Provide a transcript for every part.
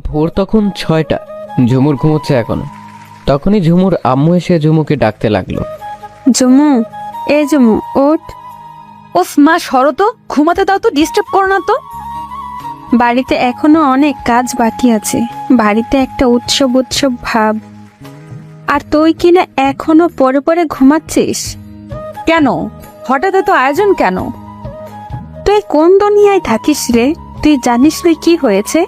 ভোর তখন 6টা। ঝুমুর ঘুমোচ্ছে এখনো। তখনই ঝুমুর আম্মু এসে ঝুমুকে ডাকতে লাগলো। ঝুমু, এ ঝুমু, ওঠ। ওফ মা, সরো তো, ঘুমাতে দাও তো, ডিস্টার্ব করো না তো। বাড়িতে এখনো অনেক কাজ বাকি আছে। বাড়িতে একটা উৎসব উৎসব ভাব। আর তুই কিনা এখনো পরে পরে ঘুমাচ্ছিস। কেন, হঠাৎ এত আয়োজন কেন? তুই কোন দুনিয়ায় থাকিস রে? তুই জানিস রে কি হয়েছে?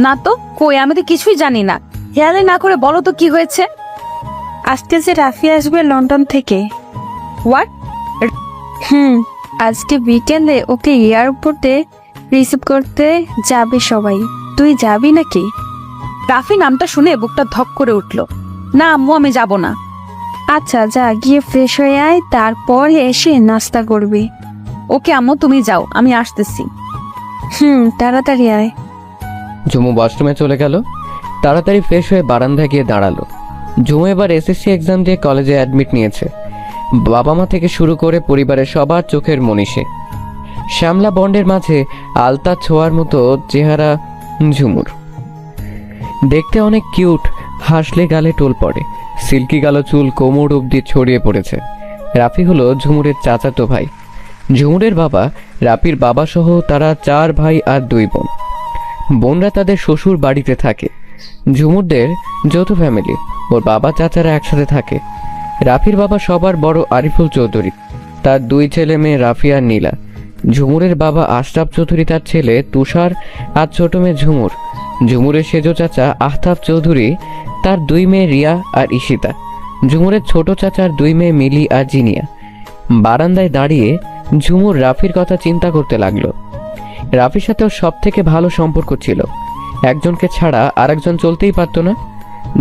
না তো, কই, আমি তো কিছুই জানি না। হেয়ালে না করে বলো তো কি হয়েছে। আজকে যে রাফি আসবে লন্ডন থেকে। হোয়াট? আজকে বিকেলে ওকে এয়ারপোর্টে রিসিভ করতে যাবে সবাই। তুই যাবি নাকি? রাফি নামটা শুনে বুকটা ধক করে উঠলো। না আম্মু, আমি যাব না। আচ্ছা যা, গিয়ে ফ্রেশ হয়ে আয়, তারপর এসে নাস্তা করবি। ওকে আম্মু, তুমি যাও, আমি আসতেছি। তাড়াতাড়ি আয়। ঝুমু ওয়াশরুমে চলে গেল। তাড়াতাড়ি ফ্রেশ হয়ে বারান্দায় গিয়ে দাঁড়ালো। ঝুমু এবার এসএসসি এক্সাম দিয়ে কলেজে অ্যাডমিট নিয়েছে। বাবা মা থেকে শুরু করে পরিবারের সবার চোখের মনীষী। শ্যামলা বন্ডের মাঝে আলতা ছোঁয়ার মতো চেহারা ঝুমুর। দেখতে অনেক কিউট, হাসলে গালে টোল পড়ে। সিল্কি কালো চুল কোমর অবধি ছড়িয়ে পড়েছে। রাফি হলো ঝুমুরের চাচাতো ভাই। ঝুমুরের বাবা, রাফির বাবা সহ তারা 4 ভাই আর 2 বোন। বোনরা তাদের শ্বশুর বাড়িতে থাকে। ঝুমুরদের যৌথ ফ্যামিলি। ওর বাবা চাচারা একসাথে থাকে। রাফির বাবা সবার বড় আরিফুল চৌধুরী, তার 2 ছেলে মেয়ে রাফি আর নীলা। ঝুমুরের বাবা আশরাফ চৌধুরী, তার ছেলে তুষার আর ছোট মেয়ে ঝুমুর। ঝুমুরের সেজ চাচা আহতাব চৌধুরী, তার 2 মেয়ে রিয়া আর ঈশিতা। ঝুমুরের ছোট চাচার 2 মেয়ে মিলি আর জিনিয়া। বারান্দায় দাঁড়িয়ে ঝুমুর রাফির কথা চিন্তা করতে লাগলো। রাফির সাথে ওর সব থেকে ভালো সম্পর্ক ছিল। একজনকে ছাড়া আরেকজন চলতেই পারতো না।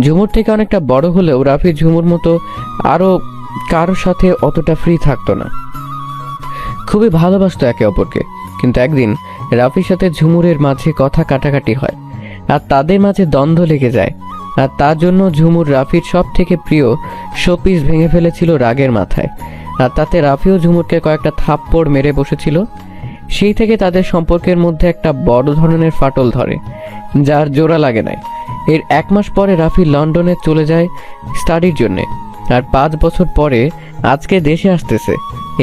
ঝুমুর থেকে অনেকটা বড় হলেও রাফি ঝুমুর মতো আরও কারোর সাথে অতটা ফ্রি থাকতো না। খুবই ভালোবাসতো একে অপরকে। কিন্তু একদিন রাফির সাথে ঝুমুরের মাঝে কথা কাটাকাটি হয় আর তাদের মাঝে দ্বন্দ্ব লেগে যায়। আর তার জন্য ঝুমুর রাফির সব থেকে প্রিয় শোপিস ভেঙে ফেলেছিল রাগের মাথায়। আর তাতে রাফিও ঝুমুরকে কয়েকটা থাপ্পড় মেরে বসেছিল। সেই থেকে তাদের সম্পর্কের মধ্যে একটা বড় ধরনের ফাটল ধরে, যার জোড়া লাগে নাই। এর 1 মাস পরে রাফি লন্ডনে চলে যায় স্টাডির জন্যে। আর 5 বছর পরে আজকে দেশে আসতেছে।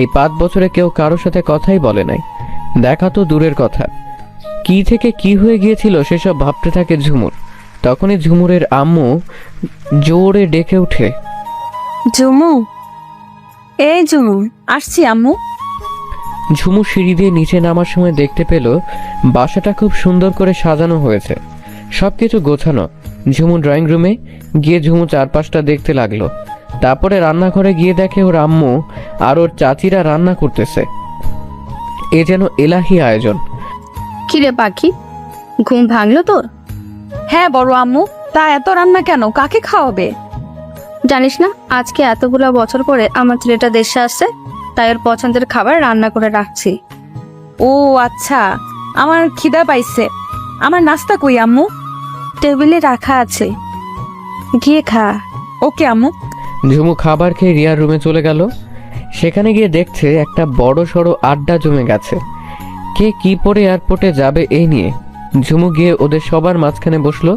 এই 5 বছরে কেউ কারোর সাথে কথাই বলে নাই। দেখা তো দূরের কথা, কি থেকে কি হয়ে গিয়েছিল সেসব ভাবতে থাকে ঝুমুর। তখনই ঝুমুরের আম্মু জোরে ডেকে ওঠে, ঝুমু, এই ঝুমু। আসছি আম্মু। ঝুমু সিঁড়ি দিয়ে নিচে নামার সময় দেখতে পেল বাসাটা খুব সুন্দর করে সাজানো হয়েছে, সবকিছু গোছানো। ঝুমু ড্রয়িং রুমে গিয়ে ঝুমু চারপাশটা দেখতে লাগলো। তারপরে রান্নাঘরে গিয়ে দেখে ওর আম্মু আর ওর চাচিরা রান্না করতেছে। এ যেন এলাহি আয়োজন। কিরে পাখি, ঘুম ভাঙলো তোর? হ্যাঁ বড় আম্মু, তা এত রান্না কেন? কাকে খাওয়াবে? জানিস না আজকে এতগুলো বছর পরে আমার ছেলেটা দেশে আসছে, তাই ওর পছন্দের খাবার রান্না করে রাখছি। ও আচ্ছা, আমার খিদা পাইছে। আমার নাস্তা কই আম্মু? টেবিলে রাখা আছে, গিয়ে খা। ওকে আম্মু। ঝুমু খাবার খেয়ে রিয়ার রুমে চলে গেল। সেখানে গিয়ে দেখছে একটা বড় সড়ো আড্ডা জমে গেছে। কে কি পরে এয়ারপোর্টে যাবে এই নিয়ে। ঝুমু গিয়ে ওদের সবার মাঝখানে বসলো।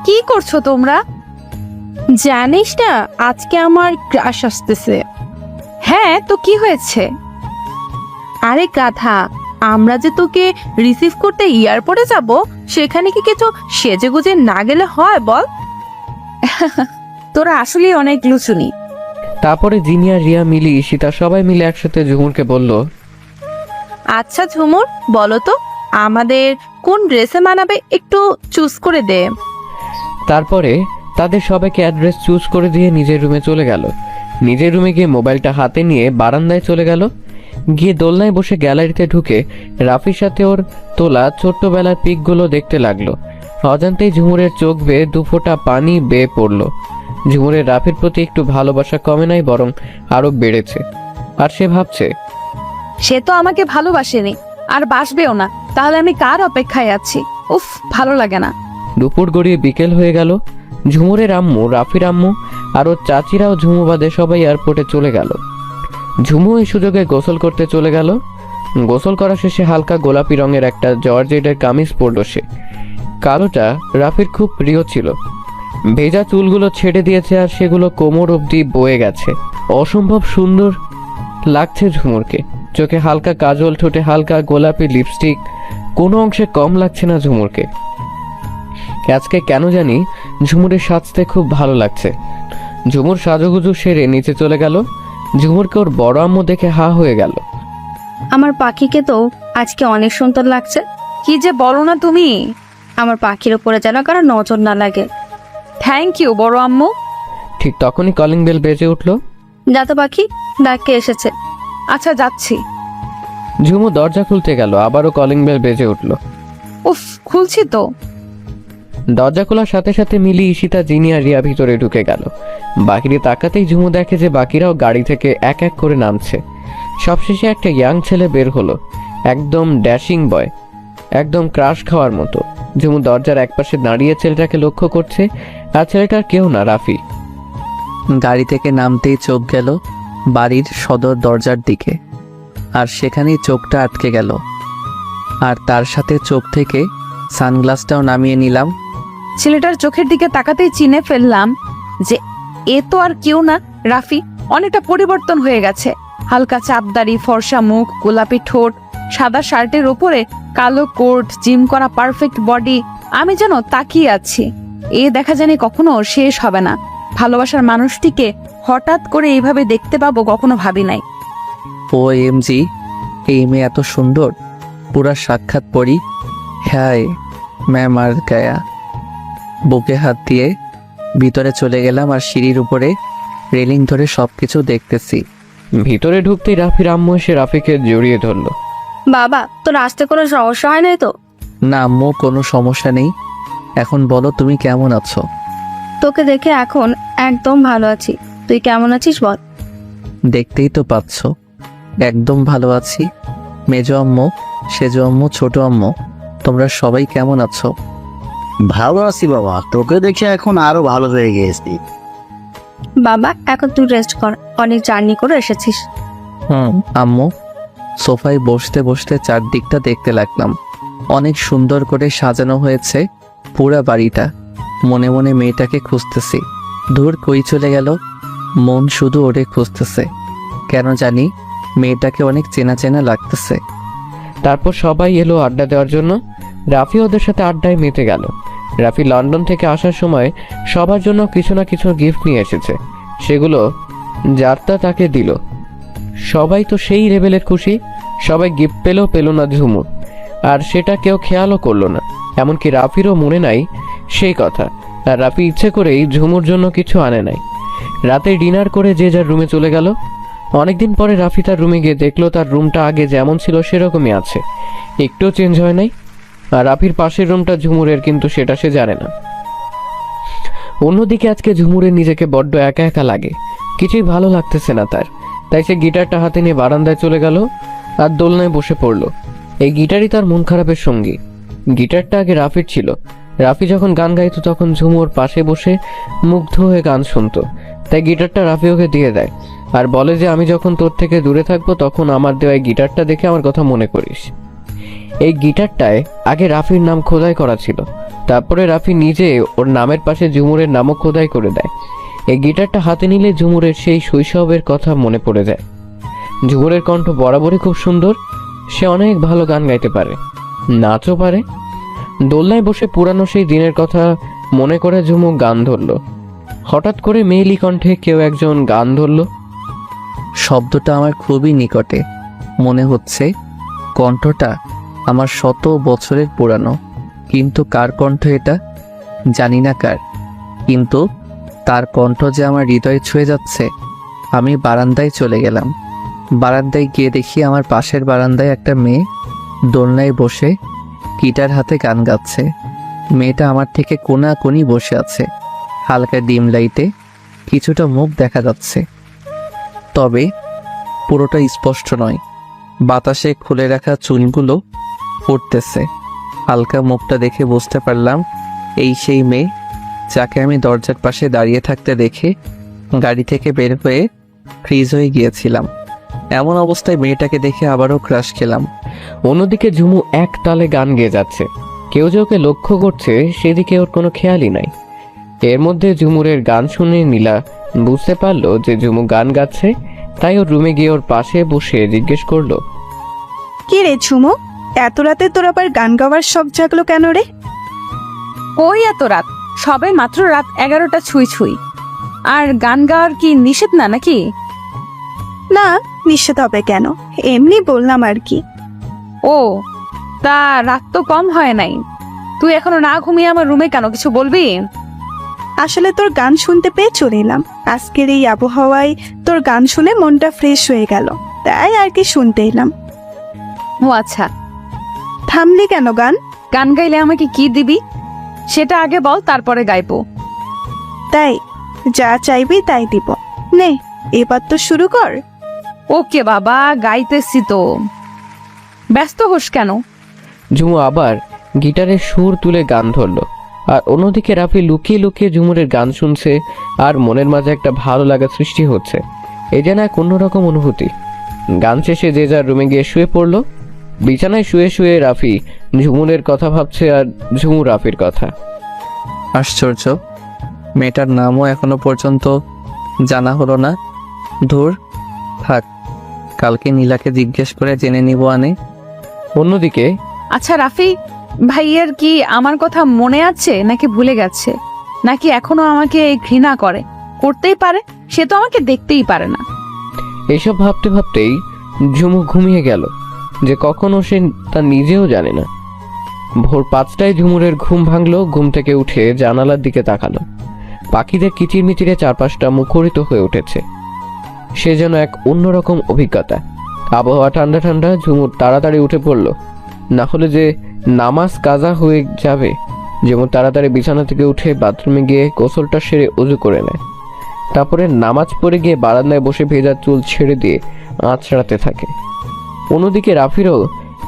কি করছো তোমরা? জানিস না আজকে আমার ক্রাশ আসতেছে। হ্যাঁ তো কি হয়েছে? আরে গাধা, আমরা যে তোকে রিসিভ করতে এয়ারপোর্টে যাব, সেখানে কি কিছু সেজে গুজে না গেলে হয় বল? তোরা আসলে অনেক লুচুনি। তারপরে জিনিয়া, রিয়া, মিলি, ঈশিতা সবাই মিলে একসাথে ঝুমুরকে বলল, আচ্ছা ঝুমুর, বলো তো আমাদের কোন ড্রেসে মানাবে, একটু চুজ করে দে। তারপরে তাদের সবাইকে অ্যাড্রেস চুজ করে দিয়ে নিজের রুমে চলে গেল। নিজের রুমে গিয়ে মোবাইলটা হাতে নিয়ে বারান্দায় চলে গেল। গিয়ে দোলনায় বসে গ্যালারিতে ঢুকে রাফির সাথে ওর তোলা ছোট্টবেলার পিকগুলো দেখতে লাগলো। অজান্তেই ঝুমুরের চোখ বেয়ে 2 ফোঁটা পানি বেয়ে পড়লো। ঝুমুরের রাফির প্রতি একটু ভালোবাসা কমে নাই, বরং আরো বেড়েছে। আর সে ভাবছে, সে তো আমাকে ভালোবাসেনি, আর বাসবেও না, তাহলে আমি কার অপেক্ষায় আছি? উফ, ভালো লাগে না। দুপুর গড়িয়ে বিকেল হয়ে গেল। ঝুমুরের আম্মু, রাফির আম্মু আর ওর চাচিরাও ঝুমু বাদে সবাই এয়ারপোর্টে চলে গেল। ঝুমু এই সুযোগে গোসল করতে চলে গেল। গোসল করা শেষে হালকা গোলাপি রঙের একটা জর্জেটের কামিজ পরল সে। কালোটা রাফির খুব প্রিয় ছিল। ভেজা চুলগুলো ছেড়ে দিয়েছে আর সেগুলো কোমর অবধি বয়ে গেছে। অসম্ভব সুন্দর লাগছে ঝুমুরকে। চোখে হালকা কাজল, ঠোঁটে হালকা গোলাপি লিপস্টিক, কোনো অংশে কম লাগছে না ঝুমুরকে। আজকে কেন জানি ঝুমুরের সাজতে খুব ভালো লাগছে। ঝুমুর সাজুগুজু সেরে নিচে চলে গেল। ঝুমুরকে ওর বড় আম্মু দেখে হা হয়ে গেল। আমার পাখিকে তো আজকে অনেক সুন্দর লাগছে। কি যে বলো না তুমি। আমার পাখির উপরে যেন কারো নজর না লাগে। থ্যাংক ইউ বড় আম্মু। ঠিক তখনই কলিং বেল বেজে উঠল। যা তো পাখি, ডাকে এসেছে। আচ্ছা যাচ্ছি। ঝুমু দরজা খুলতে গেল, আবারও কলিং বেল বেজে উঠল। উফ, খুলছি তো। দরজা খোলার সাথে সাথে মিলি, ঈশিতা, জিনি আর রিয়া ভিতরে ঢুকে গেল। বাকিরে তাকাতেই ঝুমু দেখে যে বাকিরাও গাড়ি থেকে এক এক করে নামছে। সবশেষে একটা ইয়াং ছেলে বের হলো, একদম ড্যাশিং বয়, একদম ক্রাশ খাওয়ার মতো। ঝুমু দরজার একপাশে দাঁড়িয়ে ছেলেটাকে লক্ষ্য করছে, আর ছেলেটার কেউ না, রাফি। গাড়ি থেকে নামতেই চোখ গেল বাড়ির সদর দরজার দিকে, আর সেখানেই চোখটা আটকে গেল। আর তার সাথে চোখ থেকে সানগ্লাসটাও নামিয়ে নিলাম। ছেলেটার চোখের দিকে তাকাতেই চিনে ফেললাম যে এ তো আর কেউ না, রাফি। অনেকটা পরিবর্তন হয়ে গেছে। হালকা চাপদাড়ি, ফর্সা মুখ, গোলাপি ঠোঁট, সাদা শার্টের ওপরে কালো কোট, জিম করা পারফেক্ট বডি। আমি যেন তাকিয়ে আছি। এ দেখা জানি কখনো শেষ হবে না। ভালোবাসার মানুষটিকে হঠাৎ করে এইভাবে দেখতে পাবো কখনো ভাবি নাই। ও এমজি, এই মেয়ে এত সুন্দর, পুরা সাক্ষাৎ পড়ি। হ্যাঁ ম্যাম, আর গায়া। বুকে হাত দিয়ে ভিতরে চলে গেলাম, আর সিঁড়ির উপরে রেলিং ধরে সবকিছু দেখতেছি। ভিতরে ঢুকতেই রাফির আম্মু এসে রাফিকে জড়িয়ে ধরল। বাবা, তোর আসতে কোনো সমস্যা হয় নাই তো? না আম্মু, কোনো সমস্যা নেই। এখন বলো তুমি কেমন আছো? তোকে দেখে এখন একদম ভালো আছি। তুই কেমন আছিস বল? দেখতেই তো পাচ্ছ, একদম ভালো আছি। মেজো আম্মু, সেজো আম্মু, ছোট আম্মু, তোমরা সবাই কেমন আছো? ভালো আছি বাবা, তোকে দেখে এখন আরো ভালো হয়ে গেছি। বাবা, এখন তুই রেস্ট কর, অনেক জার্নি করে এসেছিস। আম্মু, সোফায় বসতে বসতে চারদিকটা দেখতে লাগলাম। অনেক সুন্দর করে সাজানো হয়েছে পুরা বাড়িটা। মনে মনে মেয়েটাকে খুঁজতেছি। দূর কই চলে গেল, মন শুধু ওরে খুঁজতেছে। কেন জানি মেয়েটাকে অনেক চেনা চেনা লাগতেছে। তারপর সবাই এলো আড্ডা দেওয়ার জন্য। রাফি ওদের সাথে আড্ডায় মেতে গেল। রাফি লন্ডন থেকে আসার সময় সবার জন্য কিছু না কিছু গিফট নিয়ে এসেছে। সেগুলো যাত্রা তাকে দিল। সবাই তো সেই লেভেলের খুশি। সবাই গিফট পেল না ঝুমুর, আর সেটা কেউ খেয়ালও করলো না। এমনকি রাফিরও মনে নাই সেই কথা। আর রাফি ইচ্ছে করেই ঝুমুর জন্য কিছু আনে নাই। রাতে ডিনার করে যে যার রুমে চলে গেল। অনেকদিন পরে রাফি তার রুমে গিয়ে দেখলো তার রুমটা আগে যেমন ছিল সেরকমই আছে, একটুও চেঞ্জ হয় নাই। আর রাফির পাশের রুমটা ঝুমুরের, কিন্তু সেটা সে জানে না। অন্যদিকে আজকে ঝুমুরের নিজেকে বড্ড একা একা লাগে, কিছুই ভালো লাগতেছে না তার। তাই সে গিটারটা হাতে নিয়ে বারান্দায় চলে গেল আর দোলনায় বসে পড়ল। এই গিটারই তার মন খারাপের সঙ্গী। গিটারটা আগে রাফির ছিল। রাফি যখন গান গাইতো তখন ঝুমুর পাশে বসে মুগ্ধ হয়ে গান শুনতো। তাই গিটারটা রাফি ওকে দিয়ে দেয় আর বলে যে আমি যখন তোর থেকে দূরে থাকবো তখন আমার দেওয়া এই গিটারটা দেখে আমার কথা মনে করিস। এই গিটারটায় আগে রাফির নাম খোদাই করা ছিল। তারপরে রাফি নিজে ওর নামের পাশে ঝুমুরের নামও খোদাই করে দেয়। এই গিটারটা হাতে নিলে ঝুমুরের সেই শৈশবের কথা মনে পড়ে যায়। ঝুমুরের কণ্ঠ বরাবরই খুব সুন্দর। সে অনেক ভালো গান গাইতে পারে, নাচও পারে। দোলনায় বসে পুরানো সেই দিনের কথা মনে করে ঝুমু গান ধরল। হঠাৎ করে মেয়েলি কণ্ঠে কেউ একজন গান ধরল। শব্দটা আমার খুবই নিকটে মনে হচ্ছে। কণ্ঠটা আমার শত বছরের পুরানো, কিন্তু কার কণ্ঠ এটা জানি না কার, কিন্তু তার কণ্ঠ যে আমার হৃদয় ছুঁয়ে যাচ্ছে। আমি বারান্দায় চলে গেলাম। বারান্দায় গিয়ে দেখি আমার পাশের বারান্দায় একটা মেয়ে দোলনায় বসে গিটার হাতে গান গাচ্ছে। মেয়েটা আমার থেকে কোণাকুনি বসে আছে। হালকা ডিম লাইটে কিছুটা মুখ দেখা যাচ্ছে, তবে পুরোটা স্পষ্ট নয়। বাতাসে খুলে রাখা চুলগুলো উঠতেছে। হালকা মুখটা দেখে বুঝতে পারলাম এই সেই মেয়ে যাকে আমি দরজার পাশে দাঁড়িয়ে থাকতে দেখে গাড়ি থেকে বের হয়ে ফ্রিজ হয়ে গিয়েছিলাম। এমন অবস্থায় মেয়েটাকে দেখে আবারও ক্রাশ খেলাম। অন্যদিকে ঝুমু এক তালে গান গেয়ে যাচ্ছে। কেউ যে ওকে লক্ষ্য করছে সেদিকে ওর কোনো খেয়ালই নাই। এর মধ্যে ঝুমুরের গান শুনে নীলা বুঝতে পারলো যে ঝুমু গান গাচ্ছে, তাই ওর রুমে গিয়ে ওর পাশে বসে জিজ্ঞেস করলো, কি রে ঝুমু, এত রাতে তোর আবার গান গাওয়ার শখ জাগলো কেন রে? ওই এত রাত, সবে মাত্র রাত 11টা ছুঁই ছুঁই। আর গান গাওয়ার কি নিষেধ না নাকি? না, নিষেধ হবে কেন, এমনি বললাম আর কি। ও, তা রাত তো কম হয় নাই, তুই এখনো না ঘুমিয়ে আমার রুমে কেন, কিছু বলবি? আসলে তোর গান শুনতে পেয়ে চলে এলাম। আজকের এই আবহাওয়ায় তোর গান শুনে মনটা ফ্রেশ হয়ে গেল, তাই আর কি শুনতে এলাম। ও আচ্ছা, থামলি কেন গান? গান গাইলে আমাকে কি দিবি সেটা আগে বল, তারপরে গাইবো। তাই যা চাইবি তাই দিব। নে এবার তো শুরু কর। ওকে বাবা, গাইতেছি তো, ব্যস্ত হোস কেন? ঝুমু আবার গিটারের সুর তুলে গান ধরলো। আর অন্যদিকে রাফি লুকিয়ে লুকিয়ে ঝুমুরের গান শুনছে, আর মনের মাঝে একটা ভালো লাগা সৃষ্টি হচ্ছে। এই যেন এক অন্যরকম অনুভূতি। গান শেষে যে যার রুমে গিয়ে শুয়ে পড়লো। বিছানায় শুয়ে শুয়ে রাফি ঝুমুরের কথা ভাবছে, আর ঝুমু রাফির কথা। আশ্চর্য, মেয়েটার নামও এখনো পর্যন্ত জানা হলো না। ধুর, থাক, কালকে নীলাকে জিজ্ঞেস করে জেনে নিব আনে। অন্যদিকে আচ্ছা রাফি, ভাইয়ের কি আমার কথা মনে আছে নাকি ভুলে গেছে, নাকি এখনো আমাকে ঘৃণা করে? করতেই পারে, সে তো আমাকে দেখতেই পারে না। এসব ভাবতে ভাবতেই ঝুমু ঘুমিয়ে গেল, যে কখনো সে তা নিজেও জানে না। ভোর 5টায় ঝুমুরের ঘুম ভাঙলো। ঘুম থেকে উঠে জানালার দিকে তাকালো। পাখিদের কিচিরমিচিরে চারপাশটা মুখরিত হয়ে উঠেছে। সে যেন এক অন্যরকম অভিজ্ঞতা। আবহাওয়া ঠান্ডা ঠান্ডা। ঝুমুর তাড়াতাড়ি উঠে পড়ল, না হলে যে নামাজ কাজা হয়ে যাবে। যেমন তাড়াতাড়ি বিছানা থেকে উঠে বাথরুমে গিয়ে গোসলটা সেরে উজু করে নেয়। তারপরে নামাজ পড়ে গিয়ে বারান্দায় বসে ভেজা চুল ছেড়ে দিয়ে আঁচড়াতে থাকে। অন্যদিকে রাফিরও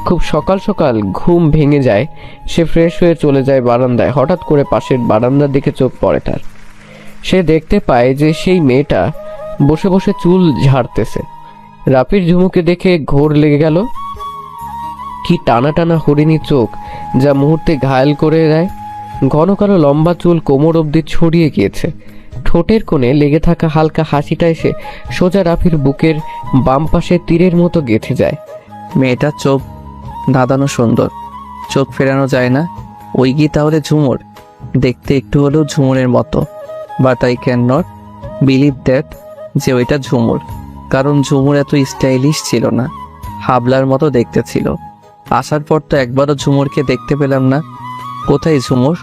খুব সকাল সকাল ঘুম ভেঙে যায়। সে ফ্রেশ হয়ে চলে যায় বারান্দায়। হঠাৎ করে পাশের বারান্দার দিকে চোখ পড়ে তার। সে দেখতে পায় যে সেই মেয়েটা বসে বসে চুল ঝাড়তেছে। রাফির ঝুমুকে দেখে ঘোর লেগে গেল। কি টানা টানা হরিণী চোখ, যা মুহূর্তে ঘায়েল করে দেয়। ঘন কালো লম্বা চুল কোমর অবধি ছড়িয়ে গিয়েছে। ঠোঁটের কোণে লেগে থাকা হালকা হাসিটা এসে সোজা রাফির বুকের বাম পাশে তীরের মতো গেঁথে যায়। মেয়েটার চোখ ধাঁধানো সুন্দর, চোখ ফেরানো যায় না। ওই কি তাহলে ঝুমুর? দেখতে একটু হলেও ঝুমুরের মতো, but I can not believe that যে ওইটা ঝুমুর, কারণ ঝুমুর এত স্টাইলিশ ছিল না, হাবলার মতো দেখতে ছিল। আসার পর তো একবারও ঝুমুরকে দেখতে পেলাম না। কোথায় ঝুমুর?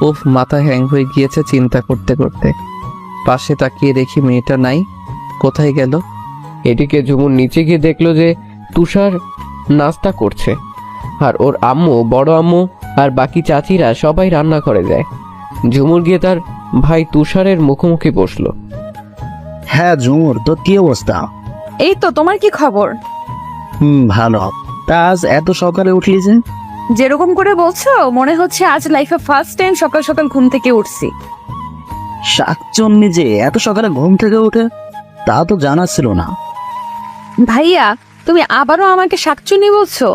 উফ, মাথা হ্যাং হয়ে গিয়েছে চিন্তা করতে করতে। পাশে তাকিয়ে দেখি মেয়েটা নাই, কোথায় গেল? এদিকে ঝুমুর নিচে গিয়ে দেখলো যে তুষার নাস্তা করছে, আর ওর আম্মু, বড় আম্মু আর বাকি চাচিরা সবাই রান্না করে যায়। ঝুমুর গিয়ে তার ভাই তুষারের মুখোমুখি বসলো। হ্যাঁ ঝুমুর, তোর কি অবস্থা? এই তো, তোমার কি খবর? ভালো। তা আজ এত সকালে উঠলি যে? যেরকম করে বলছো মনে হচ্ছে আজ লাইফে ফার্স্ট টাইম সকাল সকাল ঘুম থেকে উঠছি। শাকচন্নি যে এত সকালে ঘুম থেকে ওঠে, তা তো জানা ছিল না। ভাইয়া, তুমি আবারও আমাকে শাকচুনি বলছো?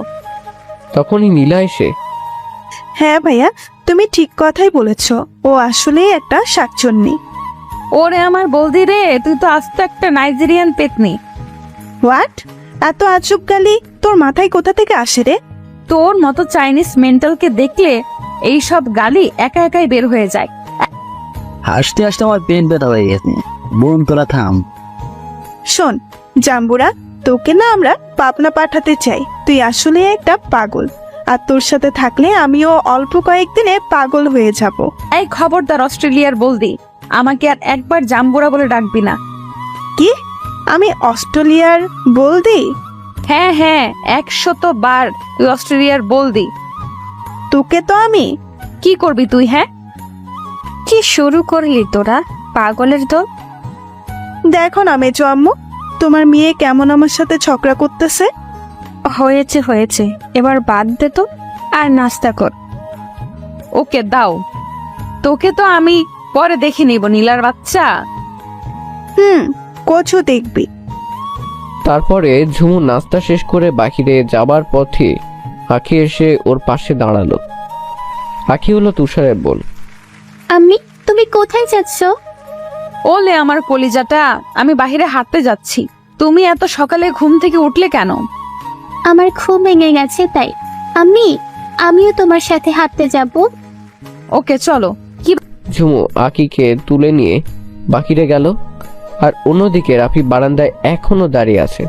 তখনই নীলা এসে, হ্যাঁ ভাইয়া, তুমি ঠিক কথাই বলেছ, ও আসলেই একটা শাকচুন্নি। ওরে আমার বলদি রে, তুই তো আস্ত একটা নাইজেরিয়ান পেতনি। হোয়াট? এত আজব গালি তোর মাথায় কোথা থেকে আসে রে? তোর মতো চাইনিজ মেন্টালকে দেখলে এই সব গালি একা একাই বের হয়ে যায়। হাসতে হাসতে আমার পেন ব্যথা হয়ে গেছে। বোন তোরা থাম। শোন জাম্বুরা, তোকে না আমরা পাবনা পাঠাতে চাই। তুই আসলে একটা পাগল, আর তোর সাথে থাকলে আমিও অল্প কয়েকদিনে পাগল হয়ে যাব। এই খবরদার অস্ট্রেলিয়ার বলদি, আমাকে আর একবার জাম্বুরা বলে ডাকবি না। কি? আমি অস্ট্রেলিয়ার বলদি? হ্যাঁ হ্যাঁ, 100 বার তুই অস্ট্রেলিয়ার বলদি। তোকে তো আমি কি করবি তুই? হ্যাঁ, কি শুরু করলি তোরা, পাগলের দল! দেখো না মেজো আম্মু, তোমার মেয়ে কেমন আমার সাথে ঝগড়া করতেছে। হয়েছে হয়েছে, এবার বাদ দে তো, আর নাস্তা কর। ওকে দাও, তোকে তো আমি পরে দেখে নিব নীলার বাচ্চা। কচু দেখবি। তারপরে ঝুমু নাস্তা শেষ করে বাহিরে যাবার পথে আঁখি এসে ওর পাশে দাঁড়ালো। আঁখি হলো তুষারের বোন। আম্মি তুমি কোথায় যাচ্ছ? ওলে আমার কলিজাটা, আমি বাইরে হাঁটতে যাচ্ছি। তুমি এত সকালে ঘুম থেকে উঠলে কেন? আমার ঘুম ভেঙে গেছে তাই। আম্মি আমিও তোমার সাথে হাঁটতে যাব। ওকে চলো। ঝুমু আঁকিকে তুলে নিয়ে বাহিরে গেল, আর অন্যদিকে রাফি বারান্দায় এখনো দাঁড়িয়ে আছে।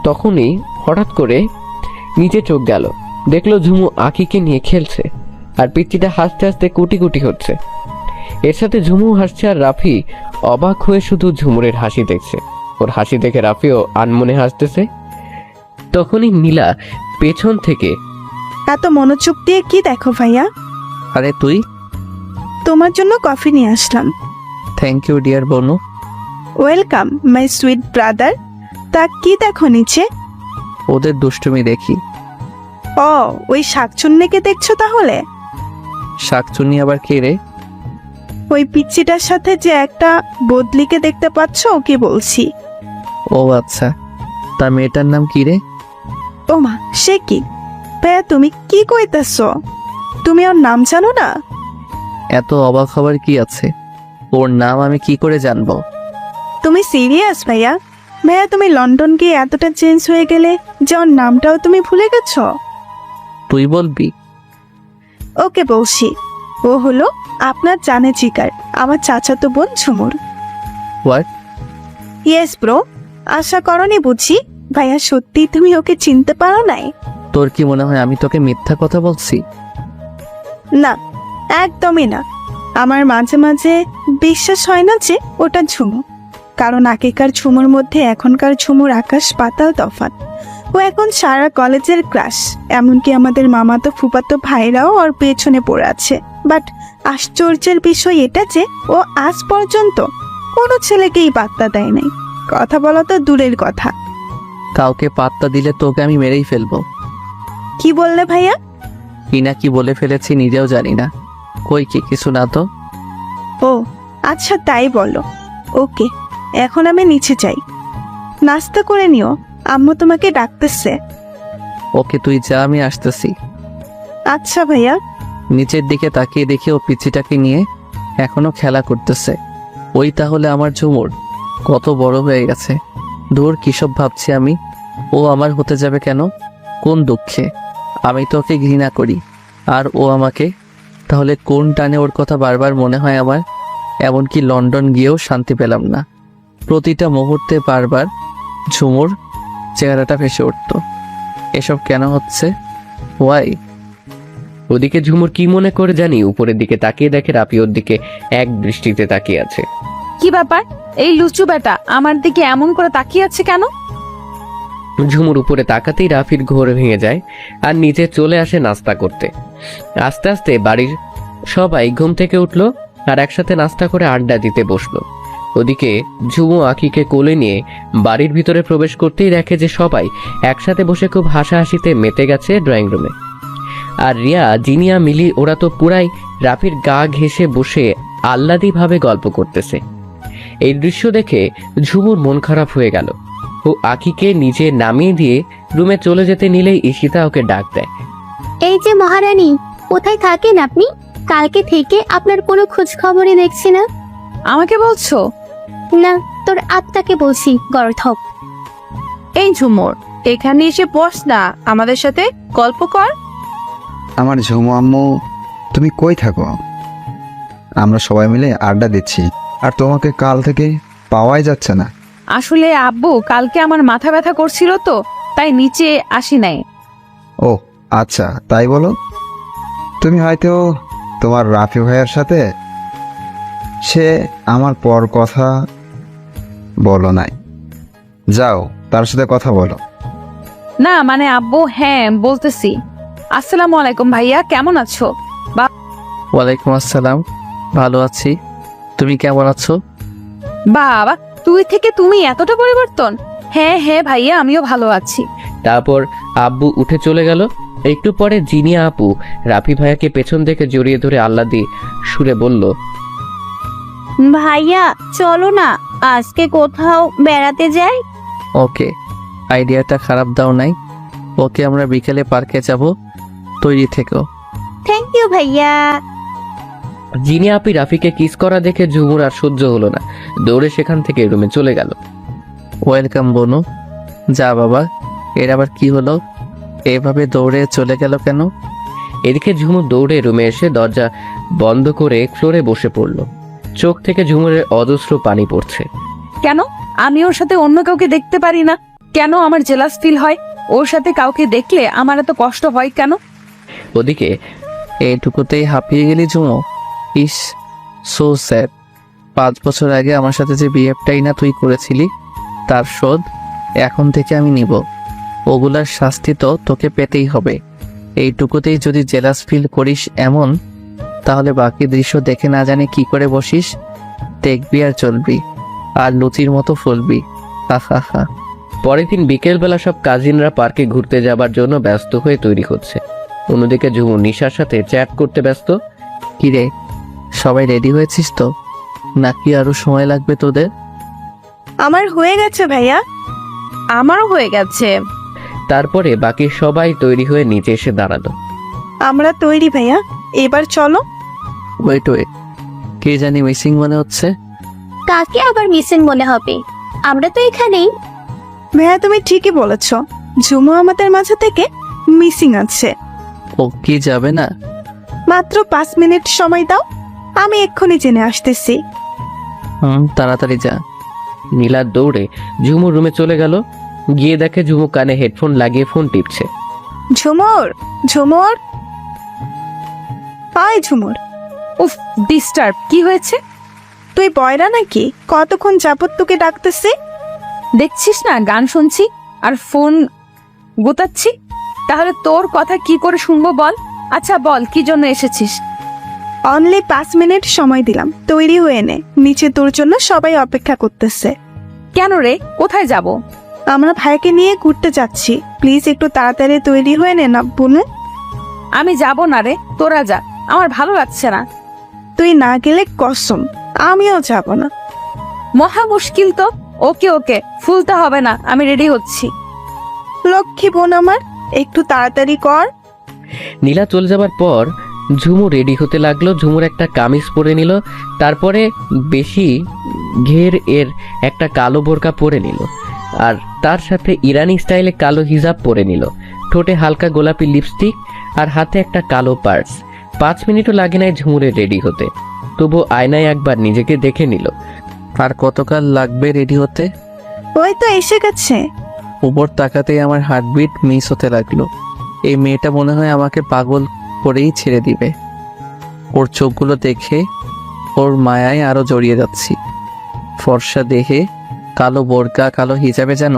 তখনই হঠাৎ করে নিচে চোখ গেল, দেখলো ঝুমু আঁকিকে নিয়ে খেলছে, আর পিচ্চিটা হাসতে হাসতে কুটি কুটি হচ্ছে। এর সাথে ঝুমু হাসছে, আর রাফি অবাক হয়ে শুধু ঝুমুরের হাসি দেখছে। ওর হাসি দেখে রাফিও আনমনে হাসতেছে। তখনই নীলা পেছন থেকে, এত মনোযোগ দিয়ে কি দেখো ভাইয়া? আরে তুই? তোমার জন্য কফি নিয়ে আসলাম। থ্যাংক ইউ ডিয়ার বনু। Welcome my sweet brother. তা কি দেখো নিচে? ওদের দুষ্টুমি দেখি। ও, ওই শাকচুন্নিকে দেখছো তাহলে? শাকচুন্নি আবার কে রে? ওই পিচ্চিটার সাথে যে একটা বদলিকে দেখতে পাচ্ছ ওকে বলছি। ও আচ্ছা, তার মেয়েটার নাম কি রে? ও মা, সে কি? ভাইয়া তুমি কি কইতেছ? তুমি ওর নাম জানো না? এত অবাক হবার কি আছে? ওর নাম আমি কি করে জানবো? তুমি সিরিয়াস ভাইয়া? ভাইয়া তুমি লন্ডন গিয়ে এতটা চেঞ্জ হয়ে গেলে যে ওর নামটাও তুমি ভুলে গেছো? তুই বলবি? ওকে বলছি। ও হলো আপনার জানে জিগার, আমার চাচাতো বোন ঝুমুর। হোয়াট? Yes bro. আশা করনি বুঝি? ভাইয়া সত্যি তুমি ওকে চিনতে পারো নাই? তোর কি মনে হয় আমি তোকে মিথ্যা কথা বলছি? না, একদমই না। আমার মাঝে মাঝে বিশ্বাস হয় না যে ওটা ঝুমু, কারণ আগেকার ঝুমুর মধ্যে এখনকার ঝুমুর আকাশ পাতাল তফাৎ। ও এখন সারা কলেজের ক্রাশ, এমনকি আমাদের মামাতো ফুপাতো ভাইরাও ওর পেছনে পড়ে আছে। বাট আশ্চর্যের বিষয় এটা যে ও আজ পর্যন্ত কোনো ছেলেকেই পাত্তা দেয় নাই। কথা বলা তো দূরের কথা। কাউকে পাত্তা দিলে তোকে আমি মেরেই ফেলবো। কি বললে ভাইয়া? কি না কি বলে ফেলেছি নিজেও জানি না। কই কি কিছু না তো। ও আচ্ছা, তাই বলো। ওকে, এখন আমি নিচে যাই, নাস্তা করে নিও, আম্মু তোমাকে ডাকতেছে। ওকে তুই যা, আমি আসতেছি। আচ্ছা ভাইয়া। নিচের দিকে তাকিয়ে দেখে ও পিচ্চিটাকে নিয়ে এখনো খেলা করতেছে। ওই তাহলে আমার ঝুমুর কত বড় হয়ে গেছে। দূর কিসব ভাবছি আমি। ও আমার হতে যাবে কেন? কোন দুঃখে? আমি তো ওকে ঘৃণা করি, আর ও আমাকে। তাহলে কোন টানে ওর কথা বারবার মনে হয় আমার? এমনকি লন্ডন গিয়েও শান্তি পেলাম না। প্রতিটা মুহূর্তে বারবার ঝুমুর চেহারাটা ভেসে উঠত। এসব কেন হচ্ছে? ওয়াই? ওদিকে ঝুমুর কি মনে করে জানি উপরের দিকে তাকিয়ে দেখে রাফি ওর দিকে এক দৃষ্টিতে তাকিয়ে আছে। কি ব্যাপার? এই লুচু বেটা আমার দিকে এমন করে তাকিয়ে আছে কেন? ঝুমুর উপরে তাকাতেই রাফির ঘোর ভেঙে যায়, আর নিচে চলে আসে নাস্তা করতে। আস্তে আস্তে বাড়ির সবাই ঘুম থেকে উঠলো, আর একসাথে নাস্তা করে আড্ডা দিতে বসলো। ওদিকে ঝুমু আঁকিকে কোলে নিয়ে বাড়ির ভিতরে প্রবেশ করতেই দেখে যে সবাই একসাথে বসে খুব হাসাহাসিতে মেতে গেছে ড্রয়িং রুমে। আর রিয়া, জিনিয়া, মিলি ওরা তো পুরাই রাফির গা ঘেঁষে বসে আহ্লাদীভাবে গল্প করতেছে। এই দৃশ্য দেখে ঝুমুর মন খারাপ হয়ে গেল। ও আঁকিকে নিচে নামিয়ে দিয়ে রুমে চলে যেতে নিলেই ঈশিতা ওকে ডাক দেয়। এই যে মহারানী, কোথায় থাকেন আপনি? কালকে থেকে আপনার কোনো খোঁজ খবরই দেখছি না। আমাকে বলছো? না, তোর আত্মাকে বলছি, গর্ধব। এই ঝুমুর, এখানে এসে বস না, আমাদের সাথে গল্প কর। আমার ঝুমু আম্মু, তুমি কই থাকো? আমরা সবাই মিলে আড্ডা দিচ্ছি, আর তোমাকে কাল থেকে পাওয়াই যাচ্ছে না। আসলে আব্বু কালকে আমার মাথা ব্যথা করছিল তো, তাই নিচে আসি নাই। ও আচ্ছা, তাই বলো। তুমি হয়তো তোমার রাফি ভাইয়ের সাথে সে আমার পর কথা বলো নাই। যাও, তার সাথে কথা বলো। না মানে আব্বু, হ্যাঁ বলতেছি। আসসালামু আলাইকুম ভাইয়া, কেমন আছো? ওয়ালাইকুম আসসালাম, ভালো আছি। তুমি কেমন আছো? বাবা, তুই থেকে তুমি এতটা পরিবর্তন? হ্যাঁ হ্যাঁ ভাইয়া, আমিও ভালো আছি। তারপর আব্বু উঠে চলে গেল। একটু পরে জিনিয়া আপু রাফি ভাইয়াকে পেছন থেকে জড়িয়ে ধরে আহ্লাদী সুরে বলল, ভাইয়া চলো না, আজকে কোথাও বেড়াতে যাই। ওকে। আইডিয়াটা খারাপ দাও নাই। ওকে, আমরা বিকেলে পার্কে যাব, তৈরি থেকো। থ্যাংক ইউ ভাইয়া। জিনিয়া আপি রাফিকে কিস করা দেখে ঝুমুর আর সহ্য হলো না, দৌড়ে সেখান থেকে রুমে চলে গেল। ওয়েলকাম বনু। যা বাবা, এর আবার কি হলো? এভাবে দৌড়ে চলে গেল কেন? এদিকে ঝুমুর দৌড়ে রুমে এসে দরজা বন্ধ করে ফ্লোরে বসে পড়ল। চোখ থেকে ঝুমুরের অজস্র পানি পড়ছে। কেন আমি ওর সাথে অন্য কাউকে দেখতে পারি না? কেন আমার জেলাস ফিল হয়? ওর সাথে কাউকে দেখলে আমার এত কষ্ট হয় কেন? ওদিকে এইটুকুতেই হাঁপিয়ে গেলি ঝুমো? ইস, সো স্যাড। 5 বছর আগে আমার সাথে যে বিহেভটাই না তুই করেছিলি, তার শোধ এখন থেকে আমি নিব। ওগুলার শাস্তি তো তোকে পেতেই হবে। এইটুকুতেই যদি জেলাস ফিল করিস এমন, তাহলে বাকি দৃশ্য দেখে না জানে কি করে বসিস, দেখবি আর চলবি, আর লুচির মতো ফুলবি। হা হা হা। পরের দিন বিকেলবেলা সব কাজিনরা পার্কে ঘুরতে যাবার জন্য ব্যস্ত হয়ে তৈরি হচ্ছে। অন্যদিকে ঝুমুর নিশার সাথে চ্যাট করতে ব্যস্ত। কিরে, সবাই রেডি হয়েছিস তো, নাকি আরো সময় লাগবে তোদের? আমার হয়ে গেছে ভাইয়া। আমারও হয়ে গেছে। তারপরে বাকি সবাই তৈরি হয়ে নিচে এসে দাঁড়ালো। আমরা তৈরি ভাইয়া, এবার চলো। ওয়েট ওয়েট, কে জানি মিসিং মনে হচ্ছে। কাকে আবার মিসিং মনে হবে? আমরা তো এখানেই। ভাইয়া তুমি ঠিকই বলেছ, ঝুমু আমাদের মাঝে থেকে মিসিং আছে। ও কি যাবে না? মাত্র 5 মিনিট সময় দাও, আমি এক্ষুনি জেনে আসতেছি। তাড়াতাড়ি যা। নীলা দৌড়ে ঝুমুর রুমে চলে গেল। গিয়ে দেখে ঝুমু কানে হেডফোন লাগিয়ে ফোন টিপছে। ঝুমুর, ঝুমুর, হাই ঝুমুর। উফ, ডিস্টার্ব। কি হয়েছে? তুই বয়রা নাকি? কতক্ষণ যাবত তোকে ডাকতেছি। দেখছিস না গান শুনছি আর ফোন গোতাচ্ছি? তাহলে তোর কথা কি করে শুনবো বল? আচ্ছা বল, কি জন্য এসেছিস? অনলি 5 মিনিট সময় দিলাম, তৈরি হয়ে নে, নিচে তোর জন্য সবাই অপেক্ষা করতেছে। কেন রে, কোথায় যাব? আমরা ভাইকে নিয়ে ঘুরতে যাচ্ছি, প্লিজ একটু তাড়াতাড়ি তৈরি হয়ে নে না বোনে। আমি যাব না রে, তোরা যা, আমার ভালো লাগছে না। তুই না গেলে কসম আমিও যাব না। মহা মুশকিল তো। ওকে ওকে, ফুলতে হবে না, আমি রেডি হচ্ছি। লক্ষ্মী বোন আমার, একটু তাড়াতাড়ি কর। নীলা চলে যাবার পর ঝুমু রেডি হতে লাগলো। ঝুমুর একটা কামিজ পরে নিল, তারপরে বেশি ঘের এর একটা কালো বোরকা পরে নিল, আর তার সাথে ইরানি স্টাইলে কালো হিজাব পরে নিল। ঠোঁটে হালকা গোলাপি লিপস্টিক আর হাতে একটা কালো পার্স। 5 মিনিটও লাগে নাই ঝুমুরে রেডি হতে, তবু আয়নায় একবার নিজেকে দেখে নিল। আর কতকাল লাগবে রেডি হতে? ওই তো এসে গেছে। উপর তাকাতেই আমার হার্টবিট মিস হতে লাগলো। এই মেয়েটা মনে হয় আমাকে পাগল করেই ছেড়ে দিবে। ওর চোখগুলো দেখে ওর মায়ায় আরো জড়িয়ে যাচ্ছি। ফর্সা দেহে কালো বোরকা, কালো হিজাবে যেন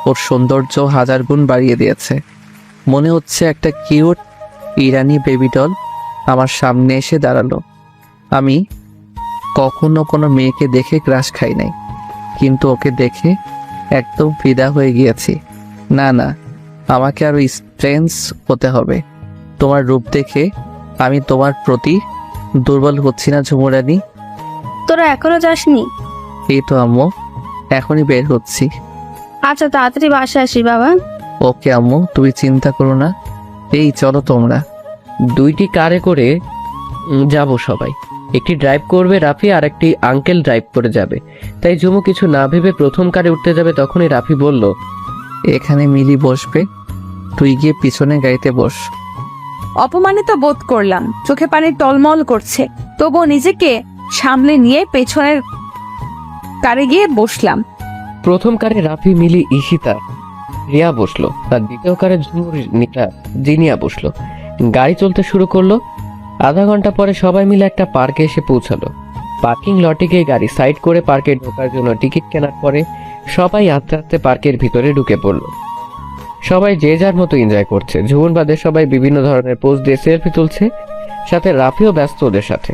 ওর সৌন্দর্য 1000 গুণ বাড়িয়ে দিয়েছে। মনে হচ্ছে একটা কিউট ইরানি বেবি ডল আমার সামনে এসে দাঁড়ালো। আমি কখনো কোনো মেয়েকে দেখে ক্রাশ খাই নাই, কিন্তু ওকে দেখে একদম ফিদা হয়ে গিয়েছি। না না, আমাকে আরো স্ট্রেঞ্জ হতে হবে। তোমার রূপ দেখে আমি তোমার প্রতি দুর্বল হচ্ছি না ঝুমুরানি। তোরা এখনো যাসনি? এই তো আম্মু, এখনই বের হচ্ছি। আচ্ছা তাড়াতাড়ি বাসা আসি বাবা। ওকে আম্মু, তুমি চিন্তা করো না। এই চলো তোমরা। 2টি কারে করে যাব সবাই। একটি ড্রাইভ করবে রাফি আর একটি আঙ্কেল ড্রাইভ করে যাবে। তাই ঝুমু কিছু না ভেবে প্রথম কারে উঠতে যাবে, তখনই রাফি বলল, এখানে মিলি বসবে, তুই গিয়ে পিছনে গাড়িতে বস। অপমানিত বোধ করলাম, চোখে পানি টলমল করছে, তবুও নিজেকে সামলে নিয়ে পেছনের কারে গিয়ে বসলাম। প্রথম কারে রাফি, মিলি, ঈশিতা, রিয়া বসলো। তার দ্বিতীয় কারে ঝুমুর, নিতা, জিনিয়া বসলো। গাড়ি চলতে শুরু করলো। আধা ঘন্টা পরে সবাই মিলে একটা পার্কে এসে পৌঁছালো। পার্কিং লটে গিয়ে গাড়ি সাইড করে পার্কে ঢোকার জন্য টিকিট কেনার পরে সবাই আস্তে আস্তে পার্কের ভিতরে ঢুকে পড়লো। সবাই যে যার মতো এনজয় করছে। ঝুমুর বাদে সবাই বিভিন্ন ধরনের পোজ দিয়ে সেলফি তুলছে, সাথে রাফিও ব্যস্ত ওদের সাথে।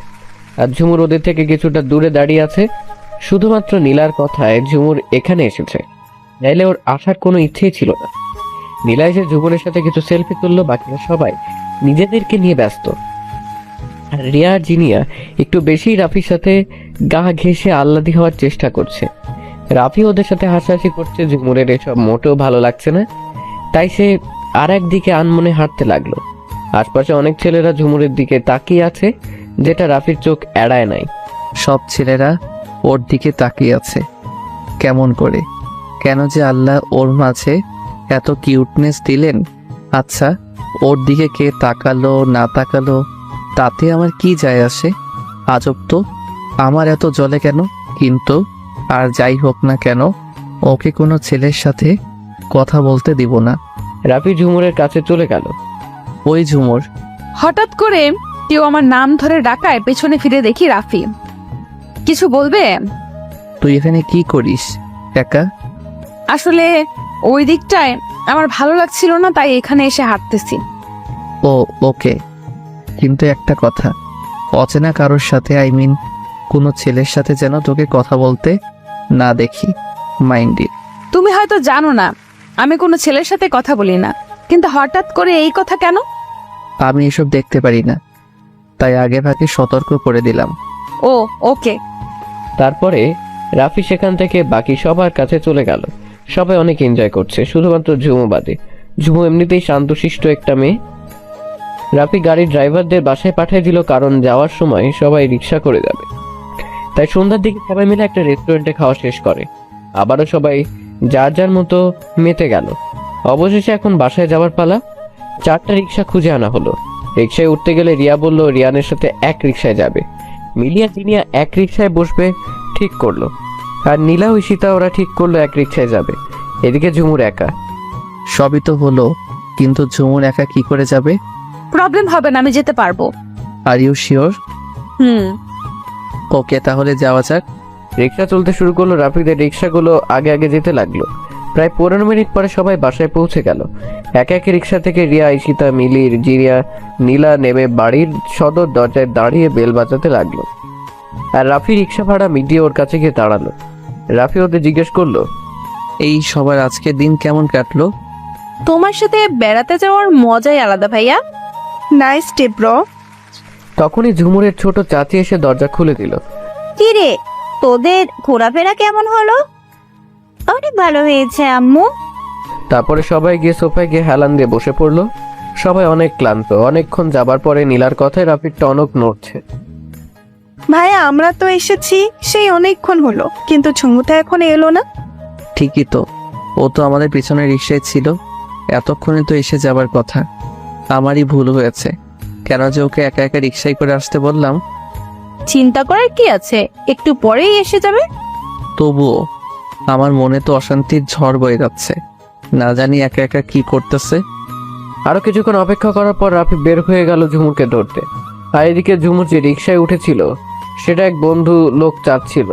আর ঝুমুর ওদের থেকে কিছুটা দূরে দাঁড়িয়ে আছে। শুধুমাত্র নীলার কথায় ঝুমুর এখানে এসেছে, নাইলে ওর আসার কোনো ইচ্ছেই ছিল না। নীলা এসে ঝুমুরের সাথে কিছু সেলফি তুললো, বাকিরা সবাই নিজেদেরকে নিয়ে ব্যস্ত। আর রিয়া আর জিনিয়া একটু বেশি রাফির সাথে গা ঘেঁষে আহ্লাদি হওয়ার চেষ্টা করছে। রাফি ওদের সাথে হাসাহাসি করছে। ঝুমুরের এসব মোটেও ভালো লাগছে না, তাই সে আর একদিকে আনমনে হাঁটতে লাগলো। আশপাশে অনেক ছেলেরা ঝুমুরের দিকে তাকিয়ে আছে, যেটা রাফির চোখ এড়ায় নাই। সব ছেলেরা ওর দিকে তাকিয়ে আছে। কেমন করে, কেন যে আল্লাহ ওর মাঝে এত কিউটনেস দিলেন? আচ্ছা, ওর দিকে কে তাকালো না তাকালো তাতে আমার কি যায় আসে? আজব তো, আমার এত জ্বলে কেন? কিন্তু আর যাই হোক না কেন, ওকে কোনো ছেলের সাথে কথা বলতে দিব না। রাফি ঝুমুরের কাছে চলে গেল। ওই ঝুমুর, হঠাৎ করে কেউ আমার নাম ধরে ডাকায় পেছনে ফিরে দেখি রাফি। কিছু বলবে? তুই এখানে কি করিস একা? আসলে ওই দিকটায় আমার ভালো লাগছিল না, তাই এখানে এসে হাঁটতেছি। ও ওকে, কিন্তু একটা কথা, অচেনা কারোর সাথে কোনো ছেলের সাথে যেন তোকে কথা বলতে না দেখি, মাইন্ডে। তুমি হয়তো জানো না আমি কোনো ছেলের সাথে কথা বলি না, কিন্তু হঠাৎ করে এই কথা কেন? আমি এসব দেখতে পারি না, তাই আগে ভাগে সতর্ক করে দিলাম। ও ওকে। তারপরে রাফি সেখান থেকে বাকি সবার কাছে চলে গেল। সবাই অনেক এনজয় করছে, শুধুমাত্র ঝুমু বাদে। ঝুমু এমনিতেই শান্তশিষ্ট একটা মেয়ে। রাফি গাড়ির ড্রাইভারদের বাসায় পাঠিয়ে দিল, কারণ যাওয়ার সময় সবাই রিক্সা করে যাবে। তাই সন্ধ্যার দিকে সবাই মিলে একটা রেস্টুরেন্টে খাওয়া শেষ করে আবারও সবাই যার যার মতো মেতে গেল। অবশেষে এখন বাসায় যাওয়ার পালা। 4টা রিক্সা খুঁজে আনা হলো। রিক্সায় উঠতে গেলে রিয়া বলল রিয়ানের সাথে এক রিক্সায় যাবে। মিলিয়া জিনিয়া এক রিক্সায় বসবে ঠিক করলো, আর নীলা ও ঈশিতা ওরা ঠিক করলো এক রিক্সায় যাবে। এদিকে ঝুমুর একা। সবই তো হলো, কিন্তু ঝুমুর একা কি করে যাবে? প্রবলেম হবে না, আমি যেতে পারবো। Are you sure? হুম। ওকে, তাহলে যাওয়া যাক। রিক্সা চলতে শুরু করলো। রাফিদের রিক্সাগুলো আগে আগে যেতে লাগলো। প্রায় 15 মিনিট পরে সবাই বাসায় পৌঁছে গেল। একে একে রিক্সা থেকে রিয়া, ঈশিতা, মিলির, জিরিয়া, নীলা নেমে বাড়ির সদর দরজায় দাঁড়িয়ে বেল বাজাতে লাগলো। আর রাফি রিক্সা ভাড়া মিটিয়ে ওর কাছে গিয়ে দাঁড়ালো। রাফি ওদের জিজ্ঞেস করলো, এই সবার আজকের দিন কেমন কাটলো? তোমার সাথে বেড়াতে যাওয়ার মজাই আলাদা ভাইয়া। Nice day bro. তখনই ঝুমুরের ছোট চাচি এসে দরজা খুলে দিল। কি রে, তোদের ঘোরাফেরা কেমন হলো? অনেক ভালো হয়েছে আম্মু। তারপরে সবাই গিয়ে সোফায় গিয়ে হেলান দিয়ে বসে পড়লো। সবাই অনেক ক্লান্ত। অনেকক্ষণ যাবার পরে নীলার কথায় রাফির টনক নড়ছে। ভাইয়া আমরা তো এসেছি সেই অনেকক্ষণ হলো, কিন্তু ঝুমুটা এখন এলো না। ঠিকই তো, ও তো আমাদের পিছনে রিক্সায় ছিল, এতক্ষণে তো এসে যাবার কথা। আমারই ভুল হয়েছে, কেন যে ওকে একা একা রিক্সায় করে আসতে বললাম। চিন্তা করার কি আছে, একটু পরেই এসে যাবে। তবুও আমার মনে তো অশান্তির ঝড় বয়ে যাচ্ছে, না জানি একা একা কি করতেছে। আরো কিছুক্ষণ অপেক্ষা করার পর রাফি বের হয়ে গেল ঝুমুরকে ধরতে। আর এদিকে ঝুমুর যে রিক্সায় উঠেছিল সেটা এক বন্ধু লোক চাচ্ছিল,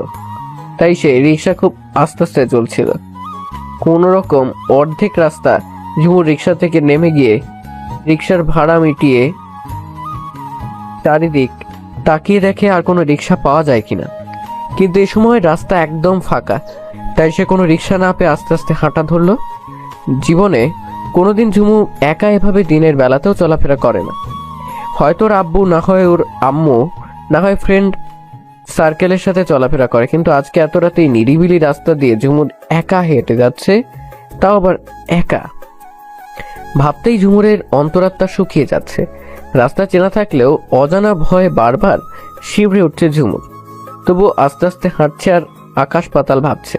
তাই সে রিক্সা খুব আস্তে আস্তে চলছিল। কোন রকম অর্ধেক রাস্তা ঝুমুর রিক্সা থেকে নেমে গিয়ে রিক্সার ভাড়া মিটিয়ে চারিদিক তাকিয়ে দেখে আর কোনো রিক্সা পাওয়া যায় কিনা। কিন্তু এই সময় রাস্তা একদম ফাঁকা, তাই সে কোনো রিক্সা না পেয়ে আস্তে আস্তে হাঁটা ধরলো। জীবনে কোনোদিন ঝুমু একা এভাবে দিনের বেলাতেও চলাফেরা করে না। হয়তো ওর আব্বু, না হয় ওর আম্মু, না হয় ফ্রেন্ড সার্কেলের সাথে চলাফেরা করে, কিন্তু আজকে এত রাতে নিরিবিলি রাস্তা দিয়ে ঝুমুর একা হেঁটে যাচ্ছে, তাও আবার একা। ভাবতেই ঝুমুরের অন্তরাত্মা শুকিয়ে যাচ্ছে। রাস্তা চেনা থাকলেও অজানা ভয়ে বারবার শিবরে উঠছে ঝুমুর। তবু আস্তে আস্তে হাঁটছে আর আকাশ পাতাল ভাবছে।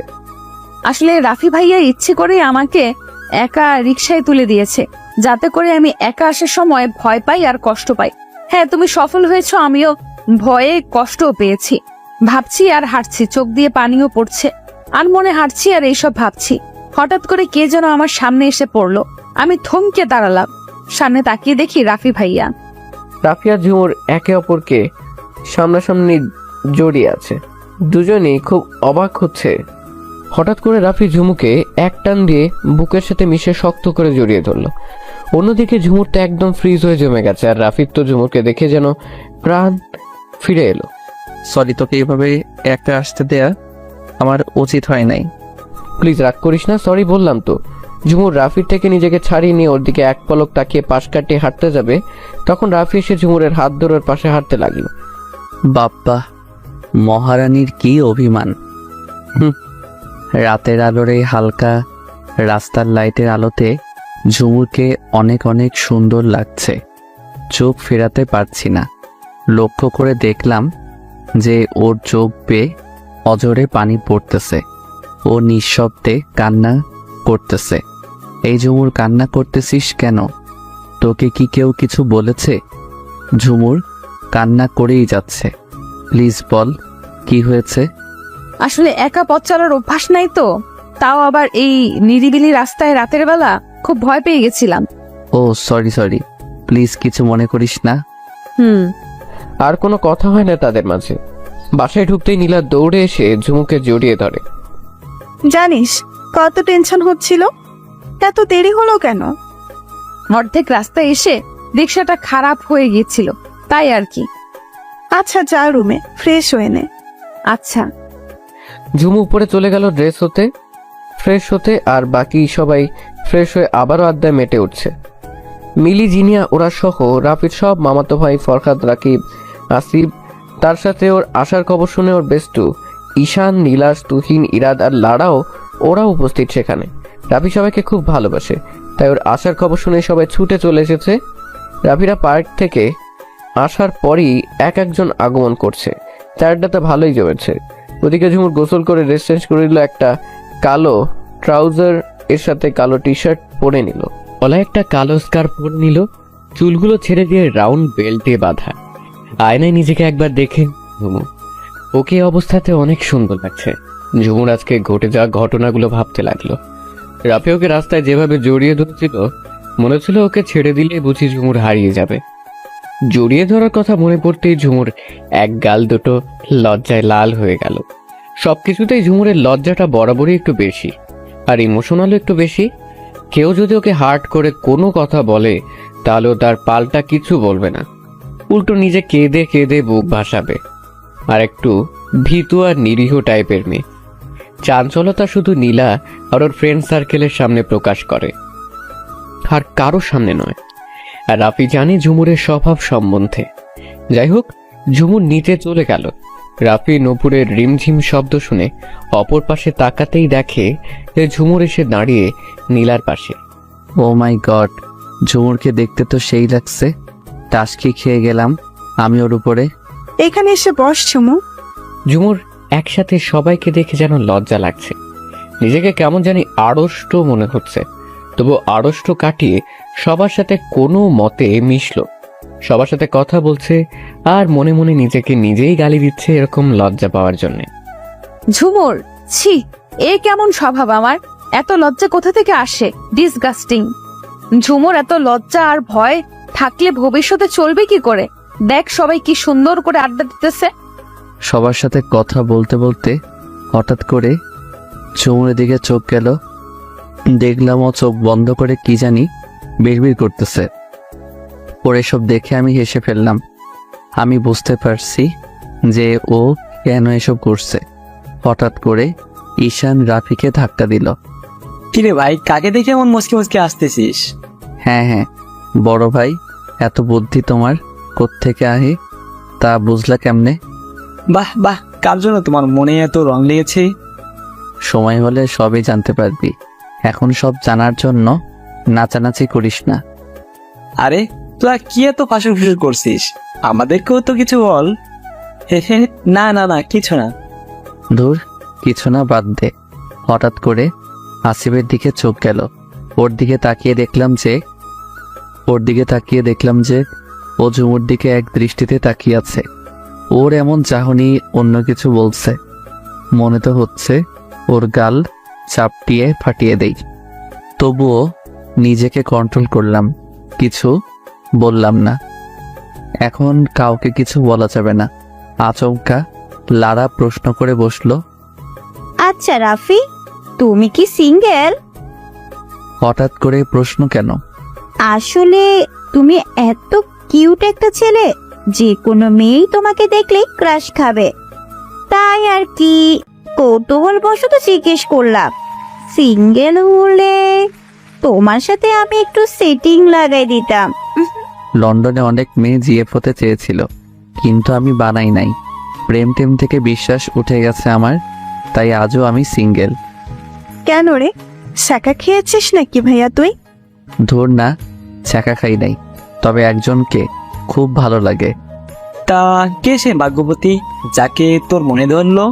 আসলে রাফি ভাইয়া ইচ্ছে করে আমাকে একা রিকশায় তুলে দিয়েছে, যাতে করে আমি একা আসার সময় ভয় পাই আর কষ্ট পাই। হ্যাঁ, তুমি সফল হয়েছো, আমিও ভয়ে কষ্টও পেয়েছি। ভাবছি আর হাঁটছি, চোখ দিয়ে পানিও পড়ছে, আর মনে হাঁটছি আর এইসব ভাবছি। হঠাৎ করে কে যেন আমার সামনে এসে পড়লো। আমি থমকে দাঁড়ালাম, সামনে তাকিয়ে দেখি রাফি ভাইয়া। রাফি আর ঝুমুর একে অপরকে সামনাসামনি জড়িয়ে আছে। দুজনেই খুব অবাক হচ্ছে। হঠাৎ করে রাফি ঝুমুকে এক টান দিয়ে বুকের সাথে মিশে শক্ত করে জড়িয়ে ধরল। অন্যদিকে ঝুমুর তো একদম ফ্রিজ হয়ে জমে গেছে, আর রাফির তো ঝুমুরকে দেখে যেন প্রাণ ফিরে এলো। সরি, তোকে এইভাবে একা আসতে দেয়া আমার উচিত হয় নাই। প্লিজ রাগ করিস না, সরি বললাম তো। ঝুমুর রাফির থেকে নিজেকে ছাড়িয়ে নিয়ে ওর দিকে এক পলক তাকিয়ে পাশ কাটিয়ে হাঁটতে যাবে, তখন রাফি এসে ঝুমুরের হাত ধরে ওর পাশে হাঁটতে লাগলো। বাপ্পা, মহারানীর কি অভিমান! রাতের আলোর এই হালকা রাস্তার লাইটের আলোতে ঝুমুরকে অনেক অনেক সুন্দর লাগছে। চোখ ফেরাতে পারছি না। লক্ষ্য করে দেখলাম যে ওর চোখ বেয়ে অজরে পানি পড়তেছে। ও নিঃশব্দে কান্না করতেছে। এই ঝুমুর, কান্না করতেছিস কেন? তোকে কি কেউ কিছু বলেছে? ঝুমুর কান্না করেই যাচ্ছে। প্লিজ বল, কি হয়েছে? আসলে একা পথ চলার অভ্যাস নাই তো, তাও আবার এই নিরিবিলি রাস্তায় রাতের বেলা খুব ভয় পেয়ে গেছিলাম। ও সরি, প্লিজ কিছু মনে করিস না। আর কোনো কথা হয় না তাদের মাঝে। বাসায় ঢুকতেই নীলা দৌড়ে এসে ঝুমুকে জড়িয়ে ধরে। জানিস কত টেনশন হচ্ছিল, এত দেরি হলো কেন? অর্ধেক রাস্তায় এসে রিক্সাটা খারাপ হয়ে গিয়েছিল, তাই আর কি। আচ্ছা যা রুমে ফ্রেশ হয়ে নে। আচ্ছা। ঝুমু উপরে চলে গেল ড্রেস হতে, ফ্রেশ হতে, আর বাকি সবাই ফ্রেশ হয়ে আবারও আড্ডায় মেতে উঠছে। মিলি, জিনিয়া ওরা সহ রাফির সব মামাতো ভাই ফরহাদ, রাকিব, আসিফ, তার সাথে ওর আসার খবর শুনে ওর বেস্টু ঈশান, নীলাস, তুহিন, ইরাদ আর লাড়াও ওরাও উপস্থিত সেখানে। রাফি সবাইকে খুব ভালোবাসে, তাই ওর আসার খবর শুনে সবাই ছুটে চলে এসেছে। রাফিরা পার্ক থেকে আসার পরই এক একজন আগমন করছে। চারটাতে ভালোই জমেছে। ওদিকে ঝুমুর গোসল করে ড্রেস চেঞ্জ করে নিল, একটা কালো ট্রাউজার এর সাথে কালো টি শার্ট পরে নিল, গলায় একটা কালো স্কার্ফ পরে নিল, চুলগুলো ছেড়ে দিয়ে রাউন্ড বেল্ট দিয়ে বাঁধা। আয়নায় নিজেকে একবার দেখে ঝুমু ওকে অবস্থাতে অনেক সুন্দর লাগছে। ঝুমুর আজকে ঘটে যাওয়া ঘটনাগুলো ভাবতে লাগলো। রাফি ওকে রাস্তায় যেভাবে জড়িয়ে ধরেছিল, মনে হচ্ছিল ওকে ছেড়ে দিলে বুঝি ঝুমুর হারিয়ে যাবে। জড়িয়ে ধরার কথা মনে পড়তেই ঝুমুর এক গাল দুটো লজ্জায় লাল হয়ে গেল। সবকিছুতেই ঝুমুরের লজ্জাটা বরাবরই একটু বেশি, আর ইমোশনালও একটু বেশি। কেউ যদি ওকে হার্ট করে কোনো কথা বলে, তাহলেও তার পাল্টা কিছু বলবে না, উল্টো নিজে কেঁদে কেঁদে বুক ভাসাবে। আর একটু ভীতু আর নিরীহ টাইপের মেয়ে। চাঞ্চলতা শুধু নীলা আর ওর ফ্রেন্ড সার্কেলের সামনে প্রকাশ করে, আর কারোর সামনে নয়। আর রাফি জানে ঝুমুরের স্বভাব সম্বন্ধে। যাই হোক, ঝুমুর নিচে চলে গেল। রাফি নূপুরের রিমঝিম শব্দ শুনে অপর পাশে তাকাতেই দেখে যে ঝুমুর এসে দাঁড়িয়ে নীলার পাশে। ও মাই গড, ঝুমুরকে দেখতে তো সেই লাগছে। টাসকি খেয়ে গেলাম আমি ওর উপরে। এখানে এসে বস ঝুমু। ঝুমুর একসাথে সবাইকে দেখে যেন লজ্জা লাগছে, নিজেকে কেমন জানি আড়ষ্ট মনে হচ্ছে। তবু আড়ষ্ট কাটিয়ে সবার সাথে কোনো মতে মিশলো, সবার সাথে কথা বলছে, আর মনে মনে নিজেকে নিজেই গালি দিচ্ছে এরকম লজ্জা পাওয়ার জন্য। ঝুমুর, ছি, এ কেমন স্বভাব আমার? এত লজ্জা কোথা থেকে আসে? ডিসগাস্টিং। ঝুমুর, এত লজ্জা আর ভয় থাকলে ভবিষ্যতে চলবে কি করে? দেখ সবাই কি সুন্দর করে আড্ডা দিতেছে। সবার সাথে কথা বলতে বলতে হঠাৎ করে ঝুমুরের দিকে চোখ গেল। দেখলাম ও চোখ বন্ধ করে কি জানি বিড়বিড় করতেছে। ওর এসব দেখে আমি হেসে ফেললাম। আমি বুঝতে পারছি যে ও কেন এসব করছে। হঠাৎ করে ঈশান রাফিকে ধাক্কা দিল। কিরে ভাই, কাকে দেখে এমন মুসকে মুসকে আসতেছিস? হ্যাঁ, বড় ভাই, এত বুদ্ধি তোমার কোত্থেকে আহে, তা বুঝলা কেমনে? বাহ বাহ, কার জন্য তোমার মনে এত রং লেগেছে? সময় হলে সবই জানতে পারবি। এখন সব জানার জন্য নাচানাচি করিস না। আরে তোরা কি এত ফাঁসুর ফুসুর করছিস? আমাদেরকেও তো কিছু বল। হে হে, না না না, কিছু না। ধুর, কিছু না, বাদ দে। হঠাৎ করে আসিফের দিকে চোখ গেল। ওর দিকে তাকিয়ে দেখলাম যে ও ঝুমুর দিকে এক দৃষ্টিতে তাকিয়ে আছে। ওর এমন চাহনি অন্য কিছু বলছে। মনে তো হচ্ছে ওর গাল চাপটিয়ে ফাটিয়ে দেই। তবুও নিজেকে কন্ট্রোল করলাম, কিছু বললাম না। এখন কাউকে কিছু বলা যাবে না। আচমকা লারা প্রশ্ন করে বসলো। আচ্ছা রাফি, তুমি কি সিঙ্গেল? হঠাৎ করে প্রশ্ন কেন? আসলে তুমি এত কিউট একটা ছেলে, যে কোনো মেয়েই তোমাকে দেখলেই ক্রাশ খাবে, তাই আর কি কৌতূহলবশত জিজ্ঞেস করলাম। সিঙ্গেল হলে তোমার সাথে আমি একটু সেটিং লাগাই দিতাম। লন্ডনে অনেক মেয়ে জিএফ হতে চেয়েছিল, কিন্তু আমি বানাই নাই। প্রেম টেম থেকে বিশ্বাস উঠে গেছে আমার, তাই আজও আমি সিঙ্গেল। কেন রে, শাকা খেয়েছিস নাকি ভাইয়া তুই? ধুর না, ছ্যাঁকা খাই নাই, তবে একজনকে খুব ভালো লাগে। তা কে সে ভাগ্যবতী যাকে তোর মনে ধরলো?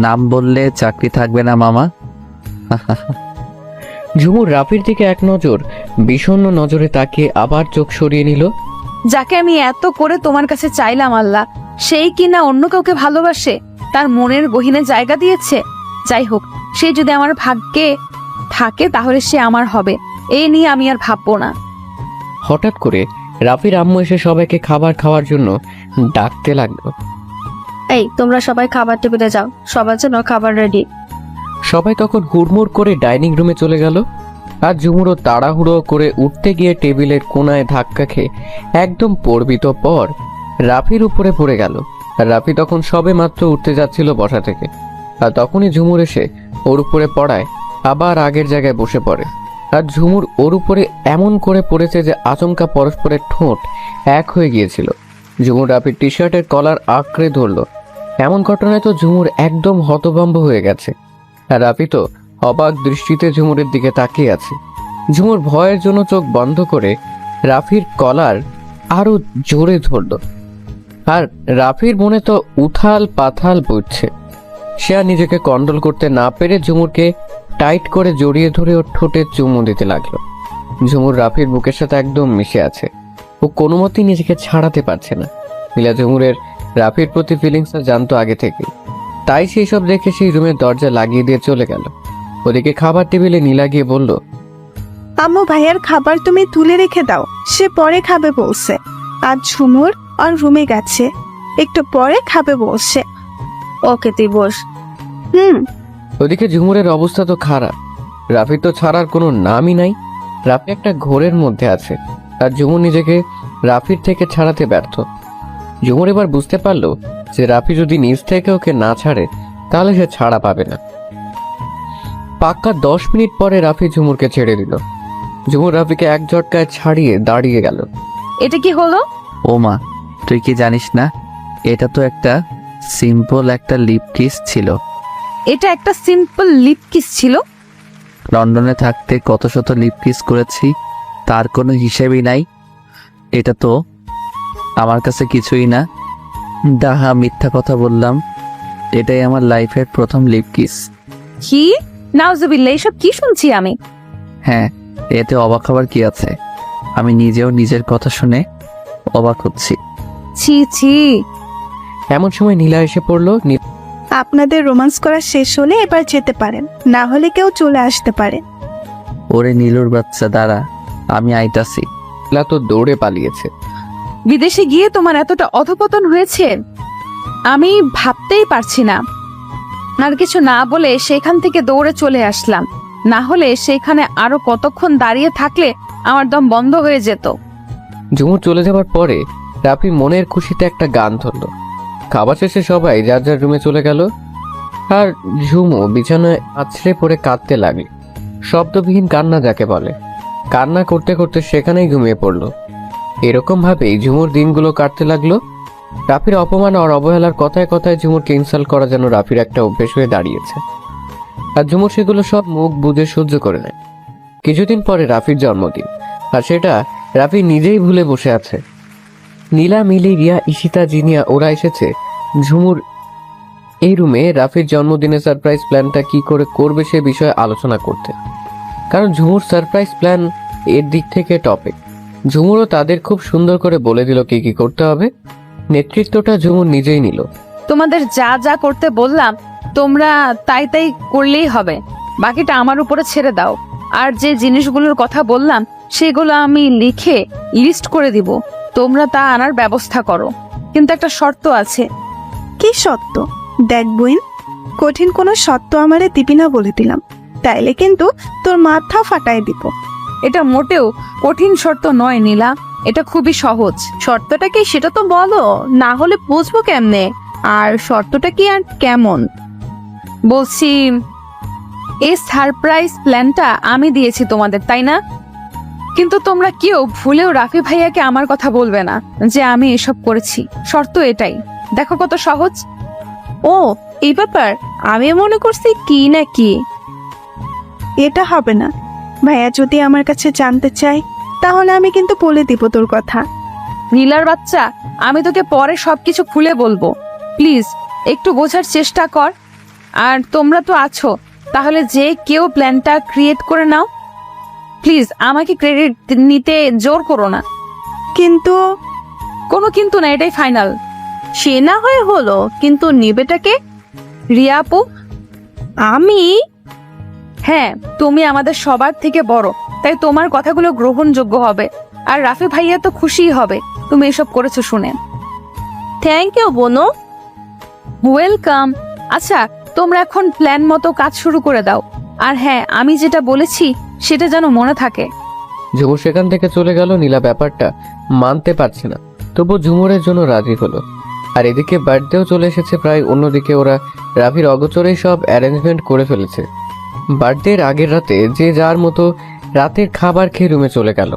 নাম বললে চাকরি থাকবে না মামা। ঝুমুর রাফির দিকে এক নজর বিষণ্ণ নজরে তাকিয়ে আবার চোখ সরিয়ে নিল। যাকে আমি এত করে তোমার কাছে চাইলাম আল্লাহ, সেই কিনা অন্য কাউকে ভালোবাসে, তার মনের গহীনে জায়গা দিয়েছে। যাই হোক, সে যদি আমার ভাগ্যে থাকে তাহলে সে আমার হবে, এই নিয়ে আমি আর ভাববো না। হঠাৎ করে রাফির আম্মু এসে সবাইকে খাবার খাওয়ার জন্য ডাকতে লাগলো। এই তোমরা সবাই খাবার টেবিলে যাও, সবার জন্য খাবার রেডি। সবাই তখন হুড়মুড় করে ডাইনিং রুমে চলে গেল। আর ঝুমুরও তাড়াহুড়ো করে উঠতে গিয়ে টেবিলের কোনায় ধাক্কা খেয়ে একদম পড়বিত পর রাফির উপরে পড়ে গেল। আর রাফি তখন সবে মাত্র উঠতে যাচ্ছিল বসা থেকে, আর তখনই ঝুমুর এসে ওর উপরে পড়ায় আবার আগের জায়গায় বসে পড়ে। আর ঝুমুর ওর উপরে এমন করে পড়েছে যে আচমকা পরস্পরের ঠোঁট এক হয়ে গিয়েছিল। ঝুমুর রাফির টি শার্টের কলার আঁকড়ে ধরল। এমন ঘটনায় তো ঝুমুর একদম হতভম্ব হয়ে গেছে। আর রাফি তো অবাক দৃষ্টিতে ঝুমুরের দিকে তাকিয়ে আছে। ঝুমুর ভয়ের জন্য চোখ বন্ধ করে রাফির কলার আরো জোরে ধরল। আর রাফির মনে তো উথাল পাথাল পড়ছে। সে আর নিজেকে কন্ট্রোল করতে না পেরে ঝুমুরকে টাইট করে জড়িয়ে ধরে ওর ঠোঁটে চুমু দিতে লাগলো। ঝুমুর রাফির বুকের সাথে একদম মিশে আছে, ও কোনো মতেই নিজেকে ছাড়াতে পারছে না। নীলা ঝুমুরের রাফির প্রতি ফিলিংসটা জানতো আগে থেকে, তাই সেই সব দেখে সেই রুমের দরজা লাগিয়ে দিয়ে চলে গেল। ওদিকে খাবার টেবিলে নীলা গিয়ে বলল, আম্মু ভাইয়ার খাবার তুমি তুলে রেখে দাও, সে পরে খাবে বলছে। আর ঝুমুর আর রুমে গেছে, একটু পরে খাবে বলছে। ওকে তুই বস। ওদিকে ঝুমুরের অবস্থা তো খারাপ। রাফির তো ছাড়ার কোনো নামই নাই। রাফি একটা ঘোরের মধ্যে আছে, আর ঝুমুর নিজেকে রাফির থেকে ছাড়াতে ব্যর্থ। ঝুমুর এবার বুঝতে পারলো যে রাফি যদি নিজ থেকে ওকে না ছাড়ে তাহলে সে ছাড়া পাবে না। পাক্কা 10 মিনিট পরে রাফি ঝুমুরকে ছেড়ে দিল। ঝুমুর রাফিকে এক ঝটকায় ছাড়িয়ে দাঁড়িয়ে গেল। এটা কি হলো? ও মা, তুই কি জানিস না? এটা তো একটা সিম্পল একটা লিপ কিস ছিল। এটা একটা সিম্পল লিপ কিস ছিল? লন্ডনে থাকতে কত শত লিপ কিস করেছি, তার কোনো হিসেবই নাই। এটা তো আমার কাছে কিছুই না। ডাহা মিথ্যা কথা বললাম, এটাই আমার লাইফের প্রথম লিপ কিস। কি? নাউজুবিল্লাহ, এসব কি শুনছি আমি? হ্যাঁ, এতে অবাক হবার কি আছে? আমি নিজেও নিজের কথা শুনে অবাক হচ্ছি। ছি ছি। এমন সময় নীলা এসে পড়লো। আপনাদের রোমান্স করা শেষ হলে এবার যেতে পারেন, না হলে কেউ চলে আসতে পারে। ওরে নীলুর বাচ্চা, দাঁড়া, আমি আইতাছি। নীলা তো দৌড়ে পালিয়েছে। বিদেশে গিয়ে তোমার এতটা অধপতন হয়েছে আমি ভাবতেই পারছি না। আর কিছু না বলে সেখান থেকে দৌড়ে চলে আসলাম, না হলে সেখানে আরো কতক্ষণ দাঁড়িয়ে থাকলে আমার দম বন্ধ হয়ে যেত। ঝুমুর চলে যাবার পরে রাফি মনের খুশিতে একটা গান ধরলো। খাবার শেষে সবাই যার যার রুমে চলে গেল। আর ঝুমু বিছানায় আছড়ে পড়ে কাঁদতে লাগলো। শব্দবিহীন কান্না যাকে বলে। কান্না করতে করতে সেখানেই ঘুমিয়ে পড়লো। এরকম ভাবেই ঝুমুর দিনগুলো কাটতে লাগলো। রাফির অপমান আর অবহেলার কথায় কথায় ঝুমুরকে ইনসাল্ট করা যেন রাফির একটা অভ্যেস হয়ে দাঁড়িয়েছে। আর ঝুমুর সেগুলো সব মুখ বুঝে সহ্য করে নেয়। কিছুদিন পরে রাফির জন্মদিন, আর সেটা রাফি নিজেই ভুলে বসে আছে। নীলা, মিলি, রিয়া, ঈশিতা, জিনিয়া ওরা এসেছে ঝুমুর এই রুমে রাফির জন্মদিনের সারপ্রাইজ প্ল্যানটা কি করে করবে সে বিষয়ে আলোচনা করতে। কারণ ঝুমুর সারপ্রাইজ প্ল্যান এর দিক থেকে টপে। ঝুমুরও তাদের খুব সুন্দর করে বলে দিল কি কি করতে হবে। নেতৃত্বটা ঝুমুর নিজেই নিল। তোমাদের যা যা করতে বললাম তোমরা তাই তাই করলেই হবে, বাকিটা আমার উপরে ছেড়ে দাও। আর যে জিনিসগুলোর কথা বললাম সেগুলো আমি লিখে লিস্ট করে দিব, তোমরা তা আনার ব্যবস্থা করো। কিন্তু একটা শর্ত আছে। কি সত্য? দেখ বইন, কঠিন কোনো সত্য আমারে দিবি না বলে দিলাম, তাইলে কিন্তু তোর মাথা ফাটাই দিব। এটা মোটেও কঠিন শর্ত নয় নীলা, এটা খুবই সহজ। শর্তটা কি সেটা তো বলো, না হলে বুঝবো কেমনে? আর শর্তটা কি আর কেমন? বলছি, এই সারপ্রাইজ প্ল্যানটা আমি দিয়েছি তোমাদের, তাই না? কিন্তু তোমরা কেউ ভুলেও রাফি ভাইয়াকে আমার কথা বলবে না যে আমি এসব করেছি। শর্ত এটাই। দেখো কত সহজ। ও এই ব্যাপার, আমি মনে করছি কি না কি। এটা হবে না। ভাইয়া যদি আমার কাছে জানতে চায় তাহলে আমি কিন্তু বলে দিব তোর কথা। নীলার বাচ্চা, আমি তোকে পরে সবকিছু খুলে বলবো, প্লিজ একটু বোঝার চেষ্টা কর। আর তোমরা তো আছো, তাহলে যে কেউ প্ল্যানটা ক্রিয়েট করে নাও। প্লিজ আমাকে ক্রেডিট নিতে জোর করো না। কিন্তু কোনো কিন্তু না, এটাই ফাইনাল। সে না হয়ে হলো, কিন্তু নেবেটাকে? রিয়া আপু, আমি? হ্যাঁ, তুমি আমাদের সবার থেকে বড়, তাই তোমার কথাগুলো গ্রহণযোগ্য হবে। আর রাফি ভাইয়া তো খুশিই হবে তুমি এসব করেছো শুনে। থ্যাংক ইউ বোনো। ওয়েলকাম। আচ্ছা, তোমরা এখন প্ল্যান মতো কাজ শুরু করে দাও। আর হ্যাঁ, আমি যেটা বলেছি সেটা যেন মনে থাকে। ঝুমুর সেখান থেকে চলে গেল। নীলা ব্যাপারটা মানতে পারছে না, তবু ঝুমুরের জন্য রাজি হলো। আর এদিকে বার্থডেও চলে এসেছে প্রায়। অন্যদিকে ওরা রাফির অগোচরেই সব অ্যারেঞ্জমেন্ট করে ফেলেছে। বার্থডের আগের রাতে যে যার মতো রাতের খাবার খেয়ে রুমে চলে গেল।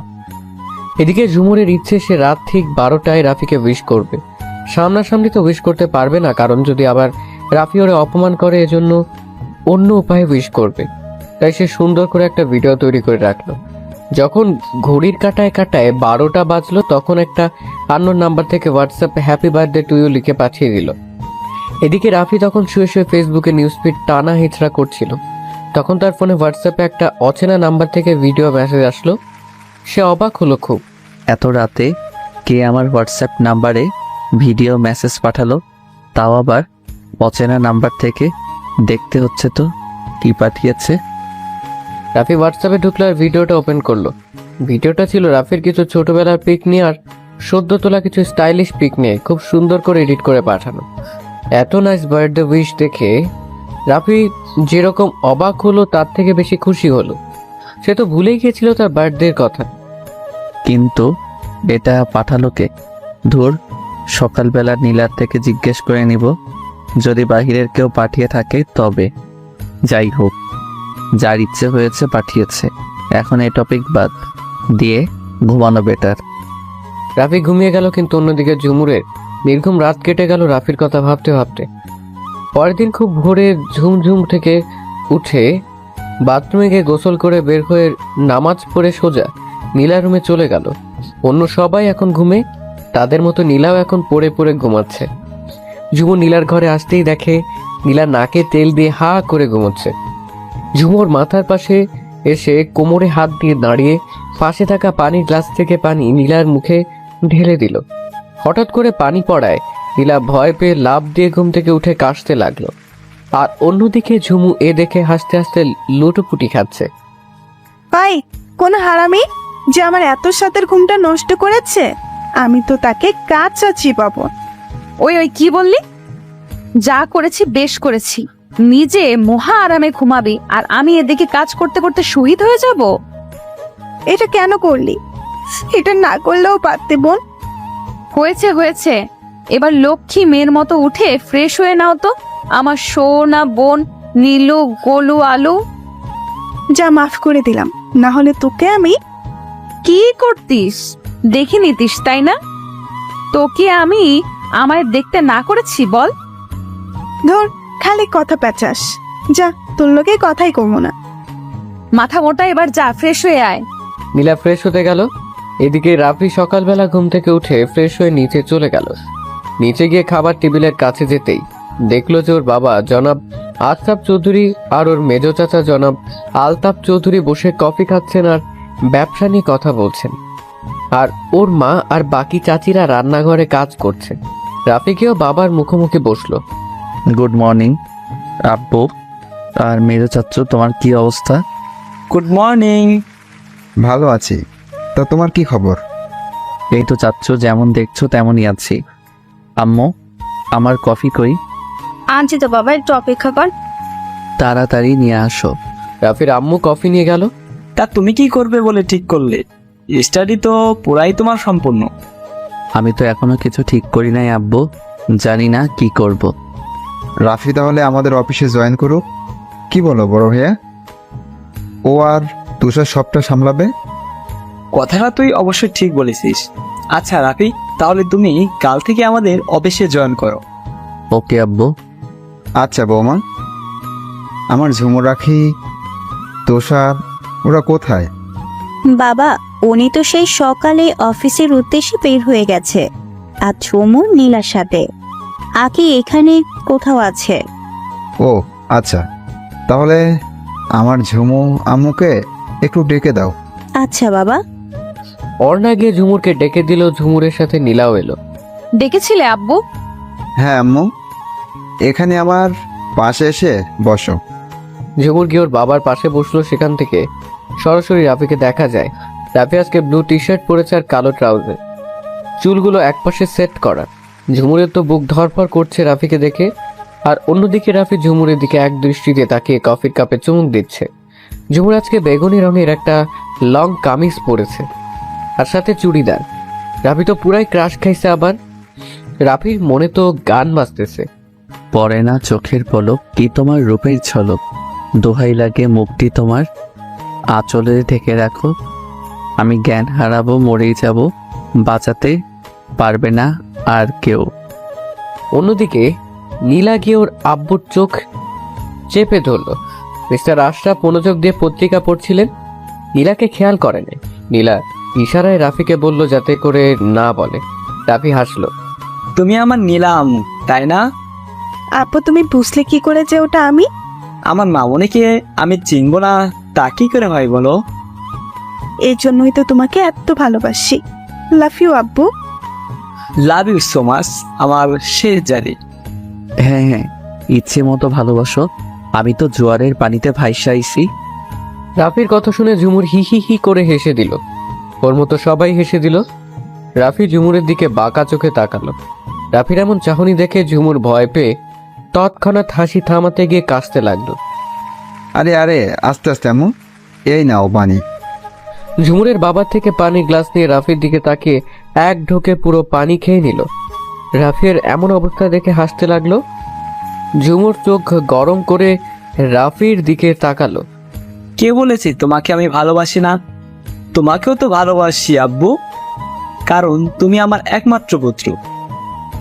এদিকে ঝুমুরের ইচ্ছে সে রাত ঠিক 12টায় রাফিকে উইশ করবে। সামনাসামনি তো উইশ করতে পারবে না, কারণ যদি আবার রাফি ওরে অপমান করে, এজন্য অন্য উপায়ে উইশ করবে। তাই সে সুন্দর করে একটা ভিডিও তৈরি করে রাখলো। যখন ঘড়ির কাঁটায় কাঁটায় 12টা বাজলো, তখন একটা আননোন নাম্বার থেকে হোয়াটসঅ্যাপে হ্যাপি বার্থডে টু ইউ লিখে পাঠিয়ে দিল। এদিকে রাফি তখন শুয়ে শুয়ে ফেসবুকে নিউজ ফিড টানা হিচড়া করছিল। তখন তার ফোনে হোয়াটসঅ্যাপে একটা অচেনা নাম্বার থেকে ভিডিও মেসেজ আসলো। সে অবাক হলো খুব। এত রাতে কে আমার হোয়াটসঅ্যাপ নাম্বারে ভিডিও মেসেজ পাঠালো, তাও আবার অচেনা নাম্বার থেকে? দেখতে হচ্ছে তো কি পাঠিয়েছে। রাফি হোয়াটসঅ্যাপে ঢুকলো আর ভিডিওটা ওপেন করলো। ভিডিওটা ছিল রাফির কিছু ছোটবেলার পিক নিয়ে আর সদ্য তোলা কিছু স্টাইলিশ পিক নিয়ে খুব সুন্দর করে এডিট করে পাঠানো। এত নাইস বার্থডে উইশ দেখে রাফি যেরকম অবাক হলো তার থেকে বেশি খুশি হলো। সে তো ভুলেই গিয়েছিল তার বার্থডের কথা। কিন্তু এটা পাঠালো কে? ধুর, সকালবেলা নীলার থেকে জিজ্ঞেস করে নিব, যদি বাহিরের কেউ পাঠিয়ে থাকে তবে। যাই হোক, যার ইচ্ছে হয়েছে পাঠিয়েছে, এখন এই টপিক বাদ দিয়ে ঘুমানো বেটার। রাফি ঘুমিয়ে গেল, কিন্তু অন্যদিকে ঝুমুরের নির্ঘুম রাত কেটে গেল রাফির কথা ভাবতে ভাবতে। পরের দিন খুব ভোরে ঝুমঝুম থেকে উঠে বাথরুমে গিয়ে গোসল করে বের হয়ে নামাজ পড়ে সোজা নীলার রুমে চলে গেল। অন্য সবাই এখন ঘুমে, তাদের মতো নীলাও এখন পড়ে পড়ে ঘুমাচ্ছে। ঝুমুর নীলার ঘরে আসতেই দেখে নীলা নাকে তেল দিয়ে হা করে ঘুমোচ্ছে। ঝুমুর মাথার পাশে এসে কোমরে হাত দিয়ে দাঁড়িয়ে পাশে থাকা পানির গ্লাস থেকে পানি নীলার মুখে ঢেলে দিল। হঠাৎ করে পানি পড়ায় নীলা ভয় পেয়ে লাফ দিয়ে ঘুম থেকে উঠে কাশতে লাগলো। আর অন্যদিকে ঝুমু এ দেখে হাসতে হাসতে লুটোপুটি খাচ্ছে। ভাই, কোন হারামি যে আমার এত সাতের ঘুমটা নষ্ট করেছে, আমি তো তাকে কাঁচা চিবাবো। ওই ওই কি বললি? যা করেছি বেশ করেছি। নিজে মহা আরামে ঘুমাবি আর আমি এদিকে কাজ করতে করতে শহীদ হয়ে যাব। এটা কেন করলি? এটা না করলেও পারতে বোন। হয়েছে হয়েছে, এবার লক্ষ্মী মেয়ের মতো উঠে ফ্রেশ হয়ে নাও তো, আমার সোনা বোন নীলু গোলু আলু। যা, মাফ করে দিলাম, না হলে তোকে আমি। কি করতিস দেখে নিতিস তাই না? তোকে আমি আমায় দেখতে না করেছি বল? ধর, খালি কথা পেঁচাস। যা, তোর লোকে কথাই কমো না। মাথা মোটা, এবার যা ফ্রেশ হয়ে আয়। নীলা ফ্রেশ হতে গেল। এদিকে রাফি সকালবেলা ঘুম থেকে উঠে ফ্রেশ হয়ে নিচে চলে গেল। নিচে গিয়ে খাবার টেবিলের কাছে যেতেই দেখলো যে ওর বাবা জনাব আশরাফ চৌধুরী আর ওর মেজ চাচা জনাব আলতাফ চৌধুরী বসে কফি খাচ্ছেন আর ব্যবসা নিয়ে কথা বলছেন। আর ওর মা আর বাকি চাচিরা রান্নাঘরে কাজ করছে। রাফিকেও বাবার মুখোমুখি বসলো। গুড মর্নিং আব্বু আর মেজো চাচ্চু, তোমার কি অবস্থা? Good morning. ভালো আছি, তা তোমার কি খবর? এই তো চাচ্চু, যেমন দেখছো তেমনই আছি। আম্মু, আমার কফি কই? আনছি তো বাবা, একটু অপেক্ষা কর। তাড়াতাড়ি নিয়ে আসো। রাফির আম্মু কফি নিয়ে গেল। তা তুমি কি করবে বলে ঠিক করলে? স্টাডি তো পুরাই তোমার সম্পূর্ণ। আমি তো এখনো কিছু ঠিক করি নাই আব্বু, জানি না কি করব। রাফি তাহলে আমাদের অফিসে জয়েন করুক, কি বলো বড় ভাইয়া? ও আর তুষার সবটা সামলাবে। কথাটা তুই অবশ্যই ঠিক বলেছিস। আচ্ছা রাফি, তাহলে তুমি কাল থেকে আমাদের অফিসে জয়েন করো। ওকে আব্বু। আচ্ছা বৌমা, আমার ঝুমুর রাখি তুষার ওরা কোথায়? বাবা, উনি তো সেই সকালে অফিসের উদ্দেশ্যে বের হয়ে গেছে। আর ঝুমু নীলার সাথে। আকি এখানে কোথাও আছে। ও আচ্ছা, তাহলে আমার ঝুমু আম্মুকে একটু ডেকে দাও। আচ্ছা বাবা। অর্ণা গিয়ে ঝুমুরকে ডেকে দিল, ঝুমুরের সাথে নীলাও এলো। ডেকেছিলে আব্বু? হ্যাঁ আম্মু, এখানে আমার পাশে এসে বসো। ঝুমুর গিয়ে ওর বাবার পাশে বসলো। সেখান থেকে সরাসরি রাফিকে দেখা যায়। রাফি আজকে ব্লু টি শার্ট পরেছে আর কালো ট্রাউজার, চুলগুলো একপাশে সেট করা। ঝুমুরের তো বুক ধরফর করছে রাফিকে দেখে। আর অন্যদিকে রাফি ঝুমুরের দিকে এক দৃষ্টিতে তাকিয়ে কফির কাপে চুমুক দিচ্ছে। ঝুমুর আজকে বেগুনি রঙের একটা লং কামিজ পরেছে আর সাথে চুড়িদার। রাফি তো পুরাই ক্রাশ খাইছে। আবার রাফির মনে তো গান বাজতেছে। পরে না চোখের পলক, কি তোমার রূপের ঝলক, দোহাই লাগে মুক্তি তোমার, আঁচলে ঢেকে রাখো, আমি জ্ঞান হারাবো, মরেই যাব, বাঁচাতে পারবে না আর কেউ। অন্যদিকে নীলা গিয়ে ওর আব্বুর চোখ চেপে ধরল। মিস্টার আশরাফ মনোযোগ দিয়ে পত্রিকা পড়ছিলেন, নীলাকে খেয়াল করেনি। নীলা ইশারায় রাফিকে বলল যাতে করে না বলে। রাফি হাসলো। তুমি আমার নীলা আম্মু, তাই না? আপু, তুমি বুঝলে কি করে যে ওটা আমি? আমার মামনিকে আমি চিনবো না তা কি করে হয় বলো? এই জন্যই তো তোমাকে এত ভালোবাসি। লাভ ইউ আব্বু। লাভ ইউ সো মাচ আমার শেষ জারি। হ্যাঁ হ্যাঁ, ইচ্ছে মতো ভালোবাসো, আমি তো জোয়ারের পানিতে ভাইসাইছি। রাফির কথা শুনে ঝুমুর হি হি হি করে হেসে দিল। ওর মতো সবাই হেসে দিল। রাফি ঝুমুরের দিকে বাঁকা চোখে তাকালো। রাফির এমন চাহনি দেখে ঝুমুর ভয় পেয়ে তৎক্ষণাৎ হাসি থামাতে গিয়ে কাশতে লাগলো। আরে আরে, আস্তে আস্তে আম্মু, এই নাও পানি। ঝুমুরের বাবার থেকে পানির গ্লাস নিয়ে রাফির দিকে তাকিয়ে এক ঢোকে পুরো পানি খেয়ে নিল। রাফির এমন অবস্থা দেখে হাসতে লাগলো। ঝুমুর চোখ গরম করে রাফির দিকে তাকালো। কে বলেছি তোমাকে আমি ভালোবাসি না? তোমাকেও তো ভালোবাসি আব্বু, কারণ তুমি আমার একমাত্র পুত্র।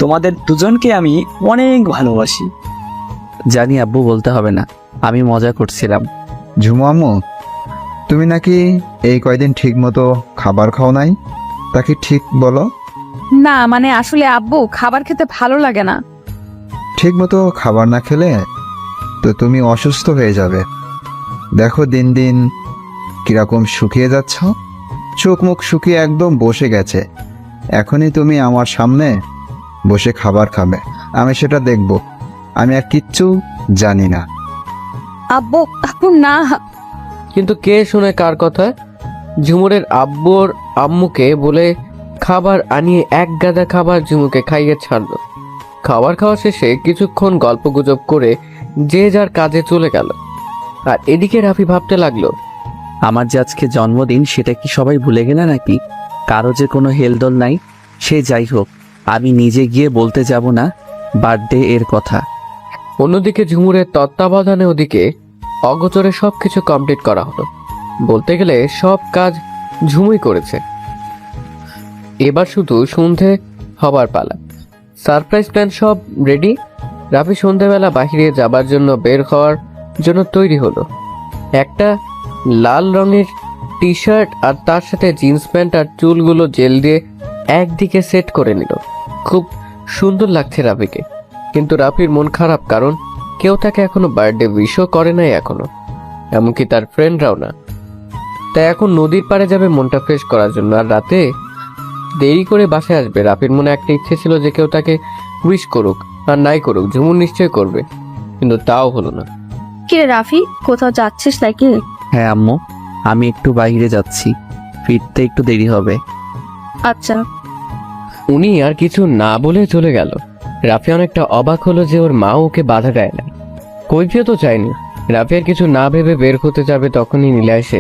তোমাদের দুজনকে আমি অনেক ভালোবাসি। জানি আব্বু, বলতে হবে না, আমি মজা করছিলাম। ঝুমু আম্মু, তুমি নাকি এই কয়দিন ঠিক মতো খাবার খাও নাই, তা কি ঠিক বলো? না মানে আসলে আব্বু খাবার খেতে ভালো লাগে না। ঠিক মতো খাবার না খেলে তো তুমি অসুস্থ হয়ে যাবে। দেখো দিন দিন কিরকম শুকিয়ে যাচ্ছ, চোখ মুখ শুকিয়ে একদম বসে গেছে। এখনই তুমি আমার সামনে বসে খাবার খাবে, আমি সেটা দেখব। আমি আর কিচ্ছু জানি না। আব্বু আব্বু না। কিন্তু কে শুনে কার কথা? ঝুমুরের আব্বুর আম্মুকে বলে খাবার আনিয়ে এক গাদা খাবার ঝুমুকে খাইয়ে ছাড়লো। খাবার খাওয়া শেষে কিছুক্ষণ গল্পগুজব করে যে যার কাজে চলে গেল। আর এদিকে রাফি ভাবতে লাগলো, আমার যে আজকে জন্মদিন, সেটা কি সবাই ভুলে গেলে নাকি? কারো যে কোনো হেলদোল নাই, সে যাই হোক, আমি নিজে গিয়ে বলতে যাব না বার্থডে এর কথা। অন্যদিকে ঝুমুরের তত্ত্বাবধানে ওদিকে অগোচরে সবকিছু কমপ্লিট করা হলো। বলতে গেলে সব কাজ ঝুমুই করেছে। এবার শুধু সন্ধে হবার পালা। সারপ্রাইজ প্ল্যান সব রেডি। রাফি সন্ধ্যাবেলা বাহিরে যাবার জন্য বের হওয়ার জন্য তৈরি হলো। একটা লাল রঙের টি শার্ট আর তার সাথে জিন্স প্যান্ট আর চুলগুলো জেল দিয়ে একদিকে সেট করে নিল। খুব সুন্দর লাগছে রাফিকে। কিন্তু রাফির মন খারাপ, কারণ কেউ তাকে এখনো বার্থডে উইশও করে নাই এখনো, এমনকি তার ফ্রেন্ডরাও না। তাই এখন নদীর পাড়ে যাবে মনটা ফ্রেশ করার জন্য, আর রাতে দেরি করে বাসায় আসবে। রাফির মনে একটা ইচ্ছে ছিল যে কেউ তাকে উইশ করুক, আর নাই করুক ঝুমুর নিশ্চয় করবে, কিন্তু তাও হলো না। কিরে রাফি, কোথাও যাচ্ছিস নাকি? হ্যাঁ আম্মু, আমি একটু বাইরে যাচ্ছি, ফিরতে একটু দেরি হবে। আচ্ছা। উনি আর কিছু না বলে চলে গেল। রাফি অনেকটা অবাক হলো যে ওর মা ওকে বাধা দেয় না, কৈফিও তো চায়নি। রাফি আর কিছু না ভেবে বের হতে যাবে, তখনই নীলা এসে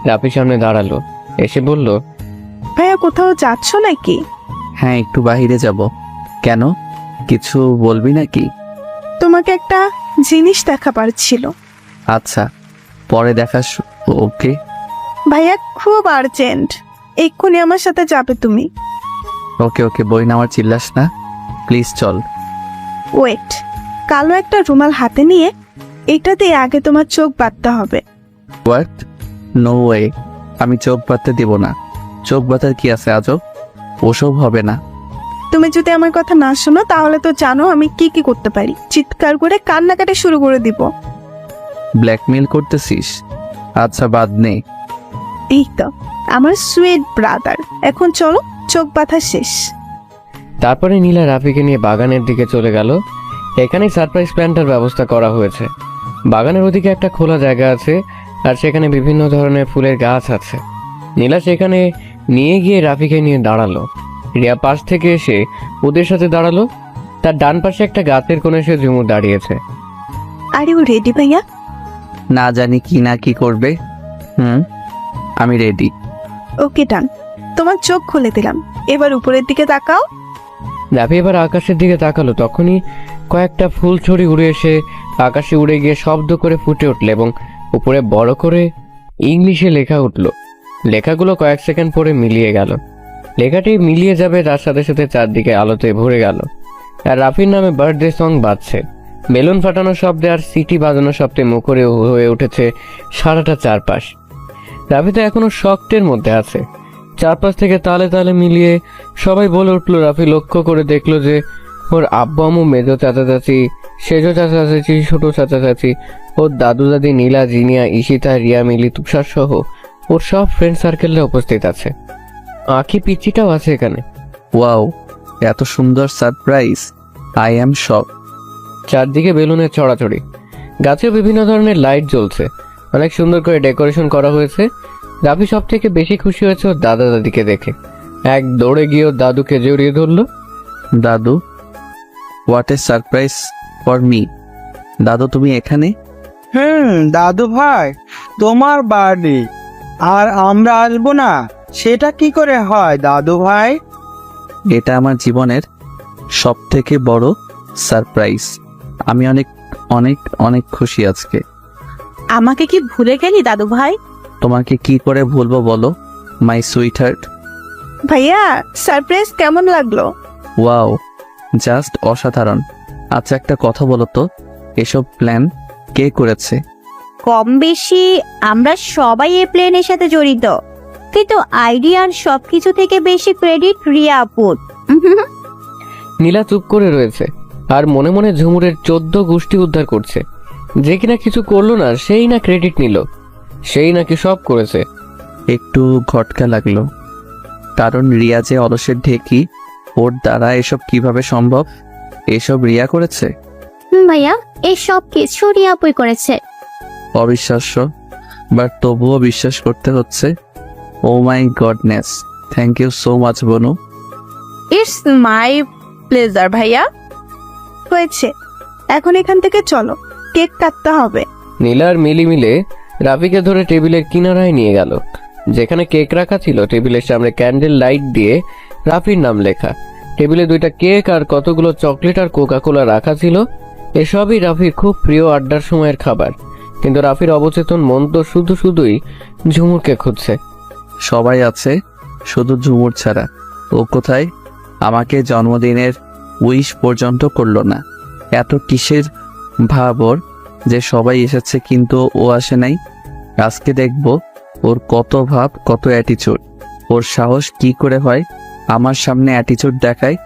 রাফির সামনে দাঁড়ালো। এসে বলল, ভাইয়া কোথাও যাচ্ছ নাকি? হ্যাঁ একটু বাইরে যাব। কেন, কিছু বলবি নাকি? তোমাকে একটা জিনিস দেখাবার ছিল। আচ্ছা, পরে দেখাস। ওকে। ভাইয়া খুব আর্জেন্ট, এক্ষুনি আমার সাথে যাবে তুমি। ওকে ওকে, বই নেওয়ার চিল্লাস না, প্লিজ চল। ওয়েট, কালো একটা রুমাল হাতে নিয়ে এটা দিয়ে আগে তোমার চোখ বাঁধতে হবে। হোয়াট? নো ওয়ে, আমি চোখ বাঁধতে দিব না। চোখ বাঁধার কি আছে আজব? ওসব হবে না। তুমি যদি আমার কথা না শোনো তাহলে তো জানো আমি কি কি করতে পারি। চিৎকার করে কান্নাকাটি শুরু করে দিব। ব্ল্যাকমেল করতেছিস? আচ্ছা বাদ নে। এই তো আমার সুইট ব্রাদার, এখন চলো, চোখ বাঁধা শেষ। তারপরে নীলা রাফিকে নিয়ে বাগানের দিকে চলে গেল। এখানেই সারপ্রাইজ প্ল্যানটার ব্যবস্থা করা হয়েছে। বাগানের ওদিকে একটা খোলা জায়গা আছে, আর সেখানে বিভিন্ন ধরনের ফুলের গাছ আছে। নীলা সেখানে নিয়ে গিয়ে রাফিকে নিয়ে দাঁড়ালো। রিয়া পাশ থেকে এসে ওদের সাথে দাঁড়ালো। তার ডান পাশে একটা গাছের কোণে সে ঝুমুর দাঁড়িয়েছে। আর ইউ রেডি ভাইয়া? না জানি কি না কি করবে। আমি রেডি। ওকে ডান, তোমার চোখ খুলে দিলাম, এবার উপরের দিকে তাকাও। রাফি এবার আকাশের দিকে তাকালো। তখনই কয়েকটা ফুল ছড়ি উড়ে এসে আকাশে উড়ে গিয়ে শব্দ করে ফুটে উঠল এবং উপরে বড় করে ইংলিশে লেখা উঠল। লেখাগুলো কয়েক সেকেন্ড পরে মিলিয়ে গেল। লেখাটি মিলিয়ে যাবে তার সাথে সাথে চারদিকে আলোতে ভরে গেল। আর রাফির নামে বার্থডে সং বাজছে। বেলুন ফাটানোর শব্দে আর সিটি বাজানোর শব্দে মুখরে হয়ে উঠেছে সারাটা চারপাশ। রাফি তো এখনো শক্টের মধ্যে আছে। চারপাশ থেকে তালে তালে মিলিয়ে সবাই বলে উঠলো। রাফি লক্ষ্য করে দেখলো যে ওর আব্বু আম্মু, মেজো চাচা চাচি, সেজো চাচা চাচি, ছোট চাচা চাচি, ওর দাদু দাদি, নীলা, জিনিয়া, ঈশিতা, রিয়া, মিলি, তুষার সহ ওর সব ফ্রেন্ড সার্কেলরা উপস্থিত আছে। আঁকি পিচিটাও আছে এখানে। ওয়াও, এত সুন্দর সারপ্রাইজ! আই অ্যাম শক। চারদিকে বেলুনের ছড়াছড়ি। গাছেও বিভিন্ন ধরনের লাইট জ্বলছে। অনেক সুন্দর করে ডেকোরেশন করা হয়েছে। রাফি সব থেকে বেশি খুশি হয়েছে ওর দাদা দাদিকে দেখে। এক দৌড়ে গিয়ে ওর দাদুকে জড়িয়ে ধরলো। দাদু, what a surprise for me. দাদু তুমি এখানে? দাদু ভাই, তোমার বার্থডে আর আমরা আসবো না, সেটা কি করে হয় দাদু ভাই? এটা আমার জীবনের সব থেকে বড় সারপ্রাইজ। আমি অনেক অনেক অনেক খুশি আজকে। আমাকে কি ভুলে গেলি দাদু ভাই? তোমাকে কি করে ভুলবো বলো, মাই সুইট হার্ট। ভাইয়া, সারপ্রাইজ কেমন লাগলো? ওয়াও, জাস্ট অসাধারণ। আচ্ছা একটা কথা বলো তো, এসব প্ল্যান কে করেছে? কম বেশি আমরা সবাই এই প্লেনের সাথে জড়িত, কিন্তু আইডিয়ার সবকিছু থেকে বেশি ক্রেডিট রিয়া আপুর। নীলা চুপ করে রয়েছে আর মনে মনে ঝুমুরের 14 গোষ্ঠী উদ্ধার করছে। যে কিনা কিছু করলো না সেই না ক্রেডিট নিল, সেই নাকি সব করেছে। একটু ঘটকা লাগলো, কারণ রিয়া যে অলসের ঢেকি, ওর দ্বারা এসব কিভাবে সম্ভব? এসব রিয়া করেছে? ভাইয়া, এই সব কিছু রিয়া আপুই করেছে। অবিশ্বাস্য, বাট তবুও বিশ্বাস করতে হচ্ছে। Oh my goodness, thank you so much বনু। ইটস মাই প্লেজার ভাইয়া। হয়েছে, এখন এখান থেকে চলো, কেক কাটতে হবে। নীলা আর মিলি মিলে রাফিকে ধরে টেবিলের কিনারায় নিয়ে গেল। যেখানে কেক রাখা ছিল টেবিলের সামনে ক্যান্ডেল লাইট দিয়ে রাফির নাম লেখা। টেবিলে 2টা কেক আর কতগুলো চকলেট আর কোকাকোলা রাখা ছিল। এসবই রাফির খুব প্রিয় আড্ডার সময়ের খাবার। কিন্তু রাফির অবচেতন মন তো শুধুই ঝুমুরকে খুঁজছে। সবাই আছে, শুধু ঝুমুর ছাড়া। ও কোথায়? আমাকে জন্মদিনের উইশ পর্যন্ত করলো না। এত কিসের ভাব ওর যে সবাই এসেছে কিন্তু ও আসে নাই? আজকে দেখব ওর কত ভাব, কত অ্যাটিচিউড। ওর সাহস কি করে হয় আমার সামনে অ্যাটিচিউড দেখায়?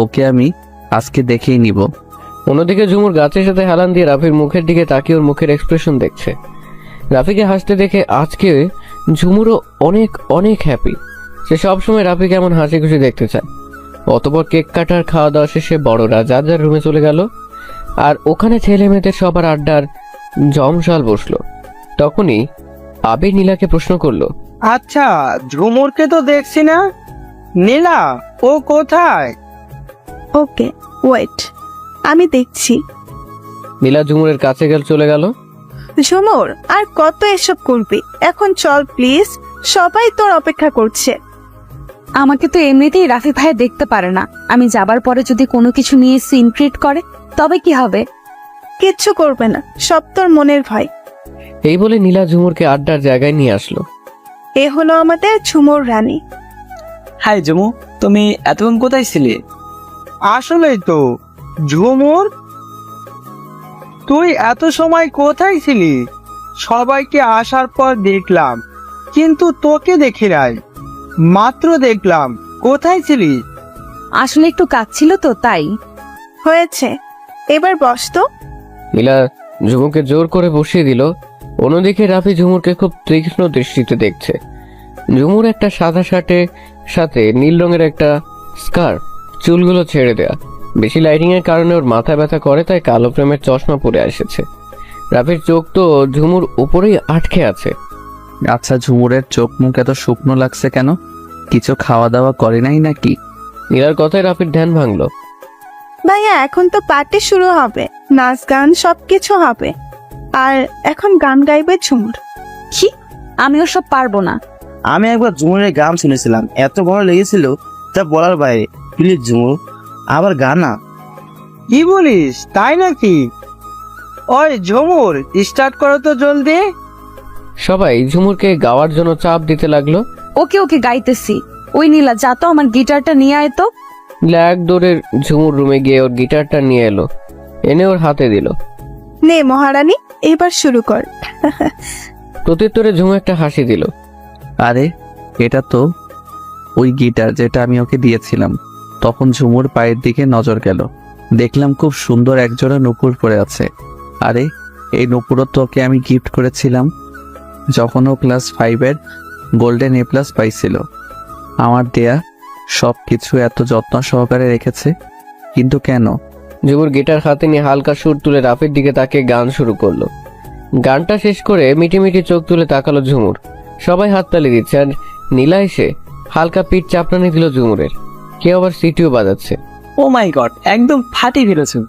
ওকে আমি আজকে দেখেই নিব। অন্যদিকে ঝুমুর গাছের সাথে হেলান দিয়ে রাফির মুখের দিকে তাকিয়ে ওর মুখের এক্সপ্রেশন দেখছে। রাফিকে হাসতে দেখে আজকে ঝুমুরও অনেক অনেক হ্যাপি। সে সবসময় রাফিকে এমন হাসি খুশি দেখতে চায়। অতপর কেক কাটার খাওয়া দাওয়া শেষে বড়রা যার যার রুমে চলে গেল। আর ওখানে ছেলে মেয়েদের সবার আড্ডার জমশাল বসলো। তখনই আবির নীলাকে প্রশ্ন করলো, আচ্ছা, ঝুমুরকে তো দেখছি না, নীলা ও কোথায়? ওকে ওয়েট, আমি দেখছি। নীলা ঝুমুরের কাছে চলে গেল। ঝুমুর, আর কত এসব করবি? এখন চল প্লিজ, সবাই তোর অপেক্ষা করছে। আমাকে তো এমনিতেই রাফি ভাই দেখতে পারে না। আমি যাবার পরে যদি কোনো কিছু নিয়ে সিন ক্রিয়েট করে তবে কি হবে? কিচ্ছু করবে না, সব তোর মনের ভয়। এই বলে নীলা ঝুমুরকে আড্ডার জায়গায় নিয়ে আসলো। এ হলো আমাদের ঝুমুর রানী। হাই জমু, তুমি এতক্ষণ কোথায় ছিলে? আসলেই তো ঝুমুর, তুই এত সময় কোথায় ছিলি? সবাইকে আসার পর দেখলাম, কিন্তু তোকে দেখি নাই। মাত্র দেখলাম, কোথায় ছিলি? আসলে একটু কাজ ছিল তো তাই। হয়েছে, এবার বস তো। নীলা ঝুমুরকে জোর করে বসিয়ে দিল। অন্যদিকে রাফি ঝুমুরকে খুব তীক্ষ্ণ দৃষ্টিতে দেখছে। ঝুমুর একটা সাদা শার্টের সাথে নীল রঙের একটা স্কার্ফ, চুলগুলো ছেড়ে দেয়া। বেশি লাইটিং এর কারণে ওর মাথা ব্যথা করে, তাই কালো ফ্রেমের চশমা পরে এসেছে। রাফির চোখ তো ঝুমুর উপরেই আটকে আছে। আচ্ছা, ঝুমুরের চোখ মুখ এত শুকনো লাগছে কেন? কিছু খাওয়া দাওয়া করে নাই নাকি? নীলার কথায় রাফির ধ্যান ভাঙলো। ভাইয়া এখন তো পার্টি শুরু হবে, নাচ গান সবকিছু হবে, আর এখন গান গাইবে ঝুমুর। কি? আমি ওসব পারবো না। আমি একবার ঝুমুরের গান শুনেছিলাম, এত ভালো লেগেছিল তা বলার বাইরে। প্লিজ ঝুমুর, আবার গানা। কি বলিস, তাই নাকি? ওই ঝুমুর, স্টার্ট করো তো জলদি। সবাই ঝুমুরকে গাওয়ার জন্য চাপ দিতে লাগলো। ওকে ওকে গাইতেছি। ওই নীলা, যা তো আমার গিটারটা নিয়ে আয় তো। নীলা এক দৌড়ে ঝুমুর রুমে গিয়ে ওর গিটারটা নিয়ে এলো, এনে ওর হাতে দিল। নে মহারানী, এবার শুরু কর। প্রত্যুত্তরে ঝুমু একটা হাসি দিল। আরে, এটা তো ওই গিটার যেটা আমি ওকে দিয়েছিলাম। তখন ঝুমুর পায়ের দিকে নজর গেল, দেখলাম খুব সুন্দর একজোড়া নূপুর পরে আছে। আরে, এই নূপুরও তো ওকে আমি গিফট করেছিলাম যখন ও ক্লাস 5-এর গোল্ডেন A+ পাইছিল। আমার দেয়া সব কিছু এত যত্ন সহকারে রেখেছে, কিন্তু কেন? ঝুমুর গিটার হাতে নিয়ে হালকা সুর তুলে রাফির দিকে তাকে গান শুরু করলো। গানটা শেষ করে মিটি মিটি চোখ তুলে তাকালো ঝুমুর। সবাই হাততালি দিচ্ছে, আর নীলা এসে হালকা পিঠ চাপড়ানি দিল ঝুমুরের। কেউ আবার সিটিও বাজাচ্ছে। ও মাই গড, একদম ফাটিয়ে ফেলেছো।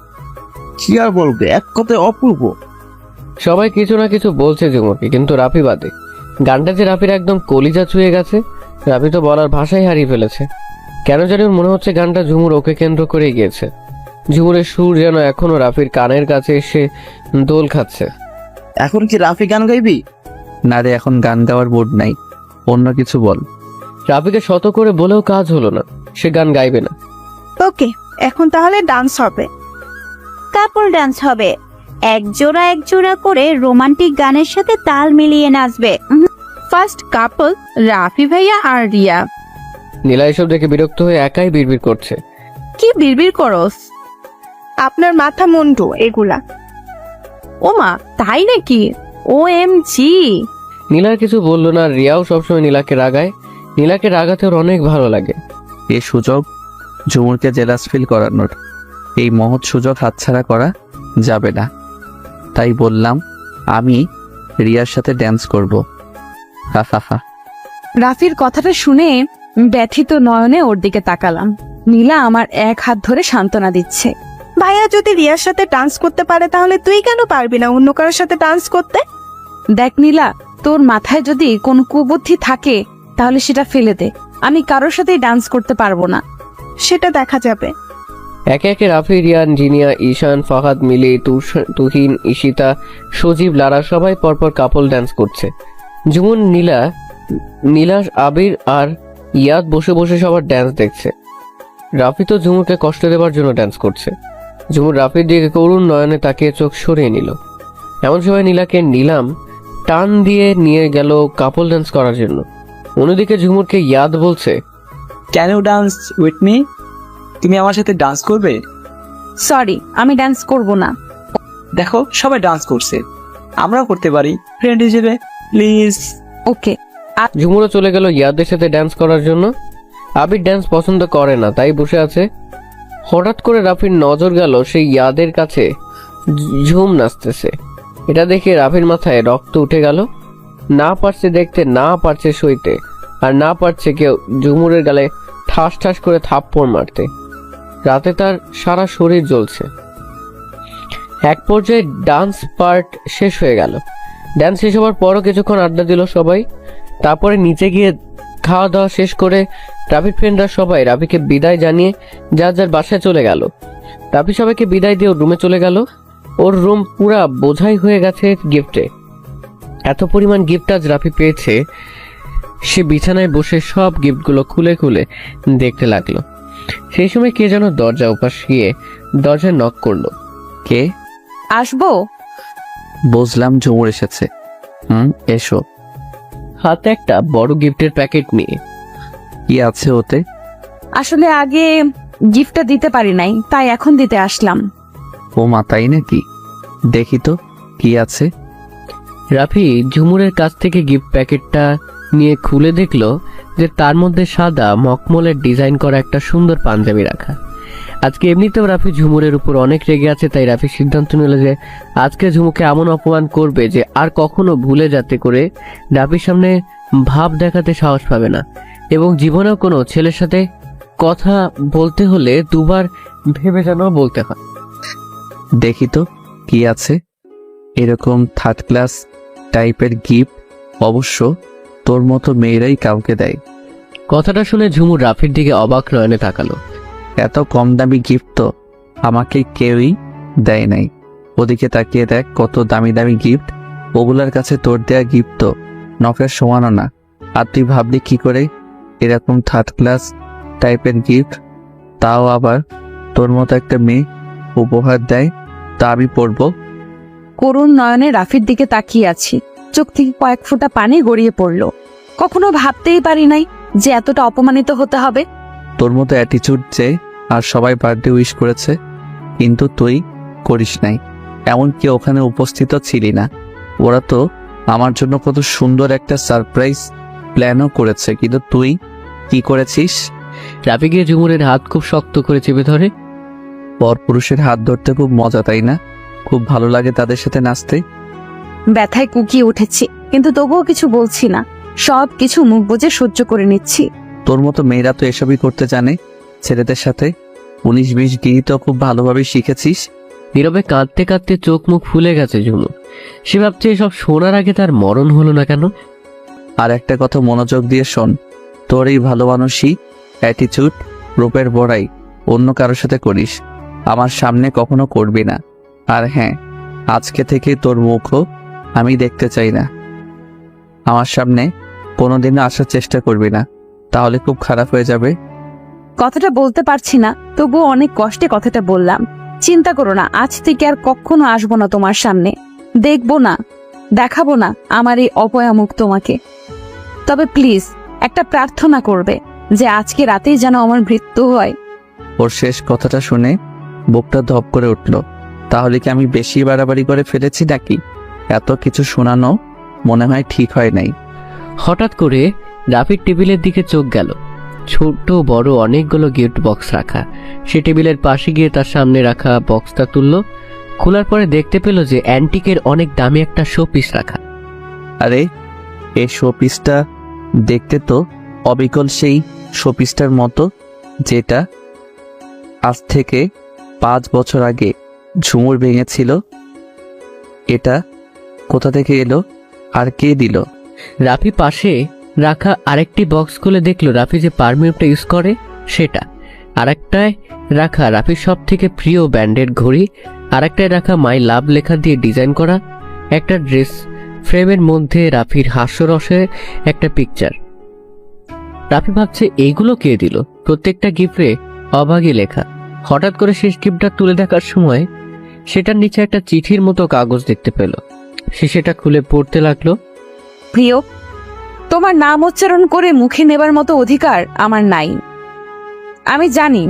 কি আর বলবে, এক কথায় অপূর্ব। সবাই কিছু না কিছু বলছে ঝুমুরকে, কিন্তু রাফি বাদে। গানটা যে রাফির একদম কলিজা ছুঁয়ে গেছে। রাফি তো বলার ভাষাই হারিয়ে ফেলেছে। কেন জানি ওর মনে হচ্ছে গানটা ঝুমুর ওকে কেন্দ্র করে গিয়েছে। ঝুমুরের সুর যেন এখনো রাফির কানের কাছে এসে দোল খাচ্ছে। এখন কি রাফি গান গাইবি? না রে, এখন গান গাওয়ার মুড নাই, অন্য কিছু বল। রাফিকে শত করে বলেও কাজ হলো না, সে গান গাইবে না। ওকে, এখন তাহলে ডান্স হবে। কাপল ডান্স হবে, এক জোড়া করে রোমান্টিক গানের সাথে তাল মিলিয়ে নাচবে। ফার্স্ট কাপল রাফি ভাইয়া আর রিয়া। নীলা এসব দেখে বিরক্ত হয়ে একাই বিড়বিড় করছে। কি বিড়বিড় করস? আপনার মাথা মুন্ডু এগুলা। ওমা, তাই নাকি? OMG! নীলার কিছু বললো না। রিয়াও সবসময় নীলাকে রাগায়। নীলাকে রাগাতে ওর অনেক ভালো লাগে। এই সুযোগ ঝুমুরকে জেলাস ফিল করানোর, এই মহৎ সুযোগ হাতছাড়া করা যাবে না। তাই বললাম আমি রিয়ার সাথে ড্যান্স করব। হা হা হা। রাফির কথাটা শুনে ব্যথিত নয়নে ওর দিকে তাকালাম। নীলা আমার এক হাত ধরে সান্ত্বনা দিচ্ছে। ভাইয়া যদি রিয়ার সাথে ডান্স করতে পারে, তাহলে তুই কেন পারবি না অন্য কারোর সাথে ডান্স করতে? দেখ নীলা, তোর মাথায় যদি কোনো কুবুদ্ধি থাকে তাহলে সেটা ফেলে দে। আমি কারোর সাথেই ডান্স করতে পারবো না। সেটা দেখা যাবে। একে একে রাফি, রিয়ান, জিনিয়া, ঈশান, ফাহাদ, মিলি, তুহিন, ঈশিতা, সজীব, লারা সবাই পরপর কাপল ডান্স করছে। ঝুমুর, নীলা, আবির আর ইয়াদ বসে বসে সবার ডান্স দেখছে। রাফি তো ঝুমুরকে কষ্ট দেবার জন্য ডান্স করছে। ঝুমুর রাফির দিকে করুণ নয়নে তাকিয়ে চোখ সরিয়ে নিল। এমন সময় নীলাকে নিলাম টান দিয়ে নিয়ে গেল কাপল ডান্স করার জন্য। অন্যদিকে ঝুমুরকে ইয়াদ বলছে, can you dance with me? তুমি আমার সাথে ডান্স করবে? সরি, আমি ডান্স করব না। দেখো, সবাই ডান্স করছে, আমরাও করতে পারি ফ্রেন্ড হিসেবে, প্লিজ। ওকে। ঝুমুরও চলে গেল ইয়াদের সাথে ডান্স করার জন্য। আবির ডান্স পছন্দ করে না, তাই বসে আছে। হঠাৎ করে রাফির নজর গেল সেই ইয়াদের কাছে, ঝুম নাচতেছে। এটা দেখে রাফির মাথায় রক্ত উঠে গেল। না পারছে দেখতে, না পারছে সইতে, আর না পারছে কেউ ঝুমুরের গালে ঠাস ঠাস করে থাপ্পড় মারতে। রাতে তার সারা শরীর জ্বলছে। এক পর্যায়ে ডান্স পার্ট শেষ হয়ে গেল। ডান্স শেষ হওয়ার পরও কিছুক্ষণ আড্ডা দিল সবাই। তারপরে নিচে গিয়ে খাওয়া দাওয়া শেষ করে রাফির ফ্রেন্ডরা সবাই রাফিকে বিদায় জানিয়ে যার যার বাসায় চলে গেল। রাফি সবাইকে বিদায় দিয়ে ওর রুমে চলে গেল। ওর রুম পুরা বোঝাই হয়ে গেছে গিফটে। এত পরিমাণ গিফট আজ রাফি পেয়েছে, সে বিছানায় বসে সব গিফটগুলো খুলে খুলে দেখতে লাগলো। সেই সময় কে যেন দরজা উপাস গিয়ে দরজায় নক করলো। কে? আসবো? বুঝলাম ঝুমুর এসেছে। এসো। হাতে একটা বড় গিফটের প্যাকেট নিয়ে। কি আছে ওতে? আসলে আগে গিফটটা দিতে পারি নাই, তাই এখন দিতে আসলাম। ও মা, তাই নাকি? দেখি তো কি আছে। রাফি ঝুমুরের কাছ থেকে গিফট প্যাকেটটা নিয়ে খুলে দেখলো যে তার মধ্যে সাদা মখমলের ডিজাইন করা একটা সুন্দর পাঞ্জাবি রাখা। আজকে এমনিতেও রাফি ঝুমুরের উপর অনেক রেগে আছে, তাই রাফি সিদ্ধান্ত নিল যে আজকে ঝুমুকে এমন অপমান করবে যে আর কখনো ভুলে যাতে করে রাফির সামনে ভাব দেখাতে সাহস পাবে না, এবং জীবনেও কোনো ছেলের সাথে কথা বলতে হলে দুবার ভেবে যেন বলতে হয়। দেখি তো কি আছে। এরকম থার্ড ক্লাস টাইপের গিফট অবশ্য তোর মতো মেয়েরাই কাউকে দেয়। কথাটা শুনে ঝুমুর রাফির দিকে অবাক নয়নে তাকালো। এত কম দামি গিফট তো আমাকে কেউই দেয় নাই। ওদিকে তাকিয়ে দেখ কত দামি দামি গিফট, ওগুলার কাছে তোর দেয়া গিফট তো নখের সমানও না। আর তুই ভাবলি কি করে এরকম থার্ড ক্লাস টাইপের গিফট, তাও আবার তোর মতো একটা মেয়ে উপহার দেয়, তা আমি পড়বো? করুণ নয়নে রাফির দিকে তাকিয়ে আছি, চোখ থেকে কয়েক ফোঁটা পানি গড়িয়ে পড়ল। কখনো ভাবতেই পারি নাই যে এতটা অপমানিত হতে হবে। তোর মতো অ্যাটিচিউড যে আর সবাই বার্থডে উইশ করেছে, কিন্তু তুই করিস নাই। এমনকি ওখানে উপস্থিত ছিলি না। ওরা তো আমার জন্য কত সুন্দর একটা সারপ্রাইজ প্ল্যানও করেছে, কিন্তু তুই কি করেছিস? রাফি গিয়ে ঝুমুরের হাত খুব শক্ত করে চেপে ধরে। পরপুরুষের হাত ধরতে খুব মজা, তাই না? খুব ভালো লাগে তাদের সাথে নাচতে। ব্যথায় কুকিয়ে উঠেছি, কিন্তু তবুও কিছু বলছি না, সব কিছু মুখ বুজে সহ্য করে নিচ্ছি। তোর মতো মেয়েরা তো এসবই করতে জানে ছেলেদের সাথে। 19-20 গিয়ে তো খুব ভালোভাবে শিখেছিস। নীরবে কাঁদতে কাঁদতে চোখ মুখ ফুলে গেছে ঝুমুর। সে ভাবছে এসব শোনার আগে তার মরণ হলো না কেন। আর একটা কথা মনোযোগ দিয়ে শোন, তোর এই ভালো মানুষই অ্যাটিচিউড রূপের বড়াই অন্য কারোর সাথে করিস, আমার সামনে কখনো করবি না। আর হ্যাঁ, আজকে থেকে তোর মুখও আমি দেখতে চাই না। আমার সামনে কোনোদিনও আসার চেষ্টা করবি না, তাহলে খুব খারাপ হয়ে যাবে। কথাটা বলতে পারছি না, তবুও অনেক কষ্টে কথাটা বললাম। চিন্তা করো না, আজ থেকে আর কখনো আসবো না তোমার সামনে, দেখবো না, দেখাবো না আমার এই অপয়া মুখ তোমাকে। তবে প্লিজ একটা প্রার্থনা করবে যে আজকে রাতেই যেন আমার মৃত্যু হয়। ওর শেষ কথাটা শুনে বুকটা ধপ করে উঠল। তাহলে কি আমি বেশি বাড়াবাড়ি করে ফেলেছি নাকি? এত কিছু শোনানো মনে হয় ঠিক হয় নাই। হঠাৎ করে রাফির টেবিলের দিকে চোখ গেল। ছোট বড় অনেকগুলো গিফট বক্স রাখা। সে টেবিলের পাশে গিয়ে তার সামনে রাখা বক্সটা তুলল। খোলার পরে দেখতে পেল যে অ্যান্টিকের অনেক দামি একটা শো পিস রাখা। আরে, এই শোপিসটা দেখতে তো অবিকল সেই শোপিসটার মতো যেটা আজ থেকে 5 বছর আগে ঝুমুর ভেঙেছিল। এটা কোথা থেকে এলো আর কে দিল? রাফি পাশে রাখা আরেকটি বক্স খুলে দেখলো রাফি যে পারফিউমটা ইউজ করে সেটা। আরেকটায় রাখা রাফির সব থেকে প্রিয় ব্র্যান্ডের ঘড়ি। আরেকটায় রাখা মাই লাভ লেখা দিয়ে ডিজাইন করা একটা ড্রেস। ফ্রেমের মধ্যে রাফির হাস্যরসের একটা পিকচার। রাফি ভাবছে এইগুলো কে দিল। প্রত্যেকটা গিফটে অভাগী লেখা। হঠাৎ করে শেষ গিফটটা তুলে দেখার সময় সেটার নিচে একটা চিঠির মতো কাগজ দেখতে পেল। সে সেটা খুলে পড়তে লাগলো। প্রিয়, তোমার নাম উচ্চারণ করে মুখে নেবার মতো অধিকার আমার নাই। আমি জানি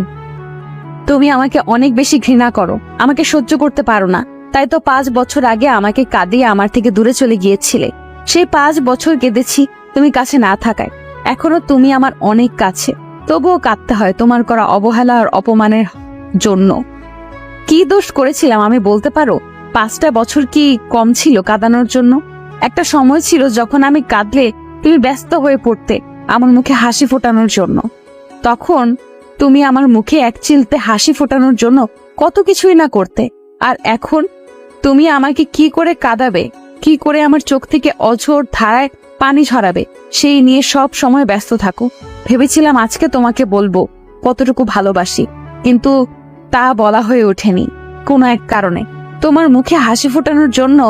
তুমি আমাকে অনেক বেশি ঘৃণা করো, আমাকে সহ্য করতে পারো না। তাই তো 5 বছর আগে আমাকে কাঁদিয়ে আমার থেকে দূরে চলে গিয়েছিলে। সেই 5 বছর কেঁদেছি তুমি কাছে না থাকায়। এখনো তুমি আমার অনেক কাছে, তবুও কাঁদতে হয় তোমার করা অবহেলা আর অপমানের জন্য। কি দোষ করেছিলাম আমি বলতে পারো? 5টা বছর কি কম ছিল কাঁদানোর জন্য? একটা সময় ছিল যখন আমি কাঁদলে তুমি ব্যস্ত হয়ে পড়তে আমার মুখে হাসি ফোটানোর জন্য। তখন তুমি আমার মুখে এক চিলতে হাসি ফোটানোর জন্য কত কিছুই না করতে। আর এখন তুমি আমাকে কি করে কাঁদাবে, কি করে আমার চোখ থেকে অঝোর ধারায় পানি ঝরাবে, সেই নিয়ে সব সময় ব্যস্ত থাকো। ভেবেছিলাম আজকে তোমাকে বলবো কতটুকু ভালোবাসি, কিন্তু তা বলা হয়ে ওঠেনি কোনো এক কারণে। তোমার মুখে হাসি ফোটানোর জন্য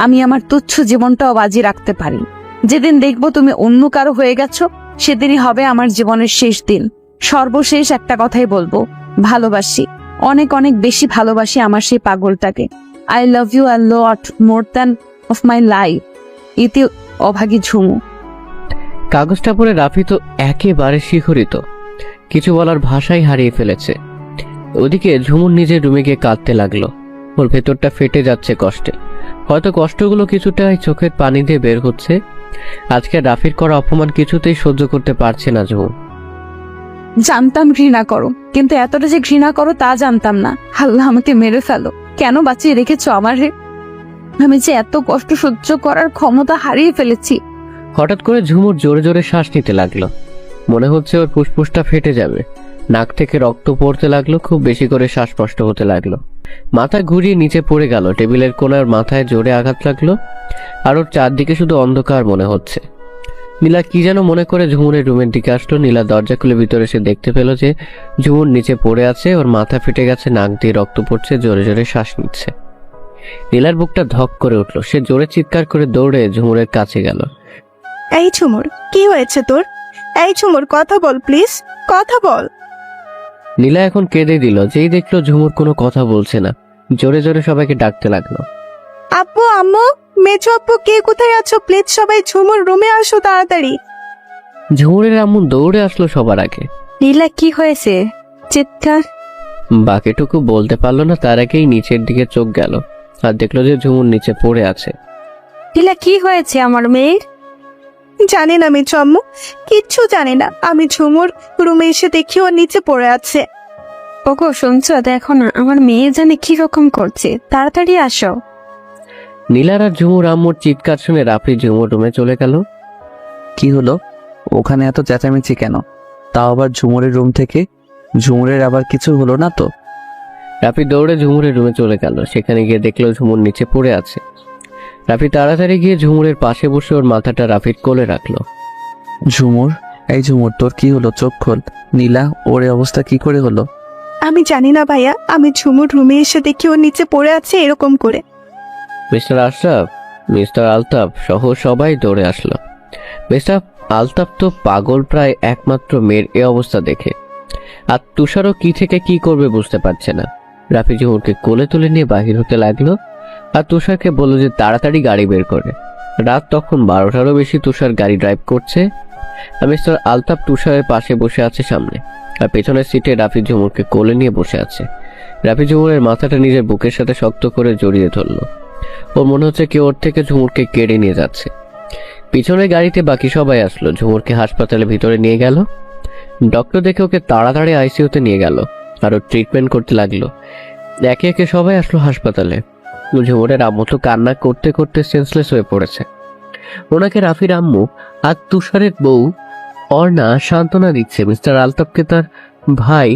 আমি আমার তুচ্ছ জীবনটাও বাজি রাখতে পারি। যেদিন দেখবো তুমি অন্য কারো হয়ে গেছো, সেদিনই হবে আমার জীবনের শেষ দিন। সর্বশেষ একটা কথাই বলবো, ভালোবাসি, অনেক অনেক বেশি ভালোবাসি আমার সেই পাগলটাকে। I love you a lot more than of my life. ইতি অভাগী ঝুমু। কাগজটা পড়ে রাফি তো একেবারে শিহরিত, কিছু বলার ভাষাই হারিয়ে ফেলেছে। ওদিকে ঝুমুর নিজের রুমে গিয়ে কাঁদতে লাগলো। ওর ভেতরটা ফেটে যাচ্ছে কষ্টে, হয়তো কষ্টগুলো কিছুটা চোখের পানি দিয়ে বের হচ্ছে। আজকে রাফির করা অপমান কিছুতেই সহ্য করতে পারছে না ঝুমু। জানতাম ঘৃণা করো, কিন্তু এতটা যে ঘৃণা করো তা জানতাম না। আল্লাহ আমাকে মেরে ফেলো, কেন বাঁচিয়ে রেখেছো আমারে? আমি যে এত কষ্ট সহ্য করার ক্ষমতা হারিয়ে ফেলেছি। হঠাৎ করে ঝুমুর জোরে জোরে শ্বাস নিতে লাগলো, মনে হচ্ছে ওর ফুসফুসটা ফেটে যাবে। নাক থেকে রক্ত পড়তে লাগলো, খুব বেশি করে শ্বাসকষ্ট হতে লাগলো। মাথা ঘুরিয়ে নিচে পড়ে গেল, টেবিলের কোণার মাথায় জোরে আঘাত লাগলো, আর ওর চারদিকে শুধু অন্ধকার মনে হচ্ছে। নীলা কি যেন মনে করে ঝুমুরের রুমের দিকে আসলো। নীলা দরজা খুলে ভিতরে এসে দেখতে পেল যে ঝুমুর নিচে পড়ে আছে, ওর মাথা ফেটে গেছে, নাক দিয়ে রক্ত পড়ছে, জোরে জোরে শ্বাস নিচ্ছে। নীলার বুকটা ধক করে উঠলো, সে জোরে চিৎকার করে দৌড়ে ঝুমুরের কাছে গেল। এই ঝুমুর, কি হয়েছে তোর? এই ঝুমুর, কথা বল প্লিজ, কথা বল। নীলা এখন কেঁদে দিল, যেই দেখলো ঝুমুর কোনো কথা বলছে না, জোরে জোরে সবাইকে ডাকতে লাগলো। আব্বু, আম্মু, মেজো আব্বু, কে কোথায় আছো? প্লিজ সবাই ঝুমুর রুমে আসো তাড়াতাড়ি। ঝুমুরের আম্মু দৌড়ে আসলো সবার আগে। নীলা, কি হয়েছে? চিৎকার। বাকিটুকু বলতে পারলো না, তার আগেই নিচের দিকে চোখ গেল আর দেখলো যে ঝুমুর নিচে পড়ে আছে। নীলা, কি হয়েছে আমার মেয়ের? জানি না মেজো আম্মু, কিচ্ছু জানি না। আমি ঝুমুর রুমে এসে দেখি ও নিচে পড়ে আছে। ওগো শুনছো? দেখো না, আমার মেয়ে জানে কি রকম করছে, তাড়াতাড়ি আসো। নীলার আর ঝুমুর আম্মুর চিৎকার শুনে রাফি ঝুমুর রুমে চলে গেল। কি হলো? ওখানে এত চেঁচামেচি কেন? তাও আবার ঝুমুরের রুম থেকে? ঝুমুরের আবার কিছু হলো না তো? রাফি দৌড়ে ঝুমুরের রুমে চলে গেল, সেখানে গিয়ে দেখলো ঝুমুর নিচে পড়ে আছে। রাফি তাড়াতাড়ি গিয়ে ঝুমুরের পাশে বসে ওর মাথাটা রাফির কোলে রাখলো। ঝুমুর, এই ঝুমুর, তোর কি হলো? চোখ খোল। নীলা, ওর এই অবস্থা কি করে হলো? আমি জানি না ভাইয়া, আমি ঝুমুর রুমে এসে দেখি ও নিচে পড়ে আছে এরকম করে। মিস্টার আশরাফ, মিস্টার আলতাফ সহ সবাই দৌড়ে আসলো। মিস্টার আলতাফ তো পাগল প্রায় একমাত্র মেয়ের এ অবস্থা দেখে, আর তুষারও কি থেকে কি করবে বুঝতে পারছে না। রাফি ঝুমুরকে কোলে তুলে নিয়ে বাহির হতে লাগলো, আর তুষারকে বললো যে তাড়াতাড়ি গাড়ি বের করে। রাত তখন 12টারও বেশি। তুষার গাড়ি ড্রাইভ করছে, আর মিস্টার আলতাফ তুষারের পাশে বসে আছে সামনে, আর পেছনের সিটে রাফি ঝুমুরকে কোলে নিয়ে বসে আছে। রাফি ঝুমুরের মাথাটা নিজের বুকের সাথে শক্ত করে জড়িয়ে ধরলো। ওর মনে হচ্ছে কেউ ওর থেকে ঝুমুরকে কেড়ে নিয়ে যাচ্ছে। পিছনের গাড়িতে বাকি সবাই আসলো, ঝুমুরকে হাসপাতালের ভিতরে নিয়ে গেল। ডক্টর দেখে ওকে তাড়াতাড়ি আইসিইউতে নিয়ে গেল, আর ওর ট্রিটমেন্ট করতে লাগলো। একে একে সবাই আসলো হাসপাতালে। ঝুমুরের আম্মু তো কান্না করতে করতে সেন্সলেস হয়ে পড়েছে। ওনাকে রাফির আম্মু আর তুষারের বউ অর্ণা সান্ত্বনা দিচ্ছে। মিস্টার আলতাফকে তার ভাই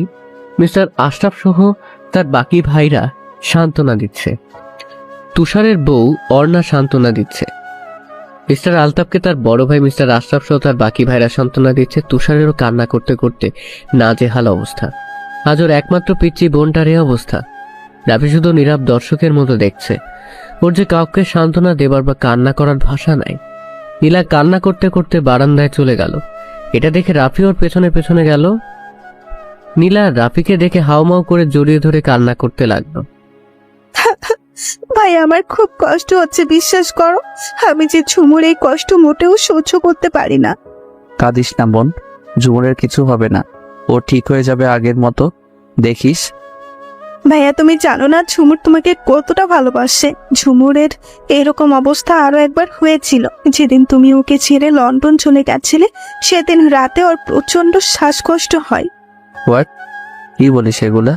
মিস্টার আশরাফ সহ তার বাকি ভাইরা সান্ত্বনা দিচ্ছে। তুষারের বউ অর্ণা সান্ত্বনা দিচ্ছে। মিস্টার আলতাফকে তার বড় ভাই মিস্টার আশরাফ সহ তার বাকি ভাইরা সান্ত্বনা দিচ্ছে। তুষারেরও কান্না করতে করতে নাজেহাল অবস্থা। আজ ওর একমাত্র পিচ্চি বোনটার এই অবস্থা। রাফি শুধু নীরব দর্শকের মতো দেখছে। ওর যে কাউকে সান্ত্বনা দেবার বা কান্না করার ভাষা নাই। নীলা কান্না করতে করতে বারান্দায় চলে গেল। এটা দেখে রাফি ওর পেছনে পেছনে গেল। নীলা রাফিকে দেখে হাউমাউ করে জড়িয়ে ধরে কান্না করতে লাগলো। ভাই, আমার খুব কষ্ট হচ্ছে, বিশ্বাস করো। আমি যে ঝুমুর এই কষ্ট মোটেও সহ্য করতে পারি না। কাঁদিস না বোন, ঝুমুরের কিছু হবে না, ও ঠিক হয়ে যাবে আগের মতো, দেখিস। ভাইয়া, তুমি জানো না ঝুমুর তোমাকে কতটা ভালোবাসে। ঝুমুরের এরকম অবস্থা আরো একবার হয়েছিল, যেদিন তুমি ওকে ছেড়ে লন্ডন চলে গেছিলে। সেদিন রাতে ওর প্রচন্ড শ্বাসকষ্ট হয়। হোয়াট? কি বলিস এগুলা?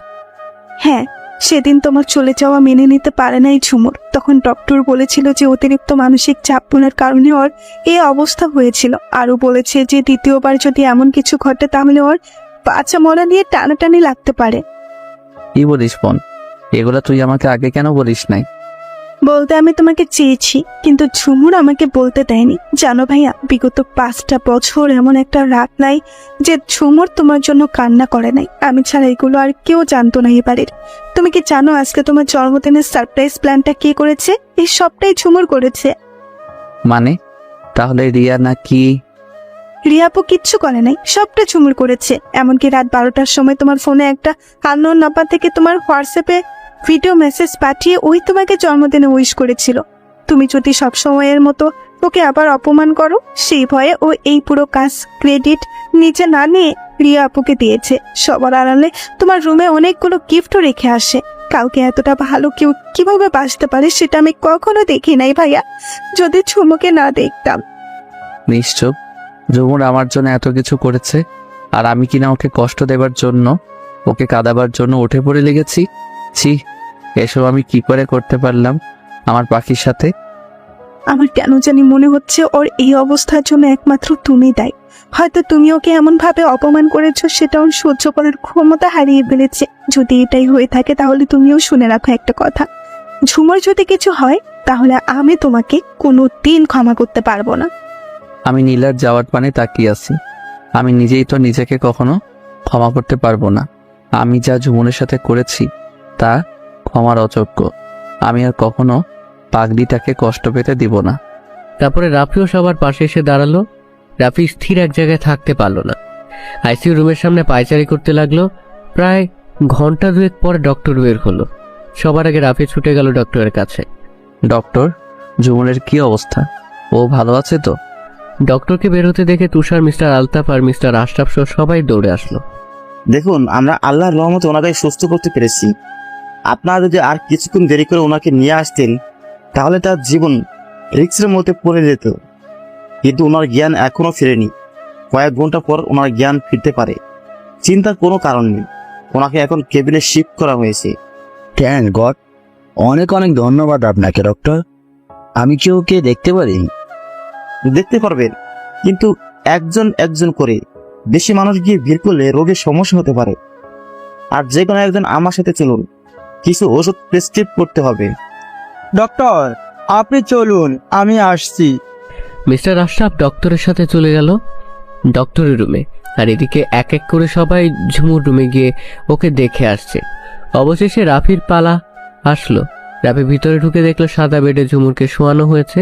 হ্যাঁ, সেদিন তোমার চলে যাওয়া মেনে নিতে পারে নাই ঝুমুর। তখন ডক্টর বলেছিল যে অতিরিক্ত মানসিক চাপের কারণে ওর এই অবস্থা হয়েছিল। আরও বলেছে যে দ্বিতীয়বার যদি এমন কিছু ঘটে তাহলে ওর বাচ্চা মরা নিয়ে টানাটানি লাগতে পারে। কি বলিস বোন? এগুলা তুই আমাকে আগে কেন বলিস নাই? বলতে আমি তোমাকে চেয়েছি, কিন্তু ঝুমুর আমাকে বলতে দেয়নি। জানো ভাইয়া, বিগত 5টা বছর এমন একটা রাত নাই যে ঝুমুর তোমার জন্য কান্না করে নাই। আমি ছাড়া এগুলো আর কেউ জানতো না এবারের। তুমি কি জানো আজকে তোমার জন্মদিনের সারপ্রাইজ প্ল্যানটা কে করেছে? এই সবটাই ঝুমুর করেছে। মানে তাহলে রিয়া নাকি? রিয়াপু কিচ্ছু করে নাই, সবটা ঝুমুর করেছে। এমনকি রাত 12টার সময় তোমার ফোনে একটা আননোন নাম্বার থেকে তোমার হোয়াটসঅ্যাপে ভিডিও মেসেজ পাঠিয়ে ওই তোমাকে জন্মদিনে উইশ করেছিল। তুমি যদি সবসময়ের মতো ওকে আবার অপমান করো, সেই ভয়ে ও এই পুরো কাজ ক্রেডিট নিচে না নিয়ে রিয়া আপুকে দিয়েছে। সবার আড়ালে তোমার রুমে অনেকগুলো গিফটও রেখে আসে। কাউকে এতটা ভালো কেউ কিভাবে বাসতে পারে সেটা আমি কখনো দেখি নাই ভাইয়া। যদি ঝুমুকে না দেখতাম। নিশ্চুপ, ঝুমুর আমার জন্য এত কিছু করেছে, আর আমি কিনা ওকে কষ্ট দেবার জন্য, ওকে কাঁদাবার জন্য উঠে পড়ে লেগেছি। ছি, এসব আমি কি করে করতে পারলাম আমার পাখির সাথে? আমার কেন জানি মনে হচ্ছে ওর এই অবস্থার জন্য একমাত্র তুমি দায়ী। হয়তো তুমি ওকে এমন ভাবে অপমান করেছো সেটা ওর সহ্য করার ক্ষমতা হারিয়ে ফেলেছে। যদি এটাই হয়ে থাকে তাহলে তুমিও শুনে রাখো একটা কথা, ঝুমুর যদি কিছু হয় তাহলে আমি তোমাকে কোনো দিন ক্ষমা করতে পারবো না। আমি নীলার যাওয়ার পানে তাকিয়ে আছি। আমি নিজেই তো নিজেকে কখনো ক্ষমা করতে পারবো না। আমি যা ঝুমুরের সাথে করেছি তা ক্ষমার অযোগ্য। আমি আর কখনো পাগলিটাকে কষ্ট পেতে দিব না। তারপরে রাফিও সবার পাশে এসে দাঁড়ালো। রাফি স্থির এক জায়গায় থাকতে পারলো না, আইসিইউ রুমের সামনে পায়চারি করতে লাগলো। প্রায় ঘন্টা দুয়েক পরে ডক্টর বের হলো। সবার আগে রাফি ছুটে গেল ডক্টরের কাছে। ডক্টর, ঝুমুরের কি অবস্থা? ও ভালো আছে তো? ডক্টরকে বের হতে দেখে তুষার, মিস্টার আলতাফ আর মিস্টার আশরাফ সহ সবাই দৌড়ে আসলো। দেখুন, আমরা আল্লাহর রহমতে ওনাকে সুস্থ করতে পেরেছি। আপনারা যদি আর কিছুক্ষণ দেরি করে ওনাকে নিয়ে আসতেন তাহলে তার জীবন রিস্কের মধ্যে পড়ে যেত। কিন্তু ওনার জ্ঞান এখনো ফেরেনি। কয়েক ঘন্টা পর ওনার জ্ঞান ফিরতে পারে। চিন্তার কোনো কারণ নেই। ওনাকে এখন কেবিনে শিফট করা হয়েছে। থ্যাংক গড, অনেক অনেক ধন্যবাদ আপনাকে ডক্টর। আমি কি ওকে দেখতে পারি? দেখতে পারবেন, কিন্তু একজন একজন করে। বেশি মানুষ গিয়ে ভিড় করলে রোগের সমস্যা হতে পারে। আর যে কোনো একজন আমার সাথে চলুন, কিছু ওষুধ প্রেসক্রাইব করতে হবে। ডক্টর, আপনি চলুন, আমি আসছি। মিস্টার আশরাফ ডক্টরের সাথে চলে গেল ডক্টরের রুমে, আর এদিকে এক এক করে সবাই ঝুমুর রুমে গিয়ে ওকে দেখে আসছে। অবশেষে রাফির পালা আসলো। রাফি ভিতরে ঢুকে দেখলো সাদা বেডে ঝুমুরকে শোয়ানো হয়েছে।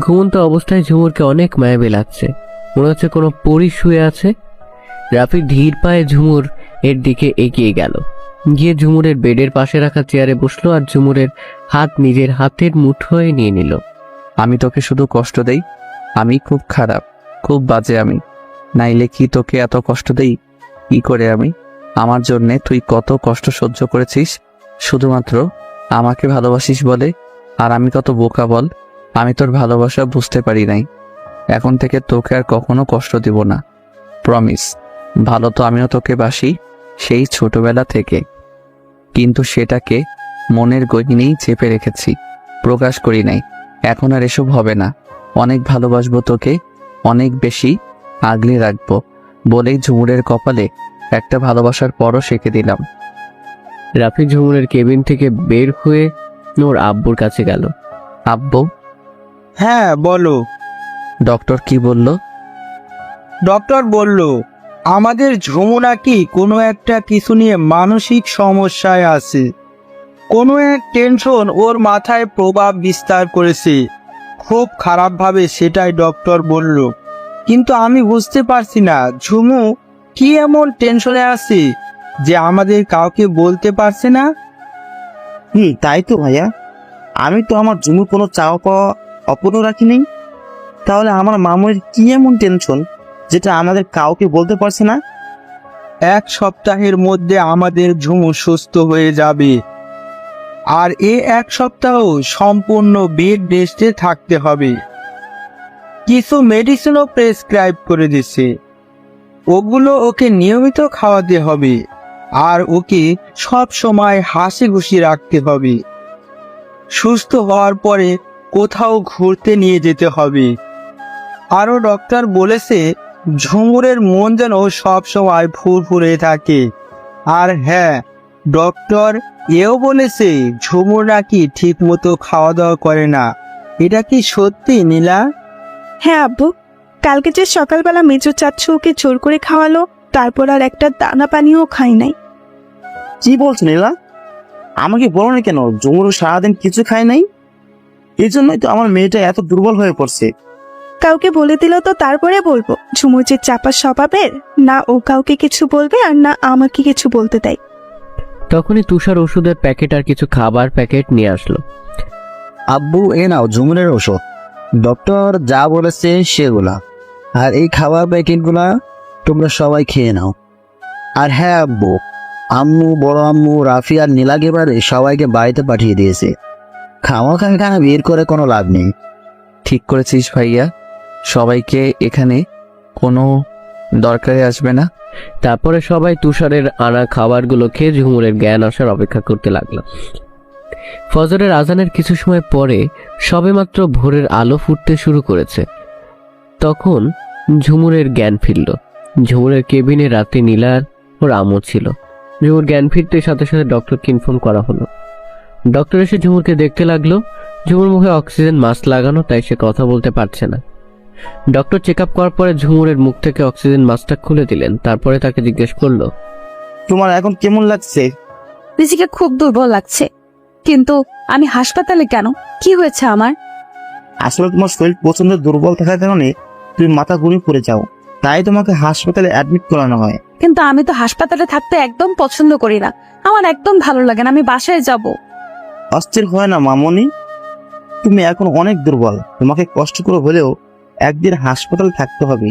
ঘুমন্ত অবস্থায় ঝুমুরকে অনেক মায়াবী লাগছে, মনে হচ্ছে কোনো পরী শুয়ে আছে। রাফি ধীর পায়ে ঝুমুর এর দিকে এগিয়ে গেল, গিয়ে ঝুমুরের বেডের পাশে রাখা চেয়ারে বসলো আর ঝুমুরের হাত নিজের হাতের মুঠোয় নিয়ে নিল। আমি তোকে শুধু কষ্ট দেই? আমি খুব খারাপ, খুব বাজে আমি। নাইলে কি তোকে এত কষ্ট দেই? কি করে আমি? আমার জন্যে তুই কত কষ্ট সহ্য করেছিস শুধুমাত্র আমাকে ভালোবাসিস বলে। আর আমি কত বোকা বল, আমি তোর ভালোবাসা বুঝতে পারি নাই। এখন থেকে তোকে আর কখনো কষ্ট দিব না, প্রমিস। ভালো তো আমিও তোকে বাসি সেই ছোটবেলা থেকে, কিন্তু সেটাকে মনের গহীনেই চেপে রেখেছি, প্রকাশ করি নাই। এখন আর এসব হবে না। অনেক ভালোবাসবো তোকে, অনেক বেশি আগলে রাখবো বলেই ঝুমুরের কপালে একটা ভালোবাসার পরও সেঁকে দিলাম। রাফি ঝুমুরের কেবিন থেকে বের হয়ে ওর আব্বুর কাছে গেল। আব্বু? হ্যাঁ বলো। ডক্টর কি বলল? ডক্টর বলল আমাদের ঝুমু নাকি কোনো একটা কিছু নিয়ে মানসিক সমস্যায় আছে। কোনো এক টেনশন ওর মাথায় প্রভাব বিস্তার করেছে, খুব খারাপভাবে, সেটাই ডক্টর বলল। কিন্তু আমি বুঝতে পারছি না ঝুমু কি এমন টেনশনে আছে যে আমাদের কাউকে বলতে পারছে না। তাই তো ভাইয়া, আমি তো আমার ঝুমুর কোনো চাওয়া পাওয়া অপূর্ণ রাখিনি। তাহলে আমার মামুর কি এমন টেনশন যেটা আমাদের কাউকে বলতে পারছে না? এক সপ্তাহের মধ্যে আমাদের ঝুমু সুস্থ হয়ে যাবে, আর এক সপ্তাহ সম্পূর্ণ বেড রেস্টে থাকতে হবে। কিছু মেডিসিনও প্রেসক্রাইব করে দিছে, ওগুলো ওকে নিয়মিত খাওয়াতে হবে। আর ওকে সব সময় হাসি খুশি রাখতে হবে। সুস্থ হওয়ার পরে কোথাও ঘুরতে নিয়ে যেতে হবে। আরও ডক্টর বলেছে ঝুমুরের মন যেন সব সময় ফুরফুরে থাকে। আর হ্যাঁ, ডক্টর এও বলেছে ঝুমুর নাকি ঠিক মতো খাওয়া দাওয়া করে না। এটা কি সত্যি নীলা? হ্যাঁ আব্বু, কালকে যে সকালবেলা মেজো চাচ্ছু ওকে জোর করে খাওয়ালো, তারপর আর একটা দানা পানিও খাই নাই। কি বলছো নীলা? আমাকে বলো না কেন ঝুমুর সারাদিন কিছু খায় নাই? এই জন্যই তো আমার মেয়েটা এত দুর্বল হয়ে পড়ছে। কাউকে বলে দিল তো তারপরে বলবো? ঝুমুর যে চাপা স্বভাবের, না ও কাউকে কিছু বলবে আর না আমাকে কিছু বলতে দেয়। তখনই তুষার ওষুধের প্যাকেট আর কিছু খাবার প্যাকেট নিয়ে আসলো। আব্বু, এ নাও ঝুমুরের ওষুধ। ডক্টর যা বলেছে সেগুলা, আর এই খাবার প্যাকেটগুলা তোমরা সবাই খেয়ে নাও। আর হ্যাঁ আব্বু, আম্মু, বড় আম্মু, রাফি আর নীলাকে এবারে সবাইকে বাড়িতে পাঠিয়ে দিয়েছে। খানা বের করে কোনো লাভ নেই। ঠিক করেছিস ভাইয়া, সবাইকে এখানে কোনো দরকারে আসবে না। তারপরে সবাই তুষারের আনা খাবারগুলো খেয়ে ঝুমুরের জ্ঞান আসার অপেক্ষা করতে লাগলো। ফজরের আজানের কিছু সময় পরে সবেমাত্র ভোরের আলো ফুটতে শুরু করেছে, তখন ঝুমুরের জ্ঞান ফিরল। ঝুমুরের কেবিনে রাতে নীলার ওর আম্মু ছিল। ঝুমুর জ্ঞান ফিরতে সাথে সাথে ডক্টরকে ইনফর্ম করা হলো। ডক্টর এসে ঝুমুরকে দেখতে লাগলো। ঝুমুর মুখে অক্সিজেন মাস্ক লাগানো, তাই সে কথা বলতে পারছে না। ডক্টর চেক আপ করার পরে ঝুমুরের মুখ থেকে অক্সিজেন মাস্কটা খুলে দিলেন। তারপরে তাকে জিজ্ঞেস করলো, তোমার এখন কেমন লাগছে? নিজেকে খুব দুর্বল লাগছে, কিন্তু আমি হাসপাতালে কেন? কি হয়েছে আমার? আসলে তোমার শরীর প্রচন্ড দুর্বল থাকার কারণে তুমি মাথা ঘুরে পড়ে যাও, তাই তোমাকে হাসপাতালে অ্যাডমিট করানো হয়। কিন্তু আমি তো হাসপাতালে থাকতে একদম পছন্দ করি না, আমার একদম ভালো লাগে না, আমি বাসায় যাব। অস্থির হয় না মামনি, তুমি এখন অনেক দুর্বল, তোমাকে কষ্ট করে হলেও একদিন হাসপাতালে থাকতে হবে।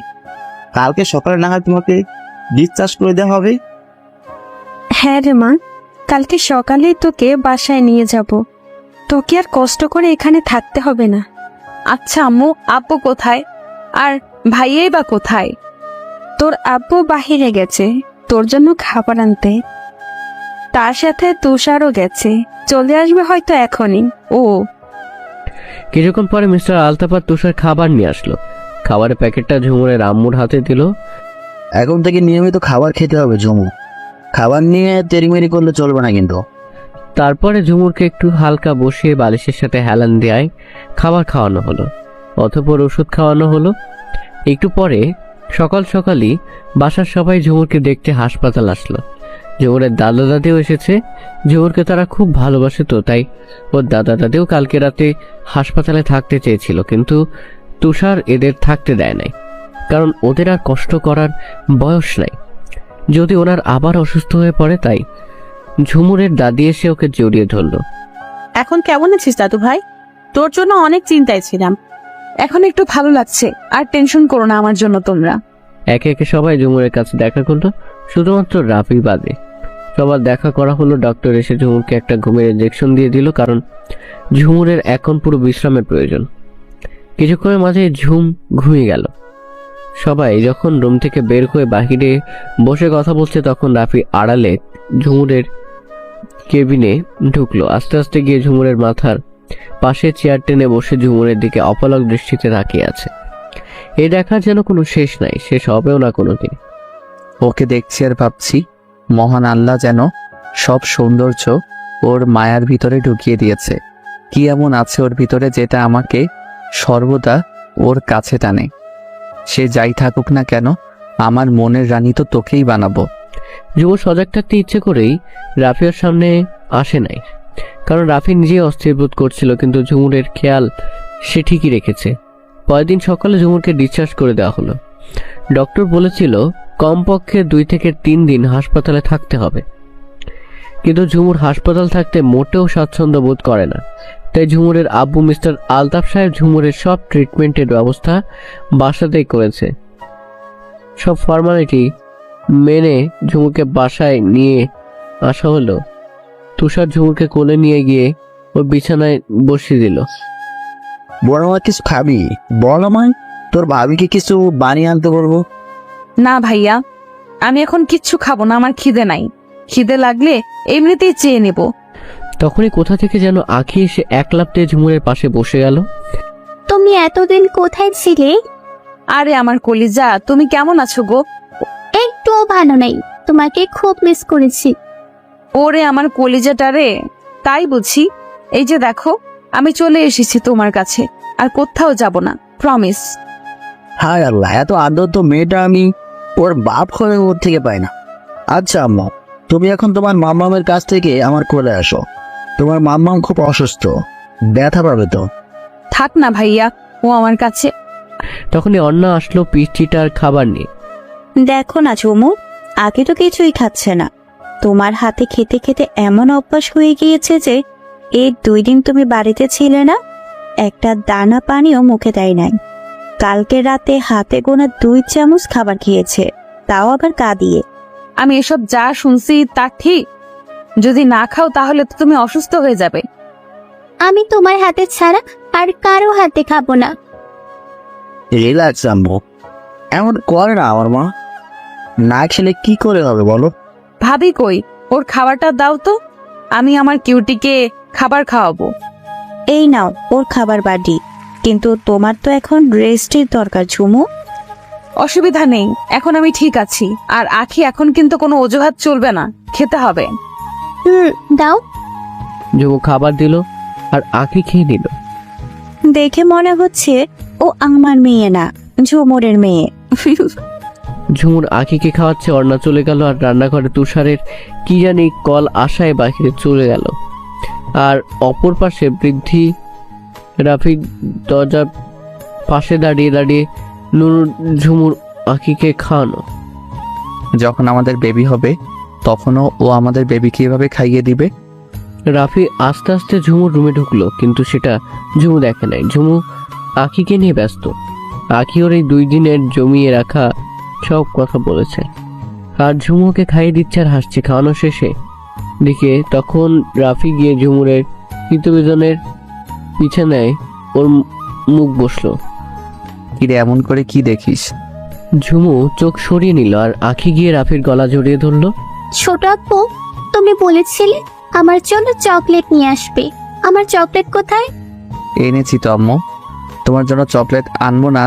কালকে সকালে না হয় তোমাকে ডিসচার্জ করে দেওয়া হবে। হ্যাঁ রে মা, কালকে সকালেই তোকে বাসায় নিয়ে যাব। তোকে আর কষ্ট করে এখানে থাকতে হবে না। আচ্ছা আম্মু, আব্বু কোথায়? আর ভাইয়াই বা কোথায়? তোর আব্বু বাহিরে গেছে তোর জন্য খাবার আনতে, তার সাথে তুষারও গেছে, চলে আসবে হয়তো এখনই। ও কিছুক্ষণ পরে মিস্টার আলতাফ তুষার খাবার নিয়ে আসলো। খাবারের প্যাকেটটা ঝুমুরের আম্মুর হাতে দিল। এখন থেকে নিয়মিত খাবার খেতে হবে ঝুমু, খাবার নিয়ে তেরিমেরি করলে চলবে না কিন্তু। তারপরে ঝুমুরকে একটু হালকা বসিয়ে বালিশের সাথে হেলান দেয় খাবার খাওয়ানো হলো, অতঃপর ওষুধ খাওয়ানো হলো। একটু পরে সকাল সকালই বাসার সবাই ঝুমুরকে দেখতে হাসপাতাল আসলো। ঝুমুরের দাদা দাদিও এসেছে। ঝুমুরকে তারা খুব ভালোবাসে, তো তাই ওর দাদা দাদিও কালকে রাতে হাসপাতালে থাকতে চেয়েছিল, কিন্তু তুষার এদের থাকতে দেয় নাই, কারণ ওদের আর কষ্ট করার বয়স নাই। যদি ওনার আবার অসুস্থ হয়ে পড়ে, তাই ঝুমুরের দাদি এসে ওকে জড়িয়ে ধরলো। এখন কেমন আছিস দাদু ভাই? তোর জন্য অনেক চিন্তায় ছিলাম। এখন একটু ভালো লাগছে, আর টেনশন করো না আমার জন্য তোমরা। একে একে সবাই ঝুমুরের কাছে দেখা করলো, শুধুমাত্র রাফি বাদে। সবার দেখা করা হলো। ডক্টর এসে ঝুমুরকে একটা ঘুমের ইঞ্জেকশন দিয়ে দিল, কারণ ঝুমুরের এখন পুরো বিশ্রামের প্রয়োজন। কিছুক্ষণের মাঝে ঝুম ঘুমিয়ে গেল। সবাই যখন রুম থেকে বের হয়ে বাহিরে বসে কথা বলছে, তখন রাফি আড়ালে ঝুমুরের কেবিনে ঢুকলো। আস্তে আস্তে গিয়ে ঝুমুরের মাথার পাশে চেয়ার টেনে বসে ঝুমুরের দিকে অপলক দৃষ্টিতে তাকিয়ে আছে। এ দেখার যেন কোনো শেষ নাই, শেষ হবেও না কোনোদিন। ওকে দেখছি আর ভাবছি, মহান আল্লাহ যেন সব সৌন্দর্য ওর মায়ার ভিতরে ঢুকিয়ে দিয়েছে। কি এমন আছে ওর ভিতরে যেটা আমাকে সর্বদা ওর কাছে টানে। সে যাই থাকুক না কেন, আমার মনের রানী তো তোকেই বানাবো। যুব সজাগ থাকতে ইচ্ছে করেই রাফিয়ার সামনে আসে নাই, কারণ রাফি নিজেই অস্থির বোধ করছিল, কিন্তু ঝুমুরের খেয়াল সে ঠিকই রেখেছে। পরের দিন সকালে ঝুমুরকে ডিসচার্জ করে দেওয়া হলো। ডক্টর বলেছিল কমপক্ষে 2 থেকে 3 দিন হাসপাতালে থাকতে হবে, কিন্তু ঝুমুর হাসপাতাল থাকতে মোটেও স্বাচ্ছন্দ্য বোধ করে না। তাই ঝুমুরের আব্বু মিস্টার আলতাফ সাহেব ঝুমুরের সব ট্রিটমেন্টের ব্যবস্থা বাসাতেই করেছে। সব ফর্মালিটি মেনে ঝুমুরকে বাসায় নিয়ে আসা হলো। তুষার ঝুমুরকে কোলে নিয়ে গিয়ে ওর বিছানায় বসিয়ে দিল। বড় মা কিছু খাবি? বল আমায়, তোর ভাবিকে কিছু বানিয়ে আনতে বলবো। না ভাইয়া, আমি এখন কিচ্ছু খাবো না, আমার খিদে নাই। খিদে লাগলে এমনিতেই চেয়ে নেব। তখনই কোথা থেকে যেন আঁখি এসে এক লাফ দিয়ে ঝুমুরের পাশে বসে গেল। তুমি এতদিন কোথায় ছিলে? আরে আমার কলিজা, তুমি কেমন আছো গো? একটুও ভালো নেই, তোমাকে খুব মিস করেছি। ওরে আমার কলিজাটা রে, তাই বুঝি। এই যে দেখো, আমি চলে এসেছি তোমার কাছে, আর কোথাও যাব না, প্রমিস। হায় আল্লাহ, এত আদর তো মেয়েটা আমি ওর বাপ হয়ে ওর থেকে পাই না। আচ্ছা আম্মা, তুমি এখন তোমার মাম্মামের কাছ থেকে আমার কোলে আসো। তোমার মাম্মাম খুব অসুস্থ, ব্যথা পাবে তো। থাক না ভাইয়া, ও আমার কাছে। তখনই অন্না আসলো পিঠিটার খাবার নিয়ে। দেখো না ঝুমু, আগে তো কিছুই খাচ্ছে না। তোমার হাতে খেতে খেতে এমন অভ্যাস হয়ে গিয়েছে যে এই 2 দিন তুমি বাড়িতে ছিলে না, একটা দানা পানিও মুখে দেয় নাই। কালকে রাতে হাতে গোনা 2 চামচ খাবার খেয়েছে, তাও আবার কাঁদিয়ে। আমি এসব যা শুনছি তা ঠিক? যদি না খাও তাহলে তো তুমি অসুস্থ হয়ে যাবে। আমি তোমার হাতে ছাড়া আর কারো হাতে খাবো না। রিল্যাক্স আম্মু, এমন করে না আমার মা। না খেলে কি করে হবে বলো? ভাবি কই? ওর খাবারটা দাও তো, আমি আমার কিউটিকে খাবার খাওয়াবো। এই নাও ওর খাবার বাটি, কিন্তু তোমার তো এখন রেস্টের দরকার ঝুমু। অসুবিধা নেই, এখন আমি ঠিক আছি। আর আখি এখন কিন্তু কোনো অজুহাত চলবে না, খেতে হবে। দাও। ঝুমু খাবার দিল আর আঁখি খেয়ে নিল। দেখে মনে হচ্ছে ও আমার মেয়ে না, ঝুমুরের মেয়ে। ঝুমুর আঁখিকে খাওয়াচ্ছে, অর্ণা চলে গেল আর রান্নাঘরে তুষারের কি জানি কল আশায় বাহিরে চলে গেল। আর অপর পাশে বৃদ্ধি রাফি দরজার পাশে দাঁড়িয়ে দাঁড়িয়ে নুরু ঝুমুর আঁখিকে খাওয়ানো। যখন আমাদের বেবি হবে তখনও ও আমাদের বেবিকে এভাবে খাইয়ে দিবে? রাফি আস্তে আস্তে ঝুমুর রুমে ঢুকলো, কিন্তু সেটা ঝুমু দেখে নাই। ঝুমু আঁখিকে নিয়ে ব্যস্ত। আঁখি ওর এই 2 দিনের জমিয়ে রাখা সব কথা বলেছে, আর ঝুমুকে খাইয়ে দিচ্ছে আর হাসছে। খাওয়ানো শেষে দিকে তখন রাফি গিয়ে ঝুমুরের পিতবিজনের বিছানায় ওর মুখ বসলো। কিরে এমন করে কি দেখিস? ঝুমু চোখ সরিয়ে নিল আর আঁখি গিয়ে রাফির গলা জড়িয়ে ধরলো। ছোট আপু, তুমি বলেছিলে আমার জন্য চকলেট নিয়ে আসবে, আমার চকলেট কোথায়? এনেছি তো আম্মু। তোমার জন্য চকলেট আনবো না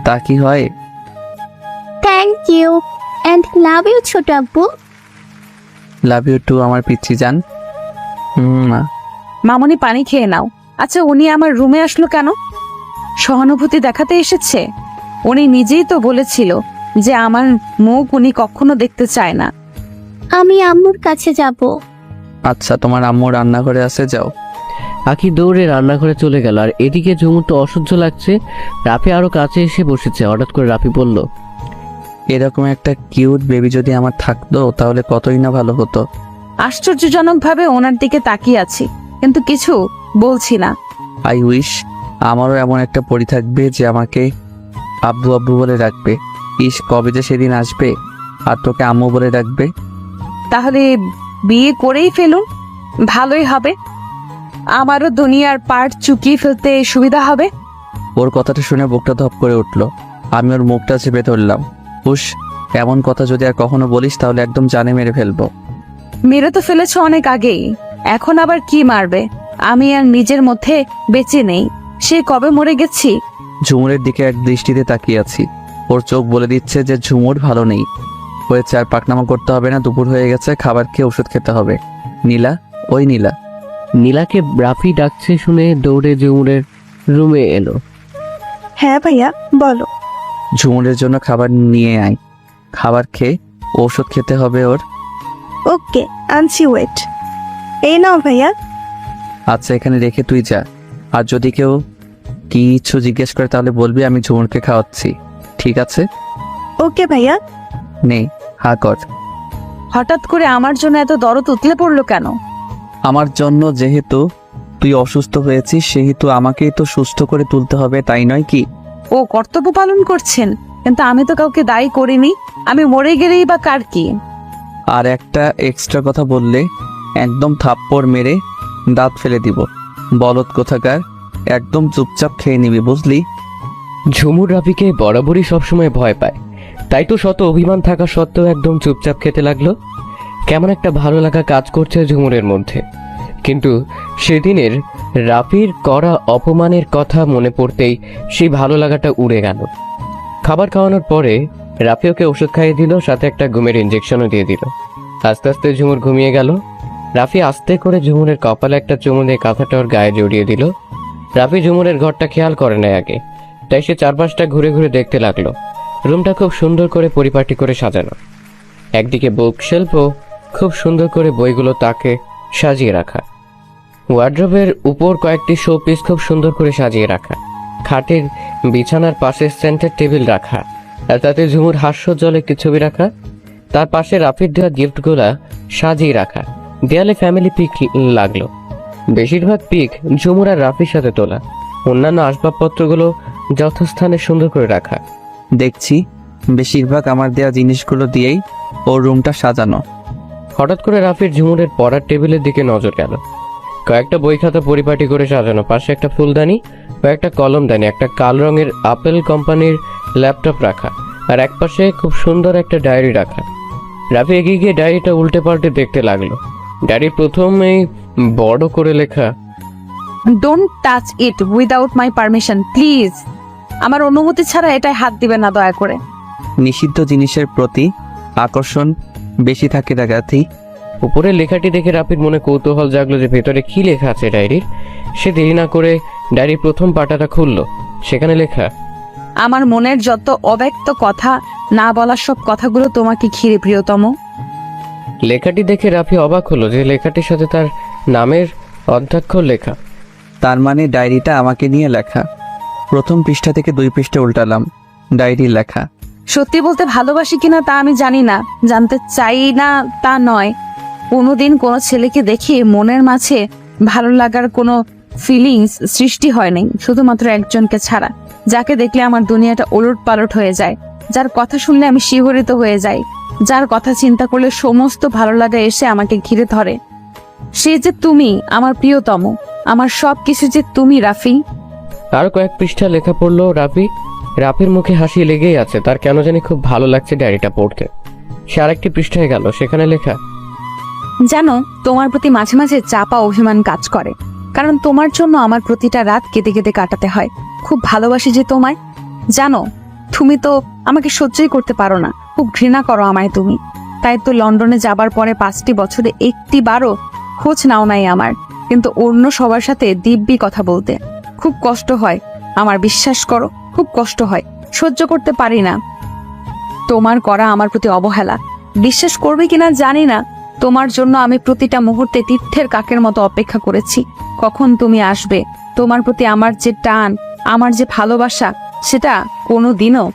তা কি হয়? Thank you and love you ছোট আপু। লাভ ইউ টু আমার পিচ্ছি জান। মামনি পানি খেয়ে নাও। আচ্ছা, উনি আমার রুমে আসলো কেন? সহানুভূতি দেখাতে এসেছে? উনি নিজেই তো বলেছিল যে আমার মুখ উনি কখনো দেখতে চায় না। আমি আম্মুর কাছে যাব। আচ্ছা, তোমার আম্মু রান্নাঘরে আছে, যাও। আঁখি দৌড়ে রান্নাঘরে চলে গেল। আর এদিকে ঝুমুর তো অসহ্য লাগছে। রাফি আরো কাছে এসে বসেছে। হঠাৎ করে রাফি বলল, এরকম একটা কিউট বেবি যদি আমার থাকতো তাহলে কতই না ভালো হতো। আশ্চর্যজনকভাবে ওনার দিকে তাকিয়ে আছি, কিন্তু কিছু বলছি না। আই উইশ আমারও এমন একটা পরি থাকবে যে আমাকে আব্বু আব্বু বলে ডাকবে। ইস, কবে যে সেদিন আসবে আর তোকে আম্মু বলে ডাকবে। তাহলে বিয়ে করেই ফেলুন, ভালোই হবে। আমারও দুনিয়ার পার্ট চুকিয়ে ফেলতে সুবিধা হবে। ওর কথাটা শুনে বুকটা ধপ করে উঠলো। আমি ওর মুখটা চেপে ধরলাম। উস, এমন কথা যদি আর কখনো বলিস তাহলে একদম জানে মেরে ফেলবো। মেরে তো ফেলেছ অনেক আগেই, এখন আবার কি মারবে? আমি আর নিজের মধ্যে বেঁচে নেই, সে কবে মরে গেছি। ঝুমুরের দিকে এক দৃষ্টিতে তাকিয়ে আছি। ওর চোখ বলে দিচ্ছে যে ঝুমুর ভালো নেই। হয়েছে, আর পাকনামা করতে হবে না। দুপুর হয়ে গেছে, খাবার খেয়ে ওষুধ খেতে হবে। নীলা, ওই নীলা। নীলাকে রাফি ডাকছে শুনে দৌড়ে ঝুমুরের রুমে এলো। হ্যাঁ ভাইয়া বলো। ঝুমুরের জন্য খাবার নিয়ে আয়। খাবার খেয়ে ওষুধ খেতে হবে ওর। ওকে, আনছি, ওয়েট। এই নাও ভাইয়া। আচ্ছা, এখানে রেখে তুই যা। আর যদি কেউ কিছু জিজ্ঞেস করে তাহলে বলবি আমি ঝুমুরকে খাওয়াচ্ছি, ঠিক আছে? ওকে ভাইয়া। নে, হা কর। হঠাৎ করে আমার জন্য এত দরদ উতলে পড়লো কেন? আমার জন্য যেহেতু তুই অসুস্থ হয়েছিস সেহেতু আমাকেই তো সুস্থ করে তুলতে হবে, তাই নয় কি? ও কর্তব্য পালন করছেন, কিন্তু আমি তো কাউকে দায়ী করিনি। আমি মরে গেলেই বা কার কি? আর একটা এক্সট্রা কথা বললে একদম থাপ্পড় মেরে দাঁত ফেলে দিব। বলদ কোথাকার, একদম চুপচাপ খেয়ে নিবি, বুঝলি? ঝুমুর রাফিকে বরাবরই সবসময় ভয় পায়, তাই তো শত অভিমান থাকা সত্ত্বেও একদম চুপচাপ খেতে লাগলো। কেমন একটা ভালো লাগা কাজ করছে ঝুমুরের মধ্যে। কিন্তু সেদিনের রাফির করা অপমানের কথা মনে পড়তেই সেই ভালো লাগাটা উড়ে গেল। খাবার খাওয়ানোর পরে রাফি ওকে ওষুধ খাইয়ে দিল, সাথে একটা ঘুমের ইঞ্জেকশনও দিয়ে দিল। আস্তে আস্তে ঝুমুর ঘুমিয়ে গেল। রাফি আস্তে করে ঝুমুরের কপালে একটা চুমু দিয়ে কাঁথাটা ওর গায়ে জড়িয়ে দিল। রাফি ঝুমুরের ঘরটা খেয়াল করে না আগে, তাই সে চারপাশটা ঘুরে ঘুরে দেখতে লাগলো। রুমটা খুব সুন্দর করে পরিপাটি করে সাজানো। একদিকে বুক শেলফও খুব সুন্দর করে বইগুলো তাকে সাজিয়ে রাখা। ওয়ার্ড্রোবের উপর কয়েকটি শো পিস খুব সুন্দর করে সাজিয়ে রাখা। খাটের বিছানার পাশে সেন্টার টেবিল রাখা, আর তাতে ঝুমুর হাস্যজ্জ্বল একটি ছবি রাখা। তার পাশে রাফির দেওয়া গিফটগুলা সাজিয়ে রাখা। দেয়ালে ফ্যামিলি পিক লাগলো। বেশিরভাগ পিক ঝুমুর আর রাফির সাথে তোলা। অন্যান্য আসবাবপত্রগুলো যথাস্থানে সুন্দর করে রাখা। দেখছি বেশিরভাগ আমার দেয়া জিনিসগুলো দিয়েই ওর রুমটা সাজানো। হঠাৎ করে রাফির ঝুমুরের পড়ার টেবিলের দিকে নজর গেল। কয়েকটা বই খাতা পরিপাটি করে সাজানো, পাশে একটা ফুলদানি ও একটা কলমদানি, একটা কালো রঙের আপেল কোম্পানির ল্যাপটপ রাখা, আর একপাশে খুব সুন্দর একটা ডায়েরি রাখা। রাফি এগিয়ে গিয়ে ডায়েরিটা উল্টে পাল্টে দেখতে লাগলো। ডায়েরির প্রথমেই বড় করে লেখা, don't touch it without my permission please. আমার অনুমতি ছাড়া এটাই হাত দিবে না দয়া করে। নিষিদ্ধ জিনিসের প্রতি আকর্ষণ বেশি থাকে ডাকাতি। উপরের লেখাটি দেখে রাফির মনে কৌতূহল জাগলো যে ভেতরে কি লেখা আছে ডায়েরির। সে দেরি না করে ডায়েরির প্রথম পাতাটা খুলল। সেখানে লেখা, আমার মনের যত অব্যক্ত কথা, না বলার সব কথাগুলো তোমাকে ঘিরে প্রিয়তম। লেখাটি দেখে রাফি অবাক হলো যে লেখাটির সাথে তার নামের অর্ধাক্ষর লেখা। তার মানে ডায়েরিটা আমাকে নিয়ে লেখা। প্রথম পৃষ্ঠা থেকে 2 পৃষ্ঠা উল্টালাম, ডায়েরি লেখা। সত্যি বলতে ভালোবাসি কিনা তা আমি জানি না, জানতে চাই না তা নয়। কোনোদিন কোনো ছেলেকে দেখে মনের মাঝে ভালো লাগার কোনো ফিলিংস সৃষ্টি হয়নি, শুধুমাত্র একজনকে ছাড়া, যাকে দেখলে আমার দুনিয়াটা ওলট পালট হয়ে যায়, যার কথা শুনলে আমি শিহরিত হয়ে যাই, যার কথা চিন্তা করলে সমস্ত ভালো লাগা এসে আমাকে ঘিরে ধরে। সে যে তুমি, আমার প্রিয়তম, আমার সব কিছু যে তুমি রাফি। আরো কয়েক পৃষ্ঠা লেখা পড়লো রাফির মুখে হাসি লেগেই আছে। তার কেন জানি খুব ভালো লাগছে ডায়েরিটা পড়তে। সে আরেকটি পৃষ্ঠায় গেল, সেখানে লেখা, জানো, তোমার প্রতি মাঝে মাঝে চাপা অভিমান কাজ করে, কারণ তোমার জন্য আমার প্রতিটা রাত কেঁদে কেঁদে কাটাতে হয়। খুব ভালোবাসি যে তোমায়। জানো, তুমি তো আমাকে সহ্যই করতে পারো না, খুব ঘৃণা করো আমায় তুমি। তাই তো লন্ডনে যাবার পরে 5টি বছরে একটি বারও খোঁজ নাও নাই আমার। কিন্তু অন্য সবার সাথে দিব্যি কথা বলতে খুব কষ্ট হয় আমার, বিশ্বাস করো, খুব কষ্ট হয়। সহ্য করতে পারি না তোমার করা আমার প্রতি অবহেলা। বিশ্বাস করবে কিনা জানি না, তোমার জন্য আমি প্রতিটা মুহূর্তে তীর্থের কাকের মতো অপেক্ষা করেছি, কখন তুমি আসবে। তোমার প্রতি আমার যে টান, আমার যে ভালোবাসা, সেটা কোনো দিনও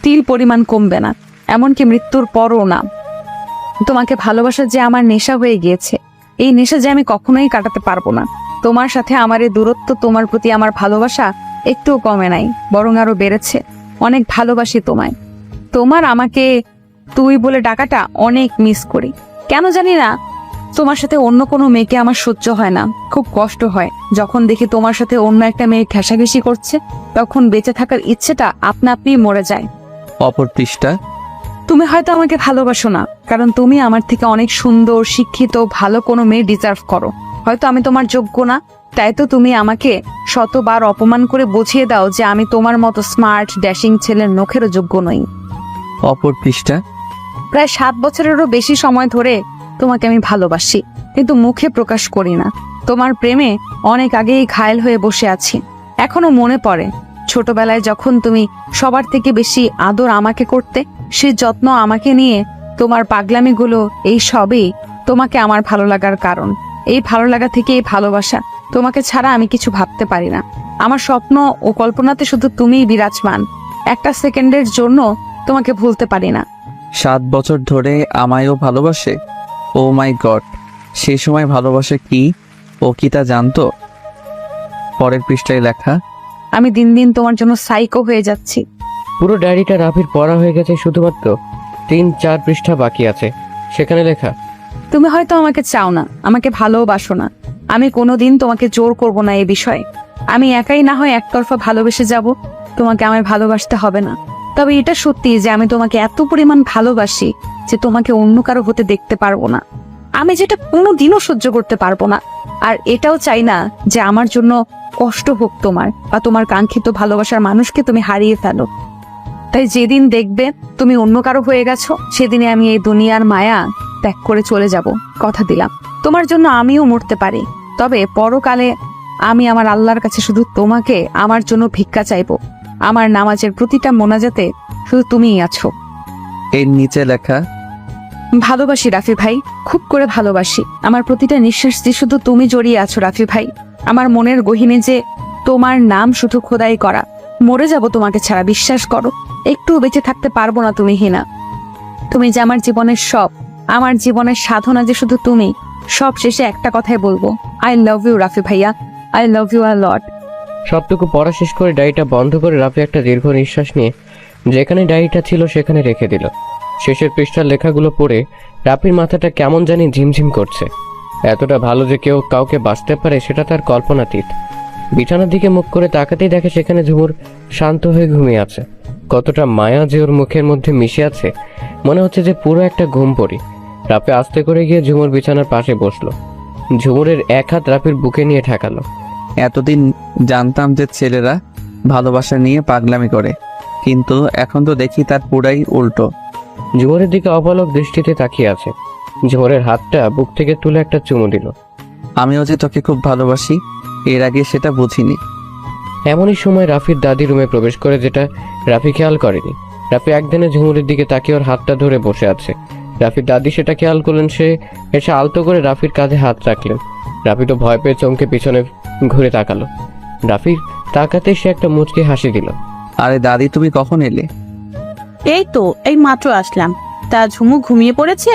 তিল পরিমাণ কমবে না, এমনকি মৃত্যুর পরও না। তোমাকে ভালোবাসা যে আমার নেশা হয়ে গিয়েছে, এই নেশা যে আমি কখনোই কাটাতে পারবো না। তোমার সাথে আমার এই দূরত্ব, তোমার প্রতি আমার ভালোবাসা একটুও কমে নাই, বরং আরো বেড়েছে। অনেক ভালোবাসি তোমায়। তোমার আমাকে তুই বলে ডাকাটা অনেক মিস করি। কেন জানি না, তোমার সাথে অন্য কোনো মেয়েকে আমার সহ্য হয় না, খুব কষ্ট হয়। যখন দেখি তোমার সাথে অন্য একটা মেয়ে ঘেঁষাঘেঁষি করছে, তখন বেঁচে থাকার ইচ্ছেটা আপনা আপনি মরে যায়। অপর পৃষ্ঠা, তুমি হয়তো আমাকে ভালোবাসো না, কারণ তুমি আমার থেকে অনেক সুন্দর, শিক্ষিত, ভালো কোনো মেয়ে ডিজার্ভ করো। হয়তো আমি তোমার যোগ্য না, তাই তো তুমি আমাকে শতবার অপমান করে বুঝিয়ে দাও যে আমি তোমার মতো স্মার্ট ড্যাশিং ছেলের নখেরও যোগ্য নই। অপর পৃষ্ঠা, প্রায় 7 বছরেরও বেশি সময় ধরে তোমাকে আমি ভালোবাসি, কিন্তু মুখে প্রকাশ করি না। তোমার প্রেমে অনেক আগেই ঘায়েল হয়ে বসে আছি। এখনো মনে পড়ে ছোটবেলায় যখন তুমি সবার থেকে বেশি আদর আমাকে করতে, সে যত্ন আমাকে নিয়ে, তোমার পাগলামিগুলো, এই সবই তোমাকে আমার ভালো লাগার কারণ। এই ভালো লাগা থেকে এই ভালোবাসা। তোমাকে ছাড়া আমি কিছু ভাবতে পারি না। আমার স্বপ্ন ও কল্পনাতে শুধু তুমিই বিরাজমান। একটা সেকেন্ডের জন্য তোমাকে ভুলতে পারি না। 7 বছর ধরে আমায়ও ভালোবাসে? ও মাই গড, সেই সময় ভালোবাসা কি ও কি তা জানতো? পরের পৃষ্ঠায় লেখা, আমি দিন দিন তোমার জন্য সাইকো হয়ে যাচ্ছি। পুরো ডায়েরিটা রাফির পড়া হয়ে গেছে, শুধুমাত্র 3-4 পৃষ্ঠা বাকি আছে। সেখানে লেখা, তুমি হয়তো আমাকে চাও না, আমাকে ভালোবাসো না। আমি কোনোদিন তোমাকে জোর করব না এই বিষয়ে। আমি একাই না হয় একতরফা ভালোবেসে যাব, তোমাকে আমায় ভালোবাসতে হবে না। তবে এটা সত্যি যে আমি তোমাকে এত পরিমাণ ভালোবাসি যে তোমাকে অন্য কারো হতে দেখতে পারবো না। আমি যেটা কোনোদিনও সহ্য করতে পারবো না। আর এটাও চাই না যে আমার জন্য কষ্ট হোক তোমার, বা তোমার কাঙ্ক্ষিত ভালোবাসার মানুষকে তুমি হারিয়ে ফেলো। তাই যেদিন দেখবে তুমি অন্য কারো হয়ে গেছো, সেদিনে আমি এই দুনিয়ার মায়া ত্যাগ করে চলে যাব, কথা দিলাম। তোমার জন্য আমিও মরতে পারি, তবে পরকালে আমি আমার আল্লাহর কাছে শুধু তোমাকে আমার জন্য ভিক্ষা চাইবো। আমার নামাজের প্রতিটা মোনাজাতে শুধু তুমিই আছো। এর নিচে লেখা, ভালোবাসি রাফি ভাই, খুব করে ভালোবাসি। আমার প্রতিটা নিঃশ্বাস যে শুধু তুমি জড়িয়ে আছো রাফি ভাই। আমার মনের গহীনে যে তোমার নাম শুধু খোদাই করা। মরে যাব তোমাকে ছাড়া, বিশ্বাস করো। একটু বেঁচে থাকতে পারবো না তুমি হিনা। তুমি যে আমার জীবনের সব, আমার জীবনের সাধনা যে শুধু তুমি। সব শেষে একটা কথাই বলবো, আই লাভ ইউ রাফি ভাইয়া, আই লাভ ইউ আ লট। সবটুকু পড়া শেষ করে ডায়েরিটা বন্ধ করে রাফি একটা দীর্ঘ নিঃশ্বাস নিয়ে যেখানে ডায়েরিটা ছিল সেখানে রেখে দিল। শেষের পৃষ্ঠার লেখাগুলো পড়ে রাফির মাথাটা কেমন জানি ঝিমঝিম করছে। এতটা ভালো যে কেউ কাউকে বাঁচতে পারে সেটা তার কল্পনাতীত। বিছানার দিকে মুখ করে তাকাতেই দেখে সেখানে ঝুমুর শান্ত হয়ে ঘুমিয়ে আছে। কতটা মায়া যে ওর মুখের মধ্যে মিশে আছে, মনে হচ্ছে যে পুরো একটা ঘুম পড়ি। রাফি আস্তে করে গিয়ে ঝুমুর বিছানার পাশে বসলো। ঝুমুরের এক হাত রাফির বুকে নিয়ে ঠেকালো। এতদিন জানতাম যে ছেলেরা ভালোবাসা নিয়ে পাগলামি করে, কিন্তু এখন তো দেখি তার পুরাই উল্টো। ঝুমুরের দিকে অপলক দৃষ্টিতে তাকিয়ে আছে। ঝুমুরের হাতটা বুক থেকে তুলে একটা চুমু দিল। আমিও যে তোকে খুব ভালোবাসি, এর আগে সেটা বুঝিনি। এমনই সময় রাফির দাদি রুমে প্রবেশ করে, যেটা রাফি খেয়াল করেনি। রাফি একদিনে ঝুমুরের দিকে তাকিয়ে ওর হাতটা ধরে বসে আছে। রাফির দাদি সেটা খেয়াল করলেন। সে এসে আলতো করে রাফির কাঁধে হাত রাখলেন। রাফি তো ভয় পেয়ে চমকে পিছনে ঘুরে তাকালো। রাফির তাকাতেই সে একটা মুচকি হাসি দিল। আরে দাদি, তুমি কখন এলে? এই তো এই মাত্র আসলাম। তা ঝুমু ঘুমিয়ে পড়েছে?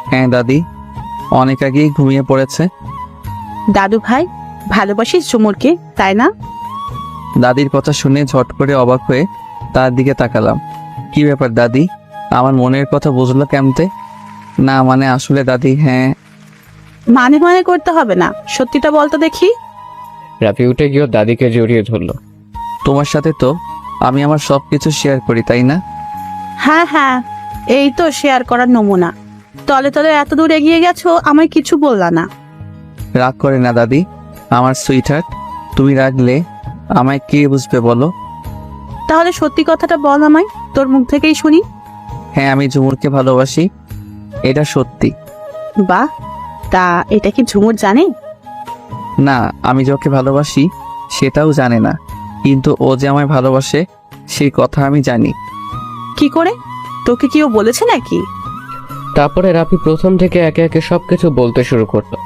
হ্যাঁ দাদি, অনেক আগেই ঘুমিয়ে পড়েছে। দাদু ভাই, ভালোবাসিস ঝুমুরকে, তাই না? দাদির কথা শুনে ঝট করে অবাক হয়ে তার দিকে তাকালাম। কি ব্যাপার দাদি, আমার মনের কথা বুঝলো কেমতে? না মানে আসলে দাদি, হ্যাঁ। মানে মানে করতে হবে না, সত্যিটা বলতো দেখি। রাফি উঠে গিয়ে ওর দাদিকে জড়িয়ে ধরলো। তোমার সাথে তো আমি আমার সবকিছু শেয়ার করি, তাই না? হ্যাঁ হ্যাঁ, এই তো শেয়ার করার নমুনা। তলে তলে এত দূর এগিয়ে গেছো, আমায় কিছু বললা না। রাগ করে না দাদি, আমার সুইটহার্ট। তুমি রাগলে আমায় কে বুঝবে বলো? তাহলে সত্যি কথাটা বল আমায়, তোর মুখ থেকেই শুনি। হ্যাঁ, আমি ঝুমুরকে ভালোবাসি, এটা সত্যি। বাহ, তা এটা কি ঝুমুর জানে? না, আমি যাকে ভালোবাসি সেটাও জানে না, কিন্তু ও যে আমায় ভালোবাসে সেই কথা আমি জানি। কি করে? তোকে কেউ বলেছে নাকি? তারপরে রাফি প্রথম থেকে একে একে সবকিছু বলতে শুরু করলো।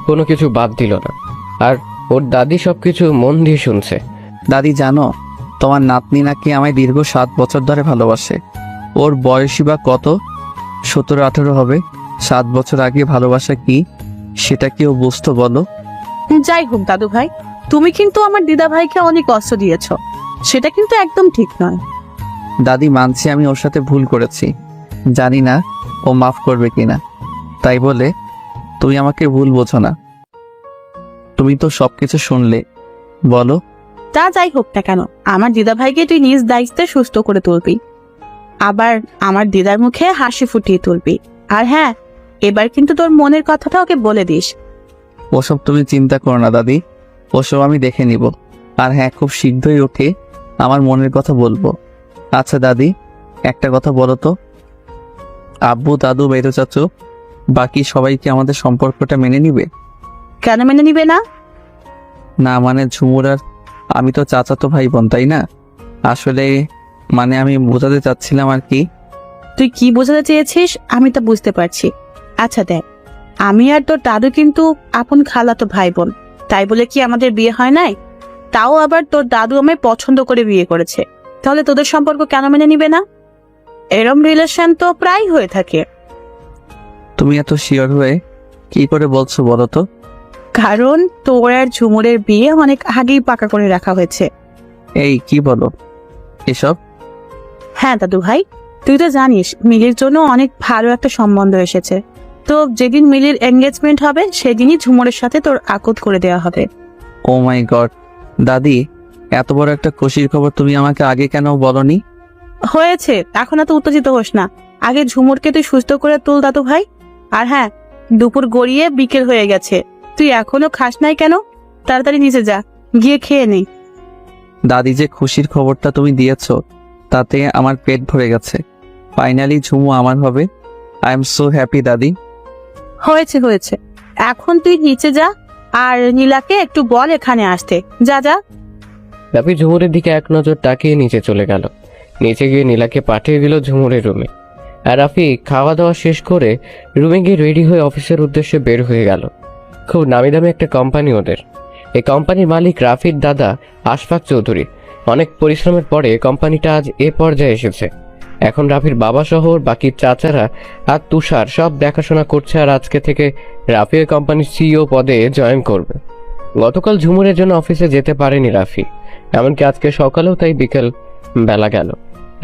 কোনো কিছু বাদ দিল না। আর ওর দাদি সবকিছু মন দিয়ে শুনছে। দাদি জানো, তোমার নাতনি নাকি আমায় দীর্ঘ 7 বছর ধরে ভালোবাসে। ওর বয়সই বা কত? 17-18 হবে। 7 বছর আগে ভালোবাসা কি সেটা কেউ বুঝতো বলো? যাই হোক দাদু ভাই, তুমি কিন্তু আমার দিদা ভাইকে অনেক কষ্ট দিয়েছো, সেটা কিন্তু একদম ঠিক নয়। দাদি, মানছি আমি ওর সাথে ভুল করেছি, জানি না ও মাফ করবে কিনা। তাই বলে তুমি আমাকে ভুল বোঝো না। তুমি তো সবকিছু শুনলে, বলো। তা যাই হোক না কেন, আমার দিদা ভাইকে তুই নিজ দায়িত্বে সুস্থ করে তুলবি, আবার আমার দিদার মুখে হাসি ফুটিয়ে তুলবি। আর হ্যাঁ, এবার কিন্তু তোর মনের কথাটা ওকে বলে দিস। ওসব তুমি চিন্তা করো না দাদি, ওসব আমি দেখে নিব। আর হ্যাঁ, খুব শীঘ্রই ওকে আমার মনের কথা বলবো। আচ্ছা দাদি, একটা কথা বলো তো, আব্বু, দাদু, মেজো চাচু, বাকি সবাই কি আমাদের সম্পর্কটা মেনে নিবে? কেন মেনে নিবে না? না মানে ঝুমুর আর আমি তো চাচাতো ভাই বোন, তাই না? আসলে মানে আমি বোঝাতে চাচ্ছিলাম আর কি। তুই কি বোঝাতে চেয়েছিস আমি তা বুঝতে পারছি। আচ্ছা দেখ, আমি আর তোর দাদু কিন্তু আপন খালাতো ভাই বোন, তাই বলে কি আমাদের বিয়ে হয় নাই? তাও আবার তোর দাদু আমায় পছন্দ করে বিয়ে করেছে, তাহলে তোদের সম্পর্ক কেন মেনে নিবে না? এরম রিলেশন তো প্রায় হয়ে থাকে। তুমি এত শিওর হয়ে কি করে বলছো বলো তো? কারণ তোর আর ঝুমুরের বিয়ে অনেক আগেই পাকা করে রাখা হয়েছে। এই কি বলো এসব? হ্যাঁ দাদু ভাই, তুই তো জানিস মিলির জন্য অনেক ভালো একটা সম্বন্ধ এসেছে। তো যেদিন মিলির এঙ্গেজমেন্ট হবে সেদিনই ঝুমুরের সাথে তোর আকদ করে দেওয়া হবে। ও মাই গড, দাদি, এত বড় একটা খুশির খবর তুমি আমাকে আগে কেন বলনি? হয়েছে, এখন এত উত্তেজিত হোস না। আগে ঝুমুরকে তুই সুস্থ করে তুল দাদু ভাই। আর হ্যাঁ, দুপুর গড়িয়ে বিকেল হয়ে গেছে, তুই এখনো খাস নাই কেন? তাড়াতাড়ি নিচে যা, গিয়ে খেয়ে নে। দাদি, যে খুশির খবরটা তুমি দিয়েছো তাতে আমার পেট ভরে গেছে। ফাইনালি ঝুমু আমার হবে। আই এম সো হ্যাপি দাদি। হয়েছে হয়েছে, এখন তুই নিচে যা, আর নীলাকে একটু বল এখানে আসতে। যা যা। রাফি ঝুমুরের দিকে এক নজর তাকিয়ে নিচে চলে গেল। নিচে গিয়ে নীলাকে পাঠিয়ে দিল ঝুমুরের রুমে। আর রাফি খাওয়া দাওয়া শেষ করে রুমে গিয়ে রেডি হয়ে অফিসের উদ্দেশ্যে বের হয়ে গেল। খুব নামি দামি একটা কোম্পানি ওদের। এই কোম্পানির মালিক রাফির দাদা আশফাক চৌধুরী। অনেক পরিশ্রমের পরে কোম্পানিটা আজ এ পর্যায়ে এসেছে। এখন রাফির বাবা সহ বাকি চাচারা আর তুষার সব দেখাশোনা করছে। আর আজকে থেকে রাফি ওই কোম্পানির সিইও পদে জয়েন করবে। গতকাল ঝুমুরের জন্য অফিসে যেতে পারেনি রাফি, এমনকি আজকে সকালেও তাই বিকেল বেলা গেল।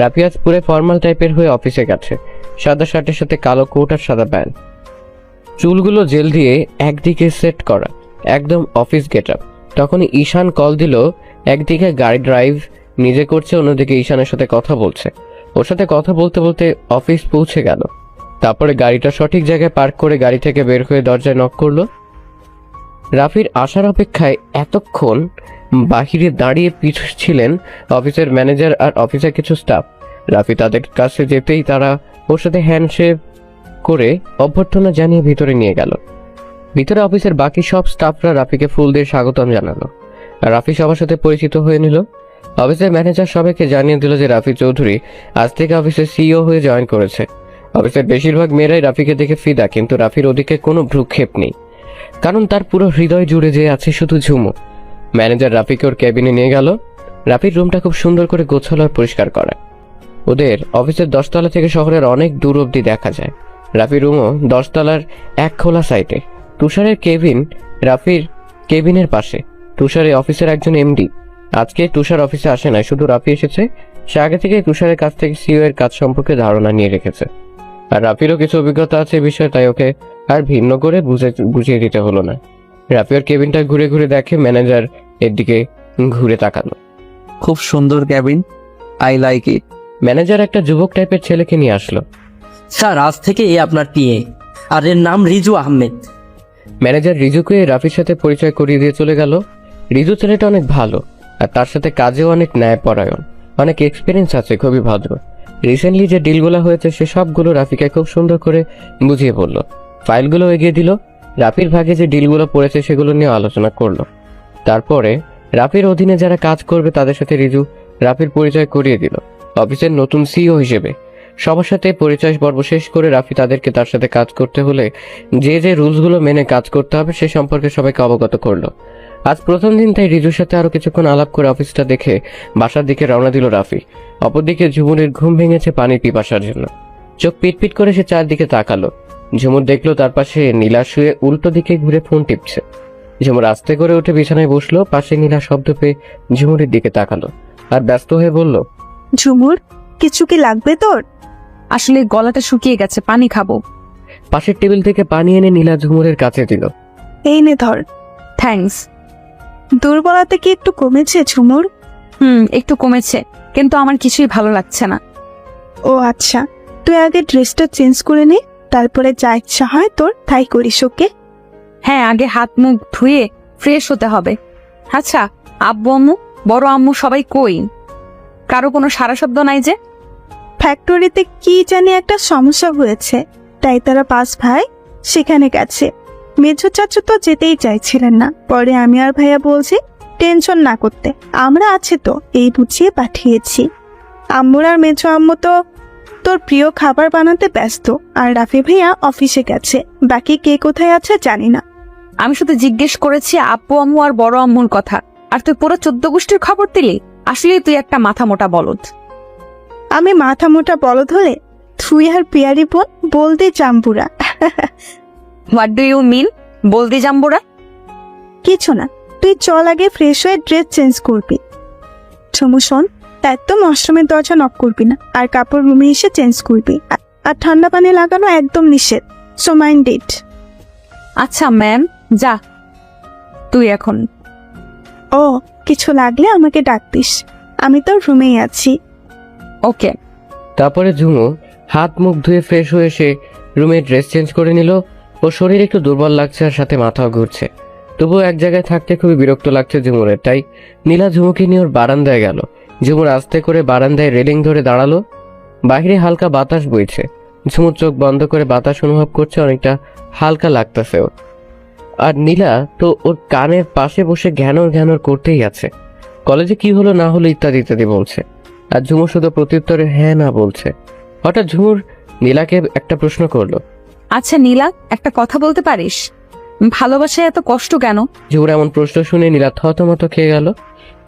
রাফি আজ পুরো ফর্মাল টাইপের হয়ে অফিসে গেছে, সাদা শার্টের সাথে কালো কোট আর সাদা প্যান্ট, চুলগুলো জেল দিয়ে একদিকে সেট করা, একদম অফিস গেট আপ। তখনই ঈশান কল দিল। একদিকে গাড়ি ড্রাইভ নিজে করছে, অন্যদিকে ঈশানের সাথে কথা বলছে। ওর সাথে কথা বলতে বলতে অফিস পৌঁছে গেল। তারপরে গাড়িটা সঠিক জায়গায় পার্ক করে গাড়ি থেকে বের হয়ে দরজায় নক করলো। রাফির আসার অপেক্ষায় এতক্ষণ বাহিরে দাঁড়িয়ে ছিলেন অফিসের ম্যানেজার আর অফিসের কিছু স্টাফ। রাফি তাদের কাছে যেতেই তারা ওর সাথে হ্যান্ডশেক করে অভ্যর্থনা জানিয়ে ভিতরে নিয়ে গেল। ভিতরে অফিসের বাকি সব স্টাফরা রাফিকে ফুল দিয়ে স্বাগতম জানালো, আর রাফি সবার সাথে পরিচিত হয়ে নিল। অফিসের ম্যানেজার সবাইকে জানিয়ে দিল যে রাফি চৌধুরী আজ থেকে অফিসের সিইও হয়ে জয়েন করেছে। অফিসের বেশিরভাগ মেয়েরাই রাফিকে দেখে ফিদা, কিন্তু রাফির ওদিকে কোনো ভ্রুক্ষেপ নেই, কারণ তার পুরো হৃদয় জুড়ে যে আছে শুধু ঝুমু। ম্যানেজার রাফিকে ওর ক্যাবিনে নিয়ে গেল। রাফির রুমটা খুব সুন্দর করে গোছালো আর পরিষ্কার করা। ওদের অফিসের 10 তলা থেকে শহরের অনেক দূর অব্দি দেখা যায়। রাফির রুমও 10 তলার এক খোলা সাইটে। তুষারের কেবিন রাফির কেবিনের পাশে। তুষার এই অফিসের একজন এমডি। আজকে তুষার অফিসে আসে না, শুধু রাফি এসেছে। সে আগে থেকে তুষারের কাছ থেকে সিইও এর কাজ সম্পর্কে ধারণা নিয়ে রেখেছে, আর রাফিরও কিছু অভিজ্ঞতা আছে এই বিষয়ে, তাই ওকে আর ভিন্ন করে বুঝিয়ে দিতে হলো না। রাফি ওর কেবিনটা ঘুরে ঘুরে দেখে, ম্যানেজার এর দিকে ঘুরে তাকালো। খুব সুন্দর cabin, I like it. Manager একটা যুবক টাইপের ছেলেকে নিয়ে আসলো। স্যার, আজ থেকে এ আপনার পিএ, আর এর নাম রিজু আহমেদ। ম্যানেজার রিজুকে রাফির সাথে পরিচয় করিয়ে দিয়ে চলে গেল। রিজু ছেলেটা অনেক ভালো, আর তার সাথে কাজেও অনেক ন্যায়পরায়ণ, অনেক এক্সপিরিয়েন্স আছে, খুবই ভদ্র। রিসেন্টলি যে ডিলগুলো হয়েছে সে সবগুলো রাফিকে খুব সুন্দর করে বুঝিয়ে বলল। ফাইলগুলো এগিয়ে দিল। রাফির ভাগে যে ডিলগুলো পড়েছে সেগুলো নিয়ে আলোচনা করলো। তারপরে রাফির অধীনে যারা কাজ করবে তাদের সাথে রিজু রাফির পরিচয় করিয়ে দিল অফিসের নতুন সিইও হিসেবে। সবার সাথে পরিচয় পর্ব শেষ করে রাফি তাদেরকে তার সাথে কাজ করতে হলে যে যে রুলসগুলো মেনে কাজ করতে হবে সে সম্পর্কে সবাইকে অবগত করলো। আজ প্রথম দিন, তাই রিজুর সাথে আরো কিছুক্ষণ আলাপ করে অফিসটা দেখে বাসার দিকে রওনা দিল রাফি। অপরদিকে ঝুমুরের ঘুম ভেঙেছে পানির পিপাসার জন্য। চোখ পিটপিট করে সে চারদিকে তাকালো। ঝুমুর দেখলো তার পাশে নীলা শুয়ে উল্টো দিকে ঘুরে ফোন টিপছে। ঝুমুর আস্তে করে উঠে বিছানায় বসলো। পাশে নীলা শব্দ পেয়ে ঝুমুরের দিকে তাকালো আর ব্যস্ত হয়ে বলল, ঝুমুর, কিছু কি লাগবে তোর? আসলে গলাটা শুকিয়ে গেছে, পানি খাবো। পাশের টেবিল থেকে পানি এনে নীলা ঝুমুরের কাছে দিল। এই নে ধর। থ্যাঙ্কস। দুর্বলতা কি একটু কমেছে ঝুমুর? একটু কমেছে, কিন্তু আমার কিছুই ভালো লাগছে না। ও আচ্ছা, তুই আগে ড্রেসটা চেঞ্জ করে নে, তারপরে যা ইচ্ছা হয় তোর তাই করিস, ওকে? হ্যাঁ, আগে হাত মুখ ধুয়ে ফ্রেশ হতে হবে। আচ্ছা, আব্বু আম্মু, বড় আম্মু সবাই কই? কারো কোনো সারা শব্দ নাই যে? ফ্যাক্টরিতে কি জানি একটা সমস্যা হয়েছে, তাই তারা 5 ভাই সেখানে গেছে। মেজো চাচু তো যেতেই চাইছিলেন না, পরে আমি আর ভাইয়া বলছি টেনশন না করতে, আমরা আছি তো, এই বুঝিয়ে পাঠিয়েছি। আম্মুর আর মেজো আম্মু তো তোর প্রিয় খাবার বানাতে ব্যস্ত, আর রাফি ভাইয়া অফিসে গেছে। বাকি কে কোথায় আছে জানি না। আমি শুধু জিজ্ঞেস করেছি আব্বু আম্মু আর বড় আম্মুর কথা, আর তুই পুরো 14 গোষ্ঠীর খবর দিলি। আসলে তুই একটা মাথা মোটা বলদ। আমি মাথা মোটা বলদ হলে তুই আর পিয়ারি বোন বলতে জাম্বুরা। হোয়াট ডু ইউ মিন বলদি জাম্বুরা? কিছু না, তুই চল আগে ফ্রেশ হয়ে ড্রেস চেঞ্জ করবি। ঝুমু শোন, একদম ওয়াশরুমের দরজা নক করবি না, আর কাপড় রুমে এসে চেঞ্জ করবি। আর ঠান্ডা পানি লাগানো একদম নিষেধ, সো মাইন্ড ইট। আচ্ছা ম্যাম, যা তুই এখন। ও, কিছু লাগলে আমাকে ডাকতিস, আমি তোর রুমেই আছি। ওকে। তারপরে ঝুমু হাত মুখ ধুয়ে ফ্রেশ হয়ে এসে রুমে ড্রেস চেঞ্জ করে নিল। ওর শরীর একটু দুর্বল লাগছে আর সাথে মাথাও ঘুরছে, তবুও এক জায়গায় থাকতে খুবই বিরক্ত লাগছে ঝুমুরের। তাই নীলা ঝুমুকে নিয়ে ওর বারান্দায় গেল। ঝুমুর আস্তে করে বারান্দায় রেলিং ধরে দাঁড়ালো। বাহিরে হালকা বাতাস বইছে। ঝুমুর চোখ বন্ধ করে বাতাস অনুভব করছে, অনেকটা হালকা লাগতেছে ওর। আর নীলা তো ওর কানের পাশে বসে ঘ্যানর ঘ্যানর করতেই আছে, কলেজে কি হলো না হলো ইত্যাদি ইত্যাদি বলছে। আর ঝুমুর শুধু প্রত্যুত্তরে হ্যাঁ না বলছে। হঠাৎ ঝুমুর নীলাকে একটা প্রশ্ন করলো। আচ্ছা নীলা, একটা কথা বলতে পারিস? ভালোবাসায় এত কষ্ট কেন? ঝুমুর এমন প্রশ্ন শুনে নীলা থতমত খেয়ে গেল,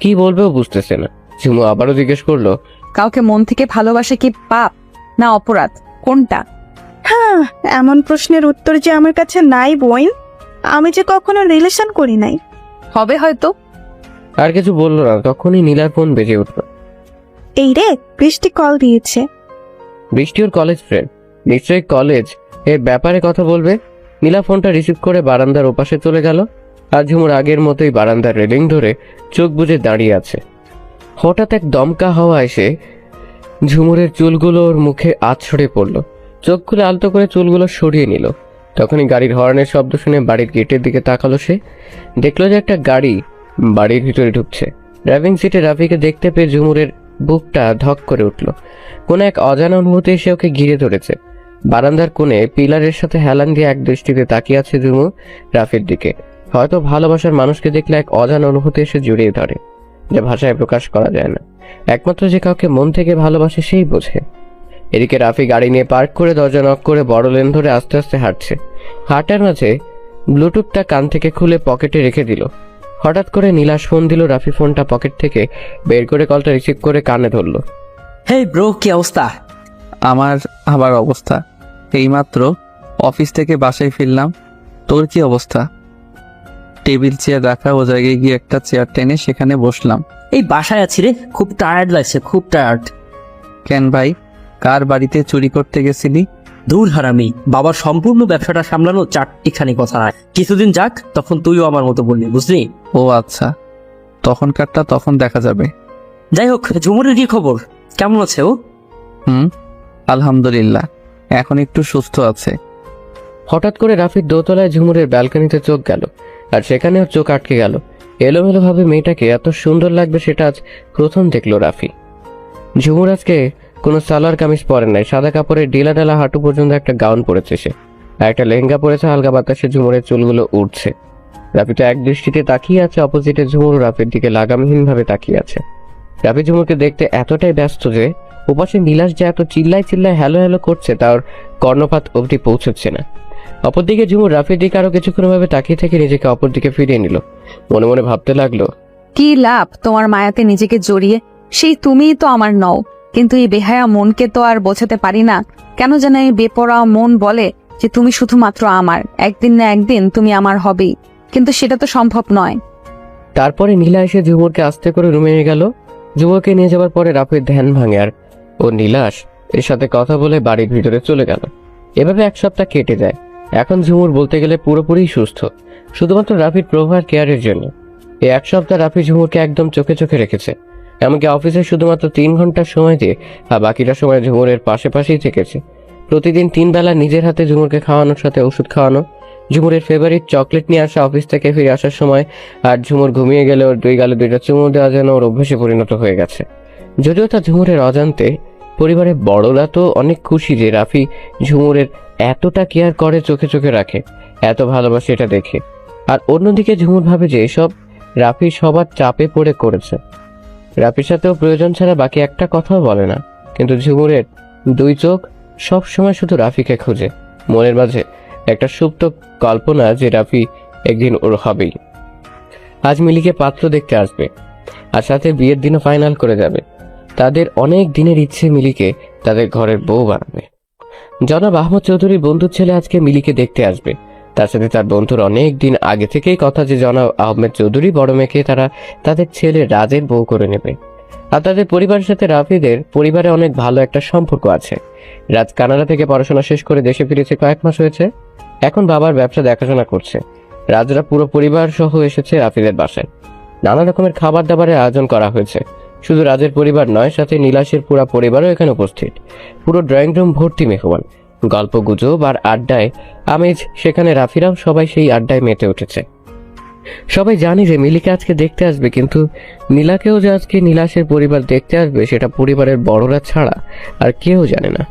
কি বলবেও বুঝতেছে না। ঝুমু আবারও জিজ্ঞেস করলো, কাউকে মন থেকে ভালোবাসা কি পাপ না অপরাধ, কোনটা? হ্যাঁ, এমন প্রশ্নের উত্তর যে আমার কাছে নাই বোন। আমি যে কখনো রিলেশন করি নাই, হবে হয়তো। আর কিছু বললো না, তখনই নীলার ফোন বেজে উঠল। এই রে, বৃষ্টি কল দিয়েছে। বৃষ্টি ওর কলেজ ফ্রেন্ড, নিশ্চয়ই কলেজ এর ব্যাপারে কথা বলবে। নীলা ফোনটা রিসিভ করে বারান্দার ওপাশে চলে গেল। আর ঝুমুর আগের মতোই বারান্দার রেলিং ধরে চোখ বুজে দাঁড়িয়ে আছে। হঠাৎ এক দমকা হাওয়া এসে ঝুমুরের চুলগুলো ওর মুখে আছড়ে পড়ল। চোখ খুলে আলতো করে চুলগুলো সরিয়ে নিল। তখনই গাড়ির হর্নের শব্দ শুনে বাড়ির গেটের দিকে তাকালো সে। দেখলো যে একটা গাড়ি বাড়ির ভিতরে ঢুকছে। ড্রাইভিং সিটে রাফিকে দেখতে পেয়ে ঝুমুরের বুকটা ধক করে উঠল। কোনো এক অজানা অনুভূতি এসে ওকে ঘিরে ধরেছে। বারান্দার কোণে পিলারের সাথে হেলান দিয়ে এক দৃষ্টিতে তাকিয়ে আছে ঝুমুর রাফির দিকে। হয়তো ভালোবাসার মানুষকে দেখলে এক অজানা অনুভূতি এসে জড়িয়ে ধরে, যে ভাষায় প্রকাশ করা যায় না। একমাত্র যে কাউকে মন থেকে ভালোবাসে সেই বোঝে। এদিকে রাফি গাড়ি নিয়ে পার্ক করে দরজা নক করে বড় লেন ধরে আস্তে আস্তে হাঁটছে। হাঁটার মাঝে ব্লুটুথটা কান থেকে খুলে পকেটে রেখে দিল। হঠাৎ করে নীলাশ ফোন দিল। রাফি ফোনটা পকেট থেকে বের করে কলটা রিসিভ করে কানে ধরল। হেই ব্রো, কি অবস্থা? আমার আবার অবস্থা, এইমাত্র অফিস থেকে বাসায় ফিরলাম। তোর কি অবস্থা? টেবিল চেয়ার রাখা, ও জায়গায় গিয়ে একটা চেয়ার টেনে সেখানে বসলাম। এই বাসায় আছি রে, খুব টায়ার্ড লাগছে, খুব টায়ার্ড। কেন ভাই, কার বাড়িতে চুরি করতে গেছিলি? দূর হারামি, বাবার সম্পূর্ণ ব্যবসাটা সামলানো চারটিখানি কথা নয়। কিছুদিন যাক, তখন তুইও আমার মতো বললি, বুঝলি? ও আচ্ছা, তখনকারটা তখন দেখা যাবে। যাই হোক, ঝুমুরের কি খবর? কেমন আছে ও? আলহামদুলিল্লাহ, এখন একটু সুস্থ আছে। হঠাৎ করে রাফির দোতলায় ঝুমুরের ব্যালকনিতে চোখ গেল। আর সেখানে ওর চোখ আটকে গেল। এলোমেলো ভাবে মেয়েটাকে এত সুন্দর লাগবে সেটা আজ প্রথম দেখলো রাফি। ঝুমুর আজকে কোনো সালোয়ার কামিজ পরে নাই, সাদা কাপড়ের ঢিলা ঢালা হাঁটু পর্যন্ত একটা গাউন পরেছে সে। আর একটা লেহেঙ্গা পরেছে, হালকা বাতাসে ঝুমুরের চুলগুলো উঠছে। রাফি তো এক দৃষ্টিতে তাকিয়ে আছে, অপোজিটে ঝুমুর রাফির দিকে লাগামহীন ভাবে তাকিয়ে আছে। রাফি ঝুমুরকে দেখতে এতটাই ব্যস্ত যে ওপাশে নীলাশ যে এত চিল্লায় চিল্লায় হ্যালো হ্যালো করছে তার কর্ণপাত অবধি পৌঁছচ্ছে না। অপরদিকে ঝুমুর রাফির দিকে আরো কিছুক্ষণ ভাবে তাকিয়ে থেকে নিজেকে অপর দিকে ফিরিয়ে নিল। মনে মনে ভাবতে লাগলো, কি লাভ তোমার মায়াতে নিজেকে জড়িয়ে? সেই তুমিই তো আমার নও। কিন্তু এই বেহায়া মনকে তো আর বোঝাতে পারি না। কেন যেন এই বেপরোয়া মন বলে যে তুমি শুধুমাত্র আমার, একদিন না একদিন তুমি আমার হবেই, কিন্তু সেটা তো সম্ভব নয়। তারপরে নীলা এসে ঝুমুরকে আস্তে করে রুমে নিয়ে গেল। ঝুমুরকে নিয়ে যাওয়ার পরে রাফির ধ্যান ভাঙে আর ও নীলাশ এর সাথে কথা বলে বাড়ির ভিতরে চলে গেল। এভাবে এক সপ্তাহ কেটে যায়। এখন ঝুমুর বলতে গেলে পুরোপুরি সুস্থ, শুধুমাত্র রাফির প্রভার কেয়ারের জন্য। এই এক সপ্তাহ রাফি ঝুমুরকে একদম চোখে চোখে রেখেছে। এমনকি অফিসে শুধুমাত্র 3 ঘন্টা সময় দিয়ে আর বাকিটা সময় ঝুমুরের পাশেই থেকেছে। প্রতিদিন 3 বেলা নিজের হাতে ঝুমুরকে খাওয়ানোর সাথে ওষুধ খাওয়ানো, ঝুমুরের ফেভারিট চকলেট নিয়ে আসা অফিস থেকে ফিরে আসার সময়, আর ঝুমুর ঘুমিয়ে গেলে ওর 2 গালে 2টা চুমু দেওয়া যেন ওর অভ্যাসে পরিণত হয়ে গেছে। যদিও তা ঝুমুরের অজান্তে, পরিবারের বড়রা তো অনেক খুশি যে রাফি ঝুমুরের এতটা কেয়ার করে, চোখে চোখে রাখে, এত ভালোবাসে এটা দেখে। আর অন্যদিকে ঝুমুর ভাবে যে এসব রাফি সবার চাপে পড়ে করেছে। রাফির সাথেও প্রয়োজন ছাড়া বাকি একটা কথাও বলে না, কিন্তু ঝুমুরের 2 চোখ সব সময় শুধু রাফিকে খুঁজে। মনের মাঝে একটা সুপ্ত কল্পনা যে রাফি একদিন ওর হবেই। আজ মিলিকে পাত্র দেখতে আসবে, আর সাথে বিয়ের দিনও ফাইনাল করে যাবে। তাদের অনেক দিনের ইচ্ছে মিলিকে তাদের ঘরের বউ বানাবে। জনাব আহমদ চৌধুরীর বন্ধুর ছেলে আজকে মিলিকে দেখতে আসবে। তার সাথে তার বন্ধুর অনেক দিন আগে থেকেই কথা যে জনাব আহমেদ চৌধুরী বড় মেয়েকে তারা তাদের ছেলে রাজের বউ করে নেবে। আর তাদের পরিবারের সাথে রাফিদের পরিবারে অনেক ভালো একটা সম্পর্ক আছে। রাজ কানাডা থেকে পড়াশোনা শেষ করে দেশে ফিরেছে কয়েক মাস হয়েছে। এখন বাবার ব্যবসা দেখাশোনা করছে। রাজরা পুরো পরিবার সহ এসেছে রাফিদের বাসায়। নানা রকমের খাবার দাবারের আয়োজন করা হয়েছে। শুধু রাজের পরিবার নয়, সাথে নীলাশের পুরো পরিবারও এখানে উপস্থিত। পুরো ড্রয়িং রুম ভর্তি মেহমান। গল্প গুজব আর আড্ডায় আমেজ সেখানে। রাফিরাও সবাই সেই আড্ডায় মেতে উঠেছে। সবাই জানে যে মিলিকে আজকে দেখতে আসবে, কিন্তু নীলাকেও যে আজকে নীলাশের পরিবার দেখতে আসবে সেটা পরিবারের বড়রা ছাড়া আর কেউ জানে না।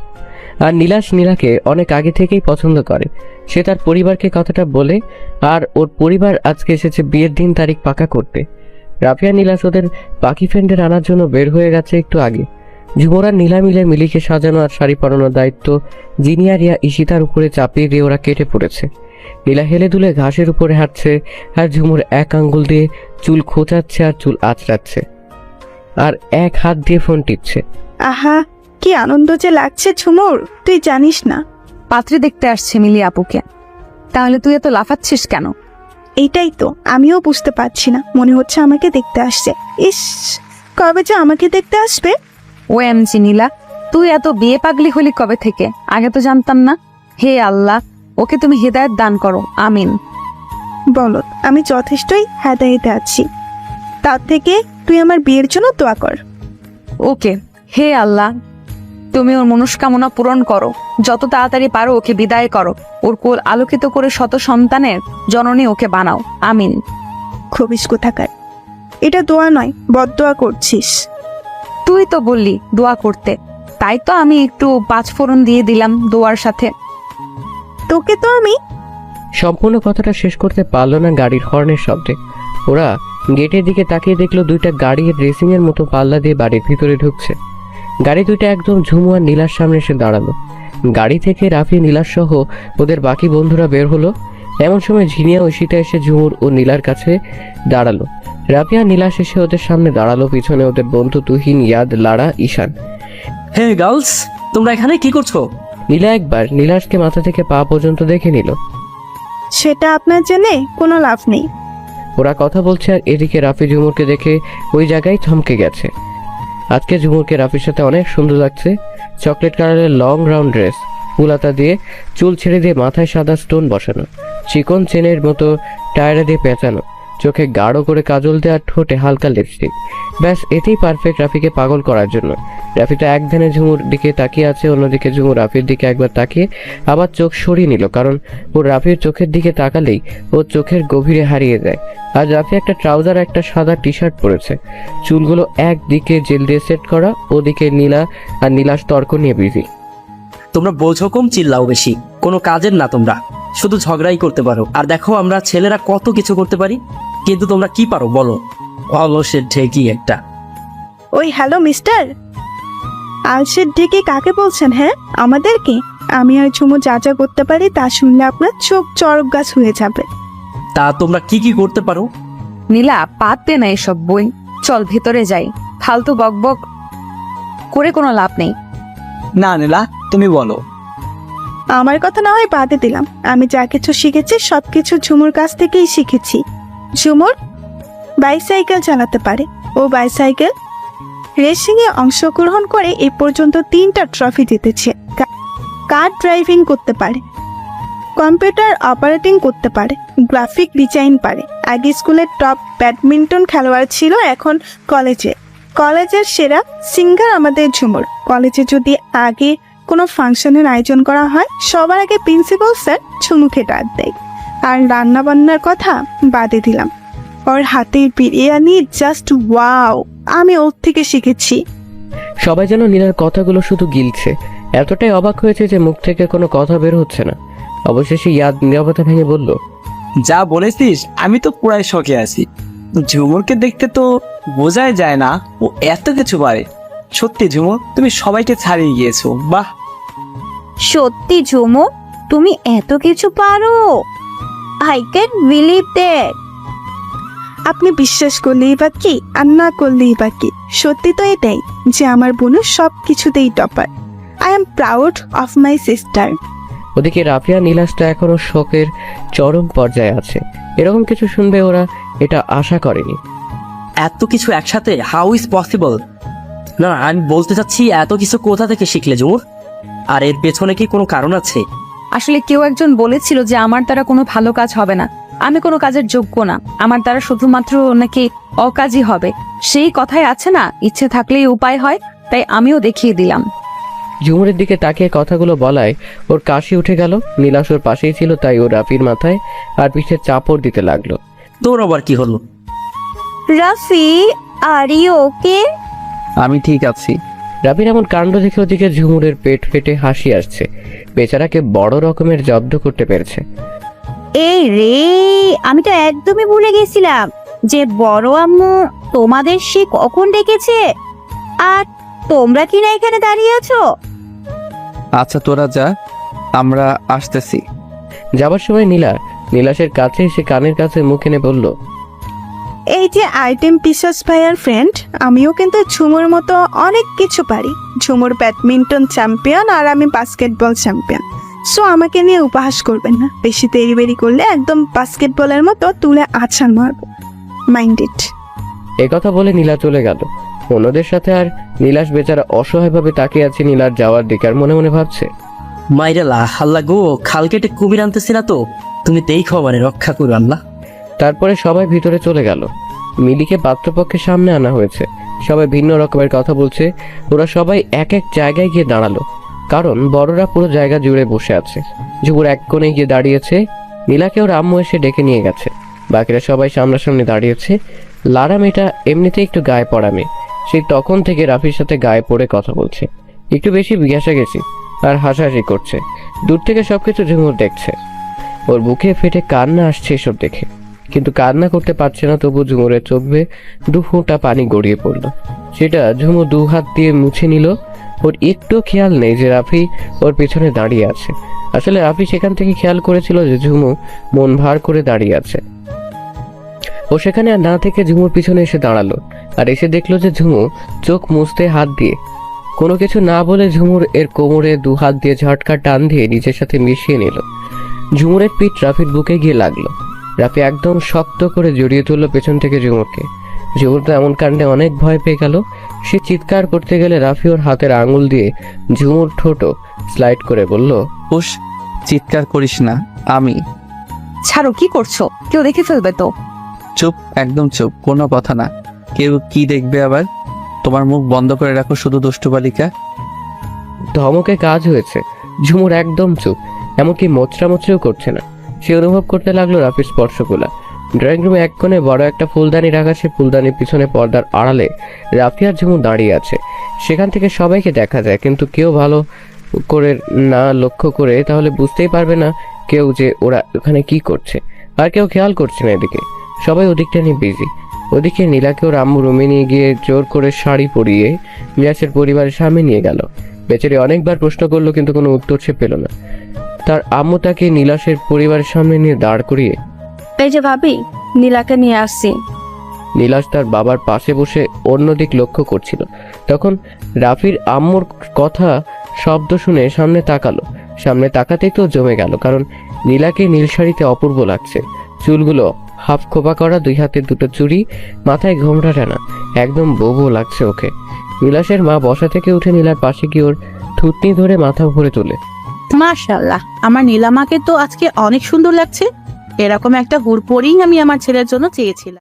আর নীলাশ নীলাকে অনেক আগে থেকেই পছন্দ করে। সে তার পরিবারকে কথাটা বলে, আর ওর পরিবার আজকে এসেছে বিয়ের দিন তারিখ পাকা করতে। রাফিয়া নীলাশ ওদের বাকি ফ্রেন্ডের আনার জন্য বের হয়ে গেছে একটু আগে। ঝুমুর আর নীলা মিলে মিলিকে সাজানো আর শাড়ি পরানোর দায়িত্ব জিনিয়ারিয়া ঈশিতার উপরে চাপিয়ে দিয়ে ওরা কেটে পড়েছে। নীলা হেলে দুলে ঘাসের উপরে হাঁটছে, আর ঝুমুর এক আঙ্গুল দিয়ে চুল খোঁচাচ্ছে আর চুল আঁচড়াচ্ছে, আর এক হাত দিয়ে ফোন টিপছে। আহা, কি আনন্দ যে লাগছে ঝুমুর, তুই জানিস না। পাত্রে দেখতে আসছে মিলি আপুকে। তাহলে তুই এত লাফাচ্ছিস কেন? এইটাই তো আমিও বুঝতে পারছি না, মনে হচ্ছে আমাকে দেখতে আসছে। ইস, কবে যে আমাকে দেখতে আসবে। ও এমজি নীলা, তুই এত বিয়ে পাগলি হলি কবে থেকে? আগে তো জানতাম না। হে আল্লাহ, ওকে তুমি হেদায়েত দান করো, আমিন। বলো, আমি যথেষ্টই হেদায়েতে আছি, তার থেকে তুই আমার বিয়ের জন্য দোয়া কর। ওকে, হে আল্লাহ, তুমি ওর মনস্কামনা পূরণ করো, যত তাড়াতাড়ি পারো ওকে বিদায় করো, ওর কোল আলোকিত করে শত সন্তানের জননী ওকে বানাও, আমিন। খবিস কোথাকার, এটা দোয়া নয়, বদদোয়া করছিস। তুই তো বললি দোয়া করতে, তাই তো আমি একটু 5 ফোড়ন দিয়ে দিলাম দোয়ার সাথে। তোকে তো আমি সম্পূর্ণ কথাটা শেষ করতে পারলো না গাড়ির হর্নের শব্দে। ওরা গেটের দিকে তাকিয়ে দেখলো দুইটা গাড়ি রেসিং এর মতো পাল্লা দিয়ে বাড়ির ভিতরে ঢুকছে। গাড়ি দুইটা একদম ঝুমু আর নীলার সামনে এসে দাঁড়ালো। গাড়ি থেকে রাফি, নীলার সহ ওদের বাকি বন্ধুরা বের হলো। এমন সময় ঝিনিয়া ঐশিতা এসে ঝুমুর ও নীলার কাছে দাঁড়ালো। রাফি আর নীলা শেষে ওদের সামনে দাঁড়ালো, পিছনে ওদের বন্ধু তুহিন, ইয়াদ, লারা, ঈশান। হে গার্লস, তোমরা এখানে কি করছো? নীলা একবার নীলাশকে মাথা থেকে পা পর্যন্ত দেখে নিল। সেটা আপনার জেনে কোনো লাভ নেই। ওরা কথা বলছে আর এদিকে রাফি ঝুমুরকে দেখে ওই জায়গায় থমকে গেছে। আজকে ঝুমুরকে রাফির সাথে অনেক সুন্দর লাগছে। চকলেট কালারের লং রাউন্ড ড্রেস, ফুলাতা দিয়ে চুল ছেড়ে দিয়ে মাথায় সাদা স্টোন বসানো, চিকন চেনের মতো টায়রা দিয়ে পেঁচানো, চোখে গাঢ় করে কাজল দেওয়ার, ঠোঁটে হালকা লিপস্টিক। ব্যাস এতেই পারফেক্ট রাফিকে পাগল করার জন্য। রাফিটা এক ধ্যানে ঝুমুর দিকে তাকিয়ে আছে, অন্যদিকে ঝুমুর রাফির দিকে একবার তাকিয়ে আবার চোখ সরিয়ে নিল, কারণ ও রাফির চোখের দিকে তাকালেই ও চোখের গভীরে হারিয়ে যায়। আর রাফি একটা ট্রাউজার, একটা সাদা টি শার্ট পরেছে, চুলগুলো একদিকে জেল দিয়ে সেট করা, ওদিকে নীলা আর নীলাশ তর্ক নিয়ে বিজি। তোমরা বোঝো কম, চিল্লাও বেশি, কোনো কাজের না তোমরা, শুধু ঝগড়াই করতে পারো। আর দেখো আমরা ছেলেরা কত কিছু করতে পারি, কিন্তু তোমরা কি পারো বলো? অলসের ঢেকি একটা। ওই হ্যালো মিস্টার, আলসের ডেকে কাকে বলছেন? হ্যাঁ, আমাদেরকে? আমি আর ঝুমু যা যা করতে পারি তা শুনলে আপনার চোখ চড়ক গাছ হয়ে যাবে। তা তোমরা কি কি করতে পারো? নীলা, পাততে না এসব বই, চল ভেতরে যাই, ফালতু বকবক করে কোনো লাভ নেই। না নীলা, তুমি বলো। আমার কথা না হয় বাদে দিলাম, আমি যা কিছু শিখেছি সবকিছু ঝুমুর কাছ থেকেই শিখেছি। ঝুমুর বাইসাইকেল চালাতে পারে, ও বাইসাইকেল রেসিংয়ে অংশগ্রহণ করে এ পর্যন্ত 3টা ট্রফি জিতেছে। কার ড্রাইভিং করতে পারে, কম্পিউটার অপারেটিং করতে পারে, গ্রাফিক ডিজাইন পারে। আগে স্কুলের টপ ব্যাডমিন্টন খেলোয়াড় ছিল, এখন কলেজের সেরা সিঙ্গার আমাদের ঝুমুর। কলেজে যদি আগে কোনো ফাংশনের আয়োজন করা হয়, সবার আগে প্রিন্সিপাল স্যার ঝুমুকে ডাক দেয়। আর রান্না বান্নার কথা বাদে দিলাম, ওর হাতের বিরিয়ানি জাস্ট ওয়াও, আমি ওর থেকে শিখেছি। সবাই যেন নীলার কথাগুলো শুধু গিলছে, এতটাই অবাক হয়েছে যে মুখ থেকে কোনো কথা বের হচ্ছে না। অবশেষে ইয়াদ নীরবতা ভেঙে বলল, যা বলেছিস আমি তো পুরাই শখে আছি। ঝুমুরকে দেখতে তো বোঝাই যায় না ও এত কিছু পারে। সত্যি ঝুমুর, তুমি সবাইকে ছাড়িয়ে গিয়েছো, বাহ। সত্যি ঝুমু, তুমি এত কিছু পারো? I can believe that. আপনি বিশ্বাস করলেই বা কি আর না করলেই বা কি, সত্যি তো এটাই যে আমার বোনু সব কিছুতেই topper. I am proud of my sister. ওদিকে রাফিয়া নীলাশটা এখনো শোকের চরম পর্যায়ে আছে। এরকম কিছু শুনবে ওরা এটা আশা করেনি। এত কিছু একসাথে, হাউ ইজ পসিবল? না, আমি বলতে চাচ্ছি এত কিছু কোথা থেকে শিখলে ঝুমুর? আর এর পেছনে কি কোনো কারণ আছে? আসলে কেউ একজন বলেছিল যে আমার দ্বারা কোনো ভালো কাজ হবে না, আমি কোনো কাজের যোগ্য না, আমার দ্বারা শুধুমাত্র নাকি অকাজই হবে। সেই কথাই আছে না, ইচ্ছে থাকলেই উপায় হয়, তাই আমিও দেখিয়ে দিলাম। ঝুমুরের দিকে তাকিয়ে কথাগুলো বলায় ওর কাশি উঠে গেল। নীলাশ ওর পাশেই ছিল, তাই ও রাফির মাথায় আর পিঠে চাপড় দিতে লাগলো। তোর আবার কি হলো? Rafi, are you okay? আমি ঠিক আছি। রাফির এমন কাণ্ড দেখে ওদিকে ঝুমুরের পেট ফেটে হাসি আসছে। বেচারাকে বড় রকমের জব্দ করতে পেরেছে। এই রে, আমি তো একদমই ভুলে গেছিলাম যে বড় আম্মু তোমাদের সে কখন ডেকেছে, আর তোমরা কিনা এখানে দাঁড়িয়ে আছো। আচ্ছা তোরা যা, আমরা আসতেছি। যাবার সময় নীলাশের কাছে এসে কানের কাছে মুখ এনে বলল, এই যে আইটেম পিসাস ভাইয়ার ফ্রেন্ড, আমিও কিন্তু ঝুমুর মতো অনেক কিছু পারি। ঝুমুর ব্যাডমিন্টন চ্যাম্পিয়ন আর আমি বাস্কেটবল চ্যাম্পিয়ন। সো আমাকে নিয়ে উপহাস করবেন না, বেশি তেড়িবেড়ি করলে একদম বাস্কেটবলের মতো তুলে আছাড় মারবো। মাইন্ডেড। একথা বলে নীলা চলে গেল। অন্যদের সাথে আর নীলাশ বেচারা অসহায়ভাবে তাকিয়ে আছে নীলার যাওয়ার দিকে, আর মনে মনে ভাবছে, মাইরালা হাল্লা গো, খাল কেটে কুমির আনতেছি না তো, তুমি দেখো মানে রক্ষা করো আল্লাহ। তারপরে সবাই ভিতরে চলে গেল। মিলিকে পাত্রপক্ষের সামনে আনা হয়েছে। সবাই ভিন্ন রকমের কথা বলছে। ওরা সবাই এক এক জায়গায় গিয়ে দাঁড়ালো, কারণ বড়রা পুরো জায়গা জুড়ে বসে আছে। ঝুমুর এক কোণে গিয়ে দাঁড়িয়েছে। নীলাকে ওর আম্মু এসে ডেকে নিয়ে গেছে। বাকিরা সবাই সামনাসামনি দাঁড়িয়েছে। লারা মেয়েটা এমনিতে একটু গায়ে পড়া মেয়ে, সেই তখন থেকে রাফির সাথে গায়ে পড়ে কথা বলছে, একটু বেশি ঘেঁষাঘেঁষি আর হাসাহাসি করছে। দূর থেকে সবকিছু ঝুমুর দেখছে। ওর বুকে ফেটে কান্না আসছে এসব দেখে, কিন্তু কান্না করতে পারছে না। তবু ঝুমুরের চোখ বেয়ে 2 ফোঁটা পানি গড়িয়ে পড়লো। সেটা ঝুমুর 2 হাত দিয়ে মুছে নিল। ওর একটু খেয়াল নেই যে রাফি ওর পিছনে দাঁড়িয়ে আছে। আসলে রাফি সেখান থেকে খেয়াল করেছিল যে ঝুমু মন ভার করে দাঁড়িয়ে আছে। ও সেখানে আর না থেকে ঝুমুর পিছনে এসে দাঁড়ালো, আর এসে দেখলো যে ঝুমু চোখ মুছতে হাত দিয়ে। কোনো কিছু না বলে ঝুমুর এর কোমরে 2 হাত দিয়ে ঝটকা টান দিয়ে নিজের সাথে মিশিয়ে নিল। ঝুমুরের পিঠ রাফির বুকে গিয়ে লাগলো। রাফি একদম শক্ত করে জড়িয়ে তুললো পেছন থেকে ঝুমুরকে। ঝুমুর তো এমন কাণ্ডে অনেক ভয় পেয়ে গেল। সে চিৎকার করতে গেলে রাফি ওর হাতের আঙুল দিয়ে ঝুমুর ঠোঁটো স্লাইড করে বলল, হুশ, চিৎকার করিস না। আমি ছাড়ো, কি করছো? কেউ দেখে ফেলবে তো। চুপ, একদম চুপ, কোনো কথা না। কেউ কি দেখবে আবার? তোমার মুখ বন্ধ করে রাখো শুধু, দুষ্টু বালিকা। ধমকে কাজ হয়েছে। ঝুমুর একদম চুপ, এমনকি মোচড়ামোচড়িও করছে না। সে অনুভব করতে লাগলো রাফির স্পর্শগুলা। ড্রয়িং রুমে এক কোণে বড় একটা ফুলদানি রাখা, সে ফুলদানির পিছনে পর্দার আড়ালে রাফি আর ঝুমুর দাঁড়িয়ে আছে। সেখান থেকে সবাইকে দেখা যায়, কিন্তু কেউ ভালো করে না লক্ষ্য করে তাহলে বুঝতেই পারবে না কেউ যে ওরা ওখানে কি করছে। আর কেউ খেয়াল করছে না এদিকে, সবাই ওদিকটা নিয়ে বিজি। ওদিকে নীলাকে ওর আম্মু রুমে নিয়ে গিয়ে জোর করে শাড়ি পরিয়ে মিরাজের পরিবারের সামনে নিয়ে গেল। বেচারি অনেকবার প্রশ্ন করলো, কিন্তু কোনো উত্তর সে পেল না। তার আম্মু তাকে নীলাশের পরিবারের সামনে নিয়ে দাঁড় করিয়ে, এই যে ভাবি, নীলাকে নিয়ে আসছি। নীলাশ তার বাবার পাশে বসে অন্যদিক লক্ষ্য করছিল। তখন রাফির আম্মুর কথা শব্দ শুনে সামনে তাকালো। সামনে তাকাতেই তো জমে গেল, কারণ নীলাকে নীল শাড়িতে অপূর্ব লাগছে। চুলগুলো হাফ খোপা করা, 2 হাতে 2টো চুড়ি, মাথায় ঘোমটা টানা, একদম বউ লাগছে ওকে। নীলাশের মা বসা থেকে উঠে নীলার পাশে গিয়ে ওর থুতনি ধরে মাথা উপরে তোলে। মাশাআল্লাহ, আমার নীলামাকে তো আজকে অনেক সুন্দর লাগছে। এরকম একটা হুড়পড়িং আমি আমার ছেলের জন্য চেয়েছিলাম।